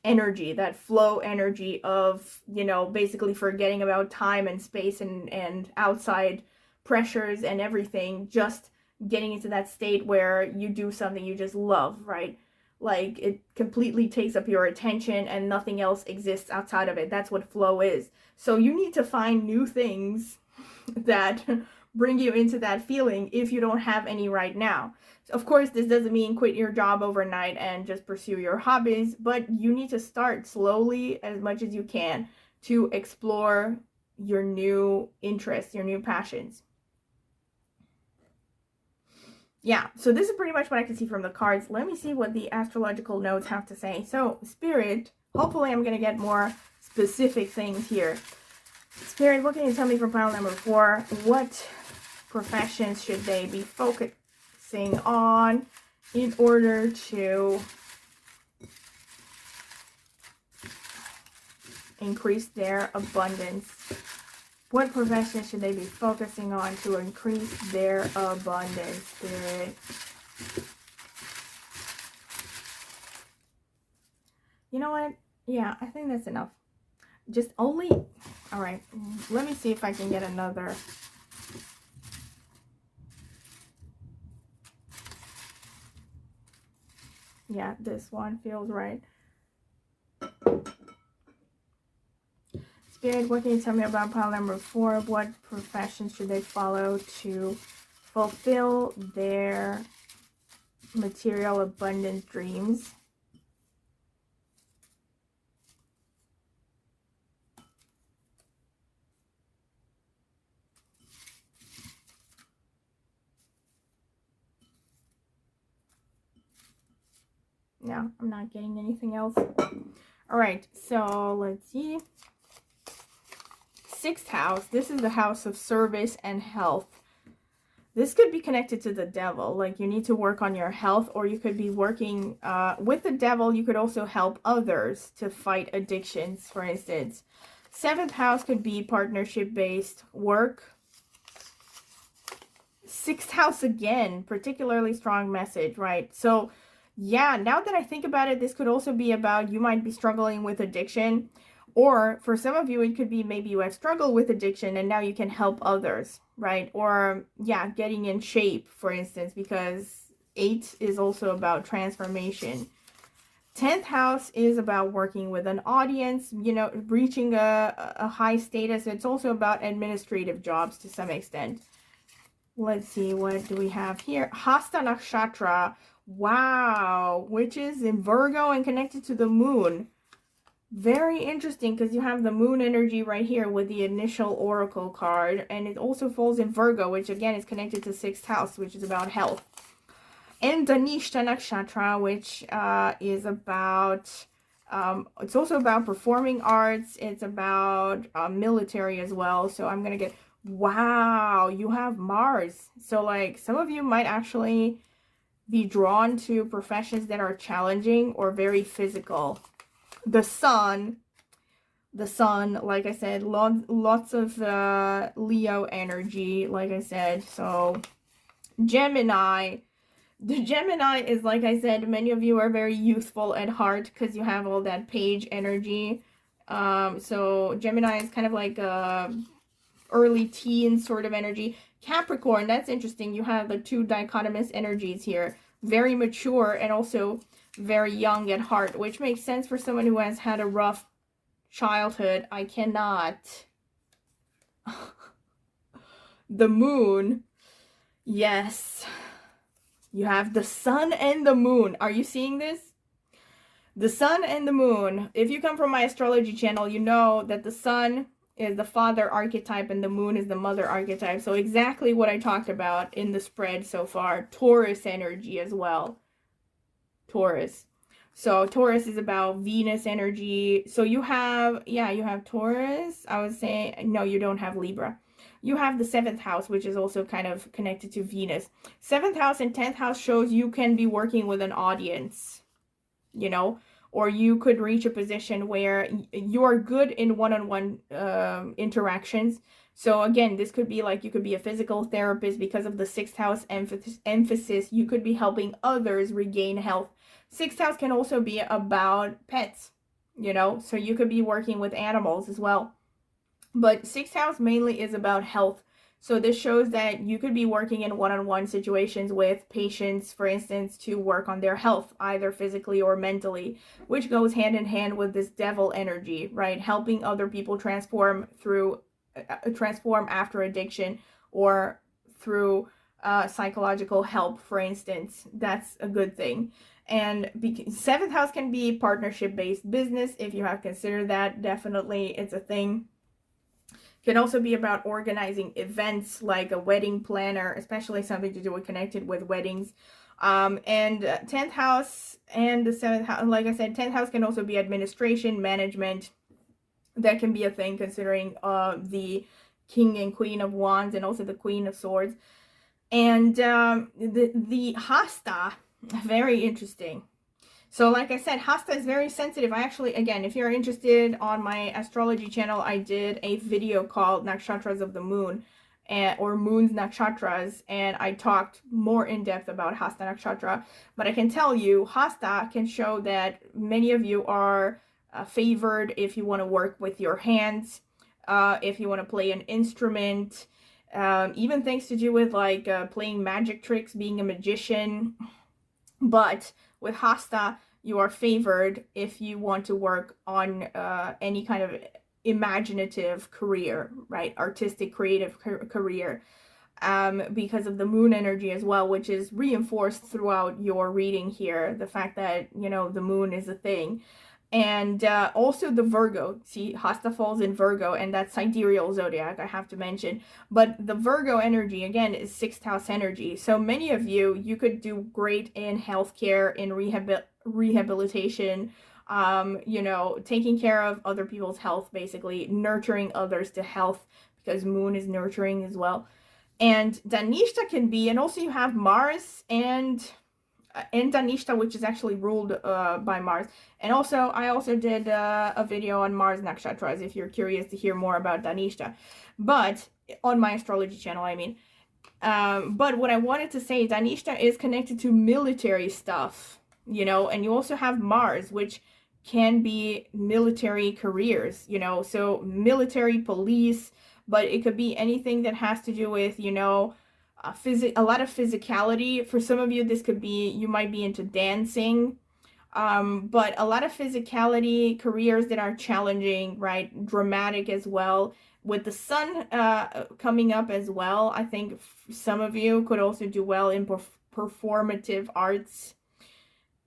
energy, that flow energy of, you know, basically forgetting about time and space and outside pressures and everything, just getting into that state where you do something you just love, right? Like, it completely takes up your attention and nothing else exists outside of it. That's what flow is. So you need to find new things that bring you into that feeling if you don't have any right now. Of course, this doesn't mean quit your job overnight and just pursue your hobbies, but you need to start slowly, as much as you can, to explore your new interests, your new passions. Yeah, so this is pretty much what I can see from the cards. Let me see what the astrological notes have to say. So, Spirit, hopefully I'm going to get more specific things here. Spirit, what can you tell me from pile number 4? What professions should they be focusing on in order to increase their abundance? What professions should they be focusing on to increase their abundance, Spirit? You know what? Yeah, I think that's enough. Just only... All right, let me see if I can get another... Yeah, this one feels right. Spirit, what can you tell me about pile number 4? What professions should they follow to fulfill their material abundance dreams? No, I'm not getting anything else. All right, so let's see. 6th house. This is the house of service and health. This could be connected to the devil. Like you need to work on your health, or you could be working with the devil. You could also help others to fight addictions, for instance. 7th house could be partnership-based work. 6th house again, particularly strong message, right? So yeah, now that I think about it, this could also be about you might be struggling with addiction, or for some of you, it could be maybe you have struggled with addiction and now you can help others, right? Or yeah, getting in shape, for instance, because 8 is also about transformation. 10th house is about working with an audience, you know, reaching a high status. It's also about administrative jobs to some extent. Let's see, what do we have here? Hasta Nakshatra. Wow, which is in Virgo and connected to the moon. Very interesting, because you have the moon energy right here with the initial oracle card, and it also falls in Virgo, which again is connected to 6th house, which is about health. And Dhanishta Nakshatra, which is about, it's also about performing arts. It's about military as well. So I'm going to get, wow, you have Mars. So like some of you might actually be drawn to professions that are challenging or very physical. The sun, like I said, lots of Leo energy, like I said. So Gemini, the Gemini is, like I said, many of you are very youthful at heart because you have all that page energy. So Gemini is kind of like a early teen sort of energy. Capricorn, that's interesting. You have the 2 dichotomous energies here. Very mature and also very young at heart, which makes sense for someone who has had a rough childhood. I cannot. The moon. Yes. You have the sun and the moon. Are you seeing this? The sun and the moon. If you come from my astrology channel, you know that the sun is the father archetype and the moon is the mother archetype. So exactly what I talked about in the spread so far. Taurus energy as well. Taurus. So Taurus is about Venus energy. So you have, yeah, you have Taurus. I would say, no, you don't have Libra. You have the 7th house, which is also kind of connected to Venus. 7th house and 10th house shows you can be working with an audience, you know, or you could reach a position where you are good in one-on-one interactions. So again, this could be like you could be a physical therapist because of the 6th house emphasis. You could be helping others regain health. 6th house can also be about pets, you know, so you could be working with animals as well. But 6th house mainly is about health. So this shows that you could be working in one-on-one situations with patients, for instance, to work on their health, either physically or mentally, which goes hand in hand with this devil energy, right? Helping other people transform after addiction or through psychological help, for instance. That's a good thing. And 7th house can be partnership-based business. If you have considered that, definitely it's a thing. Can also be about organizing events like a wedding planner, especially something to do with connected with weddings. And 10th house and the 7th house, like I said, 10th house can also be administration, management. That can be a thing considering the King and Queen of Wands and also the Queen of Swords. And the Hasta, very interesting. So like I said, Hasta is very sensitive. I actually, again, if you're interested, on my astrology channel, I did a video called Nakshatras of the Moon, or Moon's Nakshatras, and I talked more in depth about Hasta Nakshatra. But I can tell you, Hasta can show that many of you are favored if you want to work with your hands, if you want to play an instrument, even things to do with like playing magic tricks, being a magician. But with Hasta, you are favored if you want to work on any kind of imaginative career, right? Artistic, creative career, because of the moon energy as well, which is reinforced throughout your reading here. The fact that, you know, the moon is a thing. And also the Virgo. See, Hasta falls in Virgo, and that's sidereal zodiac, I have to mention. But the Virgo energy, again, is 6th house energy. So many of you, you could do great in healthcare, in rehabilitation, you know, taking care of other people's health, basically nurturing others to health, because moon is nurturing as well. And Dhanishta can be, and also you have Mars and Dhanishta, which is actually ruled by Mars. And also, I also did a video on Mars nakshatras if you're curious to hear more about Dhanishta. But on my astrology channel, I mean. But what I wanted to say, Dhanishta is connected to military stuff, you know, and you also have Mars, which can be military careers, you know, so military, police, but it could be anything that has to do with, you know, a lot of physicality. For some of you, this could be, you might be into dancing, but a lot of physicality, careers that are challenging, right? Dramatic as well. With the sun coming up as well, I think some of you could also do well in performative arts.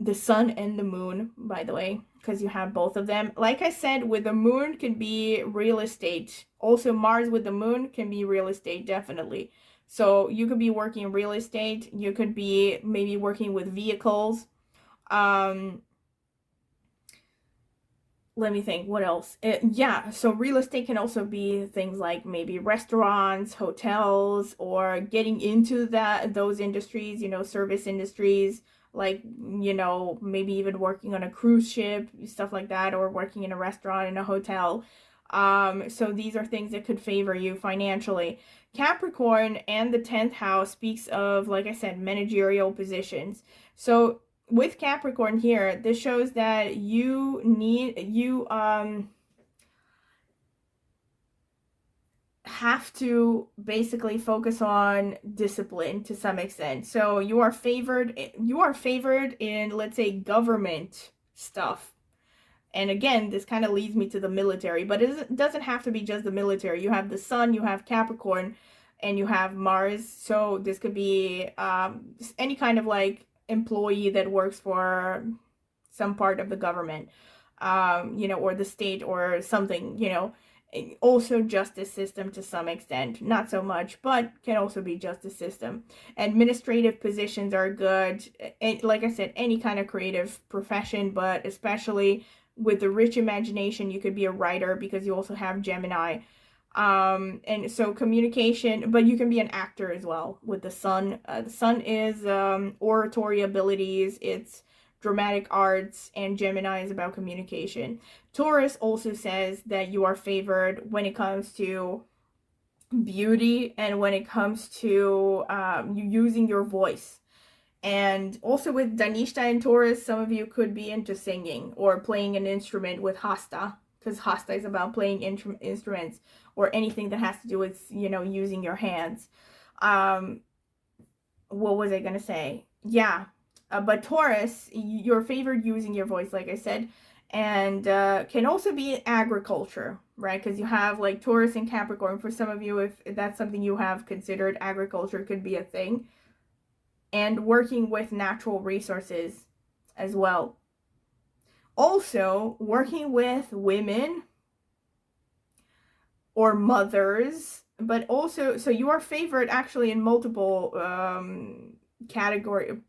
The sun and the moon, by the way, because you have both of them. Like I said, with the moon can be real estate. Also, Mars with the moon can be real estate, definitely. So you could be working in real estate. You could be maybe working with vehicles. Let me think, what else? Yeah, so real estate can also be things like maybe restaurants, hotels, or getting into those industries, you know, service industries, like, you know, maybe even working on a cruise ship, stuff like that, or working in a restaurant, in a hotel. So these are things that could favor you financially. Capricorn and the 10th house speaks of, like I said, managerial positions. So with Capricorn here, this shows that you have to basically focus on discipline to some extent. So you are favored in, let's say, government stuff. And again, this kind of leads me to the military, but it doesn't have to be just the military. You have the sun, you have Capricorn, and you have Mars. So this could be any kind of like employee that works for some part of the government, you know, or the state or something, you know. Also justice system to some extent, not so much, but can also be justice system. Administrative positions are good, and like I said, any kind of creative profession, but especially with the rich imagination, you could be a writer because you also have Gemini. And so communication, but you can be an actor as well with the sun. The sun is oratory abilities, it's dramatic arts, and Gemini is about communication. Taurus also says that you are favored when it comes to beauty and when it comes to you using your voice. And also with Dhanishta and Taurus, some of you could be into singing or playing an instrument with Hasta, because Hasta is about playing instruments or anything that has to do with, you know, using your hands. What was I going to say? Yeah. But Taurus, you're favored using your voice, like I said, and can also be agriculture, right? Because you have like Taurus and Capricorn. For some of you, if that's something you have considered, agriculture could be a thing. And working with natural resources as well. Also, working with women or mothers, but also, so you are favored actually in multiple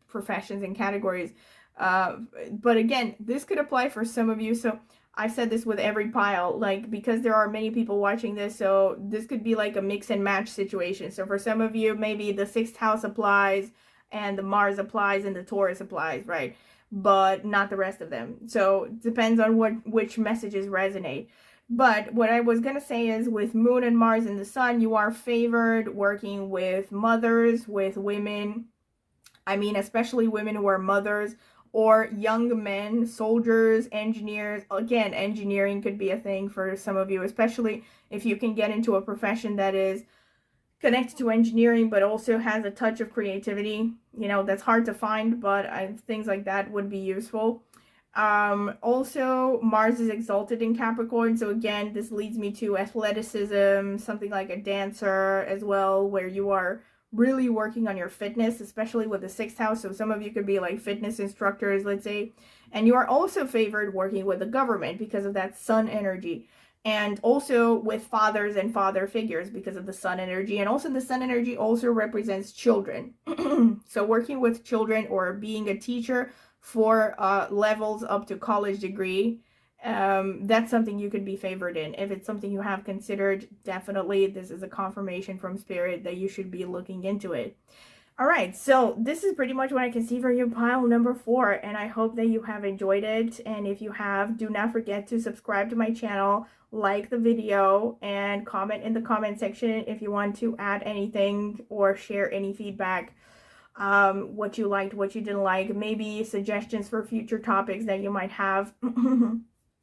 professions and categories. But again, this could apply for some of you. So I said this with every pile, like, because there are many people watching this, so this could be like a mix and match situation. So for some of you, maybe the 6th house applies, and the Mars applies, and the Taurus applies, right? But not the rest of them. So it depends on which messages resonate. But what I was going to say is with Moon and Mars and the Sun, you are favored working with mothers, with women. I mean, especially women who are mothers, or young men, soldiers, engineers. Again, engineering could be a thing for some of you, especially if you can get into a profession that is connected to engineering but also has a touch of creativity. You know, that's hard to find, but things like that would be useful. Also, Mars is exalted in Capricorn, so again, this leads me to athleticism, something like a dancer as well, where you are really working on your fitness, especially with the 6th house. So some of you could be like fitness instructors, let's say, and you are also favored working with the government because of that sun energy. And also with fathers and father figures because of the sun energy. And also the sun energy also represents children. So working with children or being a teacher 4 levels up to college degree, that's something you could be favored in. If it's something you have considered, definitely this is a confirmation from Spirit that you should be looking into it. All right, so this is pretty much what I can see for your pile number 4, and I hope that you have enjoyed it. And if you have, do not forget to subscribe to my channel, like the video, and comment in the comment section if you want to add anything or share any feedback, what you liked, what you didn't like, maybe suggestions for future topics that you might have.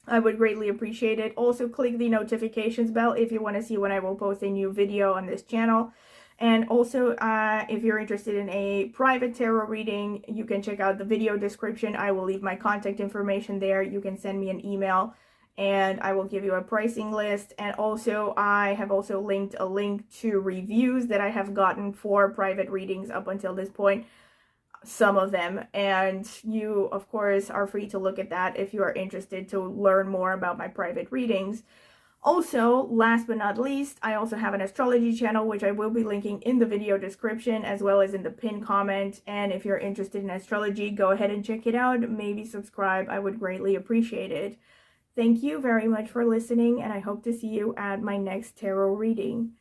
I would greatly appreciate it. Also, click the notifications bell if you want to see when I will post a new video on this channel. And also, if you're interested in a private tarot reading, you can check out the video description. I will leave my contact information there. You can send me an email and I will give you a pricing list. And also, I have also linked a link to reviews that I have gotten for private readings up until this point, some of them. And you, of course, are free to look at that if you are interested to learn more about my private readings. Also, last but not least, I also have an astrology channel, which I will be linking in the video description as well as in the pinned comment. And if you're interested in astrology, go ahead and check it out. Maybe subscribe. I would greatly appreciate it. Thank you very much for listening, and I hope to see you at my next tarot reading.